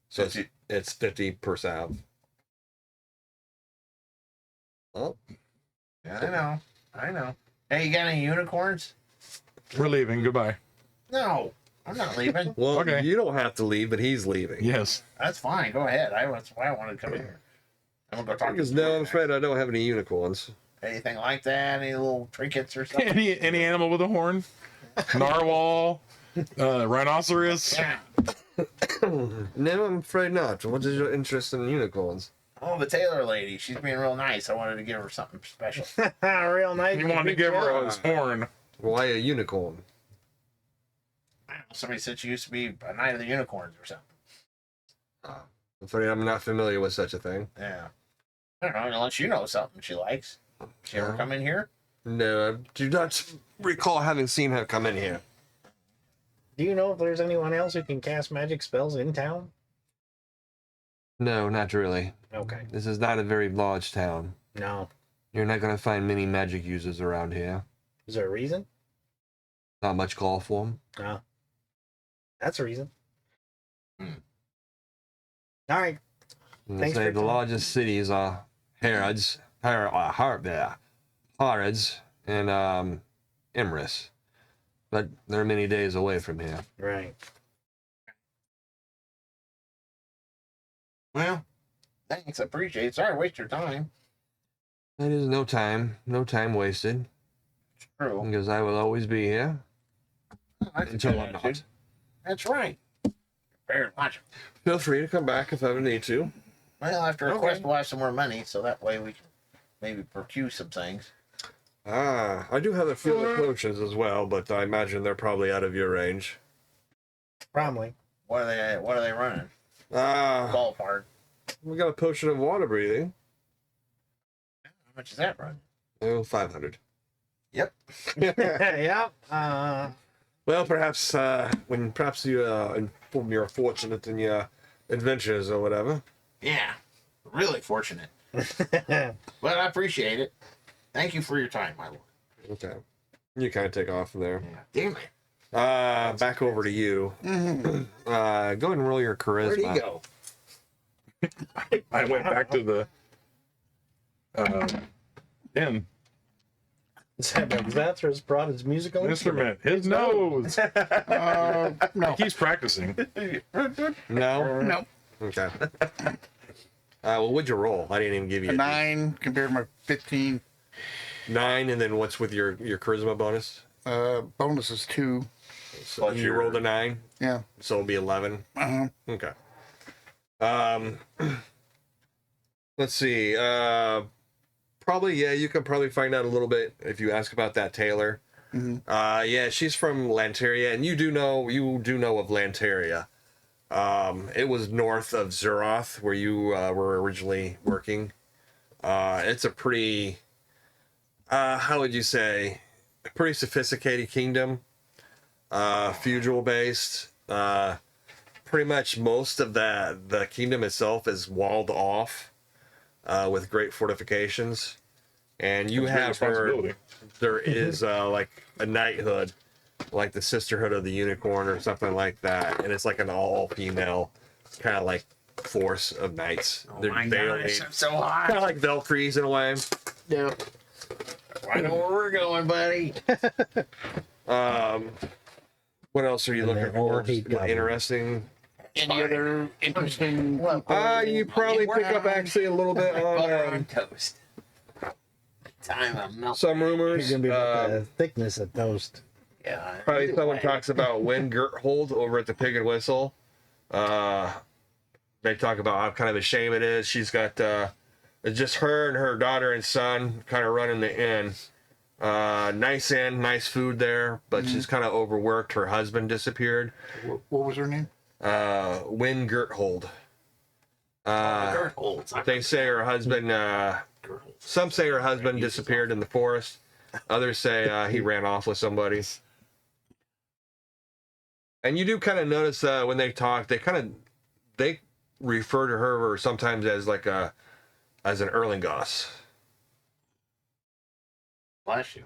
So 50. it's 50 per salve. Oh, Yeah, I know. Hey, you got any unicorns? We're leaving. Goodbye. No, I'm not leaving. well, Okay. you don't have to leave, but he's leaving. Yes. That's fine. Go ahead. That's why I wanted to come in here. I'm gonna go talk to Because the no, I'm next. afraid I don't have any unicorns. Anything like that? Any little trinkets or something? Any animal with a horn? Narwhal? Rhinoceros? Yeah. No, I'm afraid not. What is your interest in unicorns? Oh, the Tailor lady. She's being real nice. I wanted to give her something special. real nice. He wanted to give her his horn. Why a unicorn? I don't know, somebody said she used to be a knight of the unicorns or something. I'm afraid I'm not familiar with such a thing. Yeah. I don't know, unless you know something she likes. She ever come in here? No, I do not recall having seen her come in here. Do you know if there's anyone else who can cast magic spells in town? No, not really. Okay. This is not a very large town. No. You're not going to find many magic users around here. Is there a reason? Not much call for them. No. That's a reason. Hmm. All right. They Thanks for say your the time. largest cities are Harrods, Harrods, and Emrys. But they're many days away from here. Right. Well, thanks. I appreciate it. Sorry to waste your time. It is no time wasted, True. because I will always be here That's a until good I'm not. attitude. That's right. Very much. Feel free to come back if I ever need to. Well, after a Okay. quest, we'll have some more money, so that way we can maybe procure some things. I do have a few other potions as well, but I imagine they're probably out of your range. Probably. What are they running? Ah, Ballpark. we got a potion of water breathing. How much is that running? Oh, 500. Yep. Yep. Well, perhaps you're fortunate in your adventures or whatever. Yeah. Really fortunate. But I appreciate it. Thank you for your time, my lord. Okay. You kind of take off from there. Yeah. Damn it. Back over to you. Go ahead and roll your charisma. Where'd he go? I went back to the inn. Zathras brought his musical Instrument. His nose. No. He's practicing. No. No. Okay. Well, what'd you roll? I didn't even give you A 9 compared to my 15. 9, and then what's with your charisma bonus? Bonus is 2. So Plus you your- rolled a 9, Yeah. so it'll be 11. Okay. Let's see. Probably, yeah, you can probably find out a little bit if you ask about that Tailor. Yeah, she's from Lanteria, and you do know of Lanteria. It was north of Zeroth, where you were originally working. It's a pretty, how would you say, a pretty sophisticated kingdom. Feudal based. Pretty much most of the kingdom itself is walled off with great fortifications. And you have heard there is like a knighthood, like the Sisterhood of the Unicorn or something like that. And it's like an all-female kind of like force of knights. Oh my gosh, I'm so hot. Kind of like Valkyries in a way. Yeah. I know where we're going, buddy. What else are you And looking they all for? hate goblins. Interesting. Any other interesting people? You probably pick up actually a little bit Butter on on toast. Time of milk. some rumors. He's gonna be about the thickness of toast. Yeah. Probably someone talks about Wynn Gerthold over at the Pig and Whistle. They talk about how kind of a shame it is. She's got just her and her daughter and son kind of running the inn. Nice inn, nice food there, but she's kind of overworked. Her husband disappeared. What was her name? Wynn Gerthold. Gertholds. They say her husband, some say her husband disappeared in the forest. Others say he ran off with somebody. And you do kind of notice when they talk, they refer to her sometimes as like as an Erlingos. Bless you.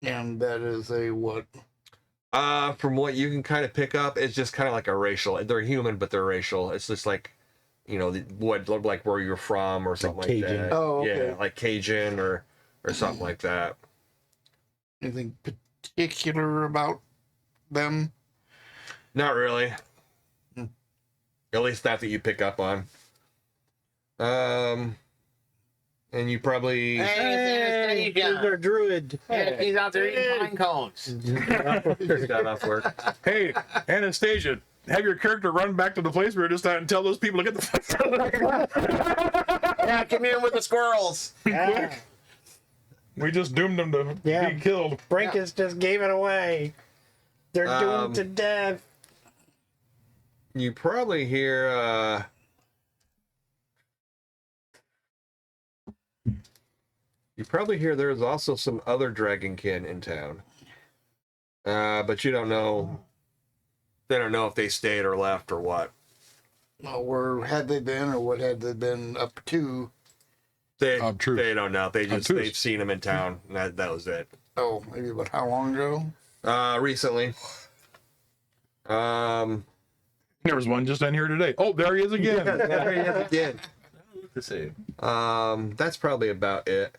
And that is a what? From what you can kind of pick up, it's just kind of like a racial. They're human, but they're racial. It's just like, what look like where you're from or something like Cajun. that. Oh, okay. Yeah, like Cajun or something like that. Anything particular about them? Not really. At least not that you pick up on. And you probably Hey, He's our druid. he's out there eating pine cones. got off work. Hey, Anastasia, have your character run back to the place we were just at and tell those people to get the fuck out. Yeah, come here with the squirrels. Ah, We just doomed them to Yeah. be killed. Brinkus just gave it away. They're doomed to death. You probably hear there's also some other dragonkin in town. But you don't know. They don't know if they stayed or left or what. Where had they been, or what had they been up to? They Obtuse. they don't know. They've Obtuse. seen them in town. And that was it. Oh, maybe about how long ago? Recently. There was one just in here today. Oh, there he is again. There he is again. To see. That's probably about it.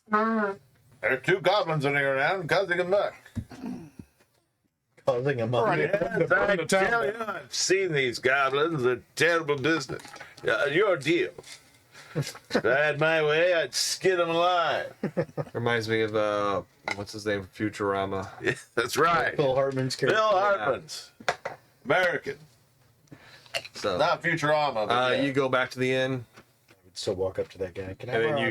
There are 2 goblins running around causing a muck. Causing a mother. Yes, I tell you, I've seen these goblins at terrible distance. Your deal. If I had my way, I'd skin them alive. Reminds me of what's his name? Futurama. Yeah, that's right. Phil Hartman's character. Bill Hartman's. American. So Not Futurama. But you go back to the inn, So walk up to that guy. Can I and then borrow you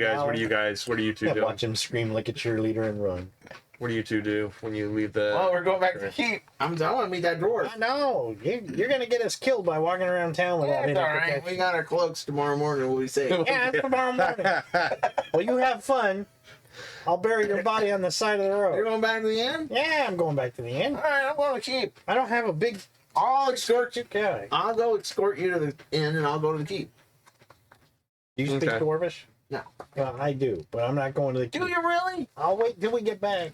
a guys. What dollar? do you two do? Watch him scream like a cheerleader and run. What do you two do when you leave the? well, we're going back to the keep. I want to meet that dwarf. I know. You're going to get us killed by walking around town without That's any all right. protection. We got our cloaks tomorrow morning. We'll be safe. Yeah, it's tomorrow morning. Well, you have fun. I'll bury your body on the side of the You're road. going back to the inn? Yeah, I'm going back to the inn. All right, I'm going to keep. I don't have a big I'll escort you. guy. I'll go escort you to the inn, and I'll go to the keep. Do you speak Okay. Dwarvish? No. Well, I do, but I'm not going to the Do keep. you really? I'll wait till we get back.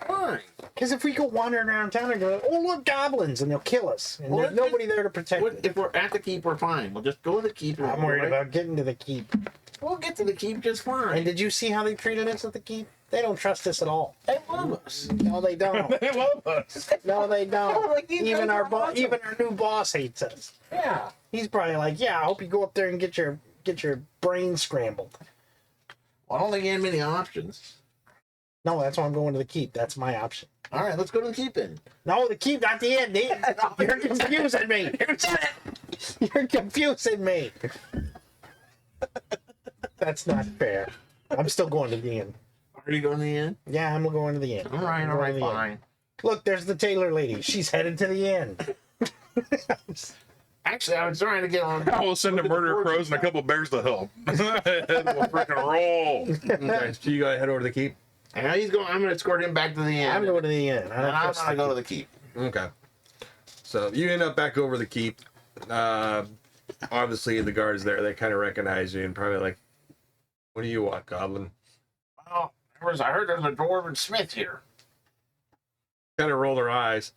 Well, fine. Because if we go wandering around town and go, oh, look, goblins, and they'll kill us. And Well, there's nobody there to protect us. If we're at the keep, we're fine. We'll just go to the keep. I'm worried about getting to the keep. We'll get to the keep just fine. And did you see how they treated us at the keep? They don't trust us at all. They love us. No, they don't. They love us. No, they don't. Like, you Even guys our are awesome. even our new boss hates us. Yeah. He's probably like, yeah, I hope you go up there and get your brain scrambled. Well, I don't think you have many options. No, that's why I'm going to the keep. That's my option. All right, let's go to the keep then. No, the keep, not the end. You're confusing me. You're confusing me. That's not fair. I'm still going to the end. Are you going to the end? Yeah, I'm going to the end. All right, I'm all going right, to the end. fine. Look, there's the Tailor lady. She's headed to the end. Actually, I was trying to get on. I will send a murder crows and a couple bears to help. We'll freaking roll. Okay, so you gotta head over to the keep. And he's going. I'm going to escort him back to the end. I'm going to the end. I And don't I'm trust going to the go to keep. the keep. Okay. So you end up back over the keep. Obviously, the guards there, they kind of recognize you and probably like, what do you want, Goblin? Well, I heard there's a dwarven smith here. Kind of roll their eyes.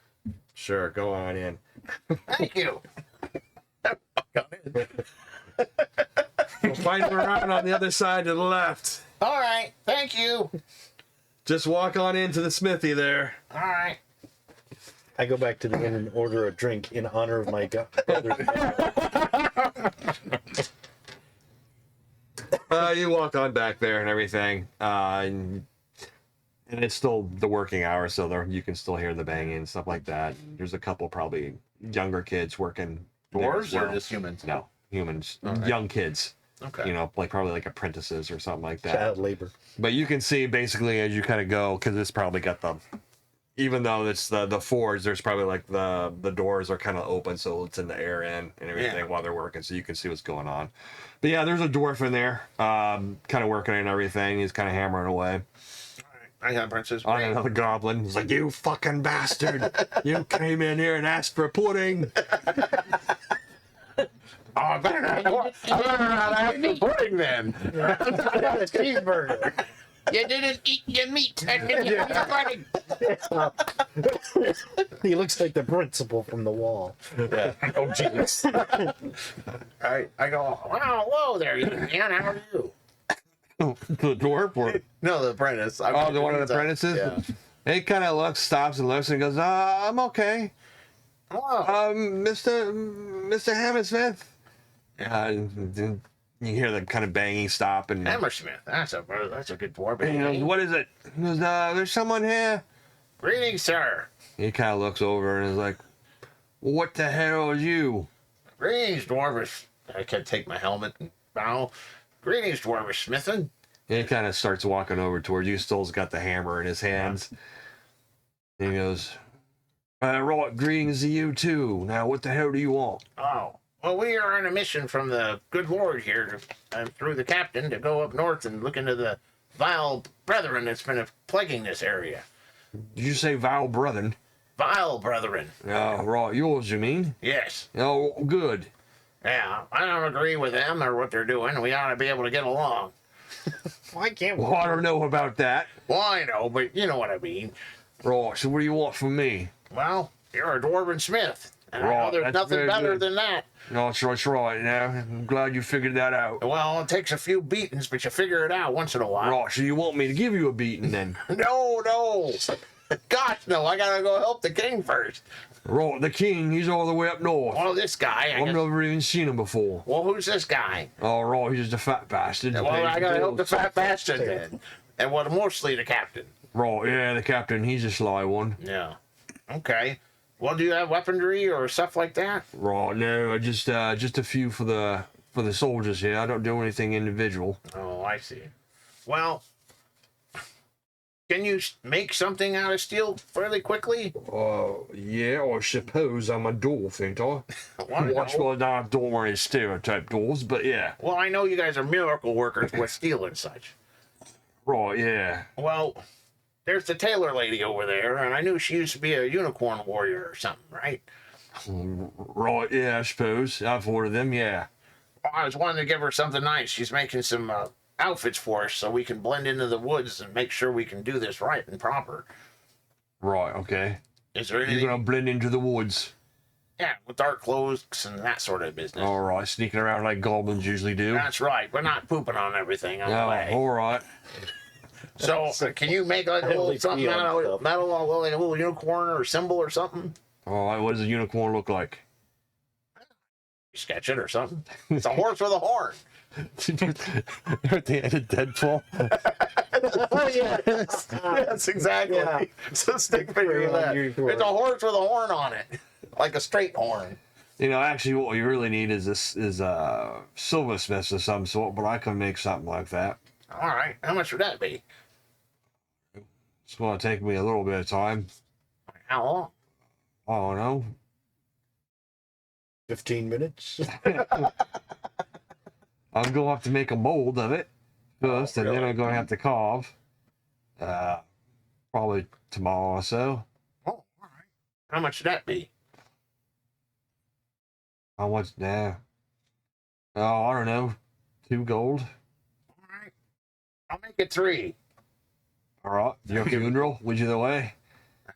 Sure, go on in. Thank you. We'll find him around on the other side to the left. All right, thank you. Just walk on into the smithy there. All right. I go back to the inn and order a drink in honor of my brother. You walk on back there and everything. And it's still the working hours, so there, you can still hear the banging and stuff like that. There's a couple probably younger kids working. there as Dwarves or well. just humans? No, humans. All right. Young kids. Okay. You know, like probably like apprentices or something like that. Child labor. But you can see basically as you kind of go, because it's probably got the, even though it's the forge, there's probably like the doors are kind of open, so it's in the air in and everything Yeah. while they're working, so you can see what's going on. But yeah, there's a dwarf in there, kind of working and everything. He's kind of hammering away I got Princess on Maid. another goblin. He's like, "You fucking bastard! You came in here and asked for pudding." Oh, I better not have the pudding then. I got a cheeseburger. You didn't eat your meat. I didn't eat your pudding. He looks like the principal from The Wall. Oh, jeez. I go, wow, whoa there, you man. How are you? The dwarf, or No, the apprentice. oh, the one of the apprentices. Yeah. He kind of looks, stops, and looks, and goes, "I'm okay, Oh, Mr. Hammersmith." You hear the kind of banging stop, and Hammersmith. That's a good dwarf. he goes, "What is it?" He goes, "There's someone here." Greetings, sir. He kind of looks over and is like, "What the hell are you?" Greetings, dwarvish. I can take my helmet and bow. Greetings, dwarvish Smithin. And he kind of starts walking over towards you. Still's got the hammer in his hands. And he goes, "Right, greetings to you too. Now, what the hell do you want?" Oh, well, we are on a mission from the good lord here, through the captain, to go up north and look into the vile brethren that's been plaguing this area. Did you say vile brethren? Vile brethren. Right, yours, you mean? Yes. Oh, good. Yeah, I don't agree with them or what they're doing. We ought to be able to get along. Why can't we? Well, I don't know about that. Well, I know, but you know what I mean. Right, so what do you want from me? Well, you're a dwarven smith. And I know Right, there's that's nothing very better good. than that. No, that's right. Now, I'm glad you figured that out. Well, it takes a few beatings, but you figure it out once in a while. Right, so you want me to give you a beating then? No. Gosh, no. I gotta go help the king first. Right, the king, he's all the way up north. Well, this guy. I've never even seen him before. Well, who's this guy? Oh, right, he's just a fat bastard. Well, I gotta help the fat bastard then. And well, mostly the captain. Right, yeah, the captain, he's a sly one. Yeah. Okay. Well, do you have weaponry or stuff like that? Right, no, just a few for the soldiers here. I don't do anything individual. Oh, I see. Well, can you make something out of steel fairly quickly? Oh, yeah, I suppose I'm a dwarf, ain't I? Watch, Well, well, I don't want to stereotype dwarves, but yeah. I know you guys are miracle workers with steel and such. Right, yeah. Well, there's the Tailor lady over there, and I knew she used to be a unicorn warrior or something, right? Right, yeah, I suppose. I've ordered them, yeah. Well, I was wanting to give her something nice. She's making some outfits for us so we can blend into the woods and make sure we can do this right and proper. Right, okay. Is there You're anything? gonna blend into the woods. Yeah, with dark clothes and that sort of business. All right, sneaking around like goblins usually do. That's right. We're not pooping on everything on the Oh, way. all right. So, can you make like a little Only something pee on out of stuff. metal, like a little unicorn or symbol or something? All right, what does a unicorn look like? You sketch it or something. It's a horse with a horn. At the end of Deadpool. Oh, yeah. Yes, exactly. Yeah. So stick figure of that. It's a horse with a horn on it, like a straight horn. You know, actually, what we really need is a silversmith of some sort, but I can make something like that. All right. How much would that be? It's going to take me a little bit of time. How long? I don't know. 15 minutes. I'm going to have to make a mold of it first, and then really? I'm going to have to carve. Probably tomorrow or so. Oh, all right. How much would that be? How much now? Oh, I don't know. 2 gold. All right. I'll make it 3. All right. Your funeral, which is the way.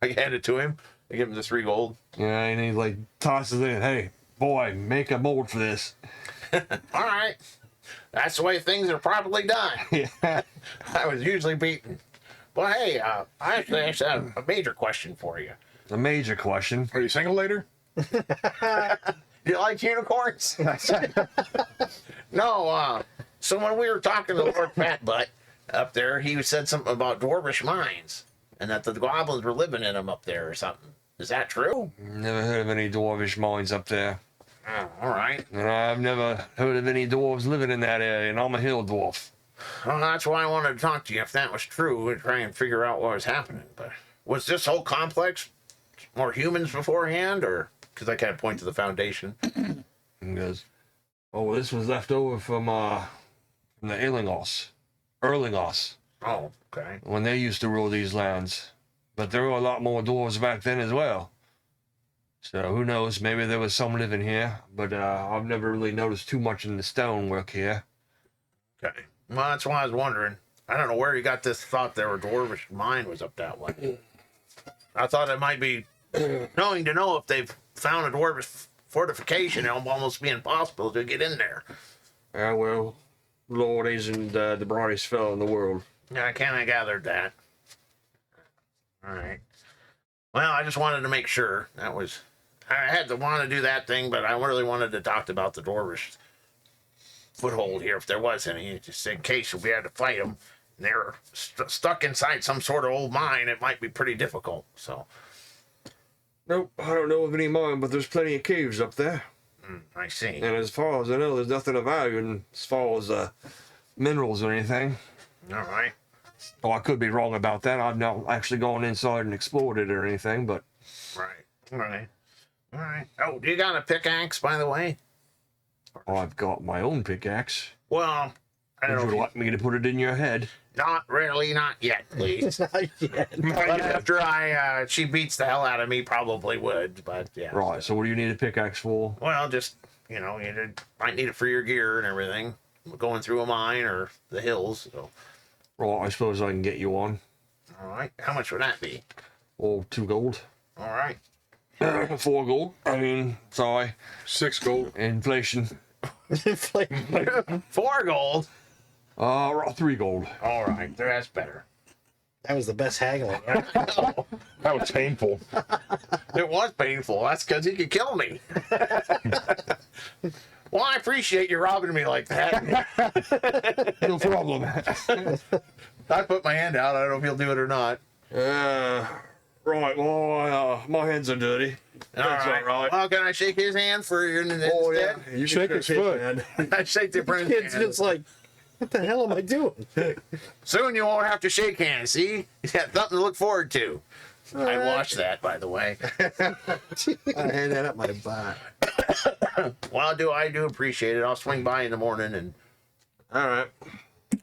I hand it to him. I give him the 3 gold. Yeah, and he like tosses it in. Hey, boy, make a mold for this. All right. That's the way things are properly done. Yeah. I was usually beaten. Well, hey, I actually have a major question for you. A major question. Are you single later? Do you like unicorns? No, so when we were talking to Lord Fatbutt up there, he said something about dwarvish mines and that the goblins were living in them up there or something. Is that true? Never heard of any dwarvish mines up there. Oh, all right. And I've never heard of any dwarves living in that area, and I'm a hill dwarf. Well, that's why I wanted to talk to you if that was true and try and figure out what was happening. But was this whole complex more humans beforehand, or because I kind of point to the foundation? And goes, oh, this was left over from the Erlingos. Oh, okay. When they used to rule these lands. But there were a lot more dwarves back then as well. So who knows, maybe there was some living here, but I've never really noticed too much in the stonework here. Okay. Well, that's why I was wondering. I don't know where you got this thought there were dwarvish mine was up that way. I thought it might be knowing to know if they've found a dwarvish fortification, it'll almost be impossible to get in there. Well, Lord isn't the brightest fellow in the world. Yeah, I kind of gathered that. All right. Well, I just wanted to make sure. I had to want to do that thing, but I really wanted to talk about the dwarvish foothold here, if there was any, just in case we had to fight them. And they're stuck inside some sort of old mine. It might be pretty difficult. So, Nope, I don't know of any mine, but there's plenty of caves up there. I see. And as far as I know, there's nothing of value in, as far as minerals or anything. All right. Oh, I could be wrong about that. I've not actually gone inside and explored it or anything, but Right. All right. All right. Oh, do you got a pickaxe, by the way? I've got my own pickaxe. Well, I don't Would know. you like me to put it in your head? Not really. Not yet, please. Not yet. But after she beats the hell out of me, probably would. But yeah. Right, so what do you need a pickaxe for? Well, just, might need it for your gear and everything. Going through a mine or the hills. So, Right, I suppose I can get you one. all right. How much would that be? Or 2 gold. All right. 4 gold. I mean, sorry. 6 gold. Inflation. 4 gold. 3 gold. All right. That's better. That was the best haggling. That was painful. It was painful. That's because he could kill me. Well, I appreciate you robbing me like that. No problem. I put my hand out. I don't know if he'll do it or not. Right, well, my hands are dirty. That's all right. Well, can I shake his hand for you instead? Oh, yeah. You Shake his foot. hand. I shake the prince It's hand. just like, what the hell am I doing? Soon you won't have to shake hands. See, you got something to look forward to. I watched that, by the way. I had that up my butt. Well, I do appreciate it. I'll swing by in the morning and All right.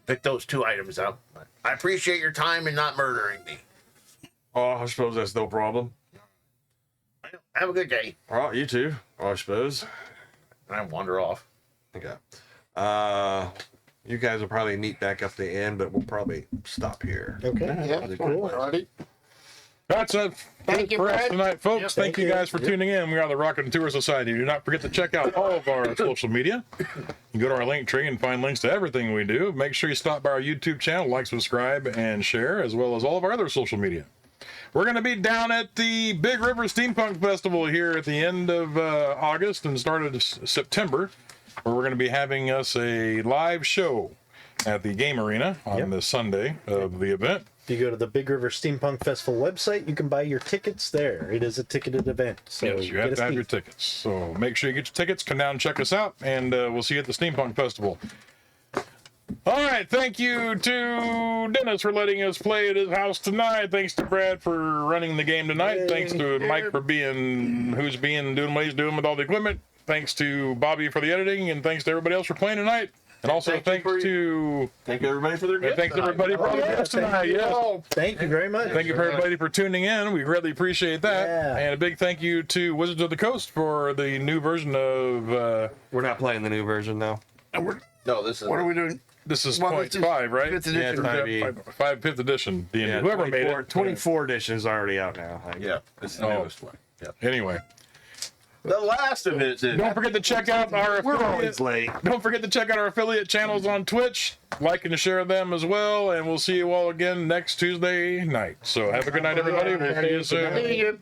pick those 2 items up. I appreciate your time and not murdering me. Oh, I suppose that's no problem. Have a good day. All right, you too, I suppose. And I wander off. Okay. You guys will probably meet back up the end, but we'll probably stop here. Okay. Yeah, Cool. alrighty. That's it Thank you, for us Brad. tonight, folks. Yep. Thank you guys for tuning in. We are the Raconteur Society. Do not forget to check out all of our social media. You go to our link tree and find links to everything we do. Make sure you stop by our YouTube channel, like, subscribe, and share, as well as all of our other social media. We're going to be down at the Big River Steampunk Festival here at the end of August and start of September, where we're going to be having us a live show at the Game Arena on the Sunday of the event. If you go to the Big River Steampunk Festival website, you can buy your tickets there. It is a ticketed event. So Yes, you have to have your tickets. So make sure you get your tickets, come down and check us out, and we'll see you at the Steampunk Festival. All right, thank you to Dennis for letting us play at his house tonight. Thanks to Brad for running the game tonight. Yay. Thanks to Mike for doing what he's doing with all the equipment. Thanks to Bobby for the editing, and thanks to everybody else for playing tonight. And also thank everybody for their gifts. thanks everybody for all the gifts tonight. Yes. Thank you very much. Thank you for everybody for tuning in. We greatly appreciate that. Yeah. And a big thank you to Wizards of the Coast for the new version of We're not playing the new version now. No, this is. What are we doing? this is Well, point this is 5, right? fifth Yeah, edition. it's 5e. Fifth edition. D&D. Yeah, Whoever made 24 it. 24 edition is already out now. Yeah, it's the Oh. newest one. Yeah. Anyway, The last of it. don't forget to check out our affiliate. late. Don't forget to check out our affiliate channels on Twitch. Like and share them as well. And we'll see you all again next Tuesday night. So have a good night, everybody. We'll see you soon. See you.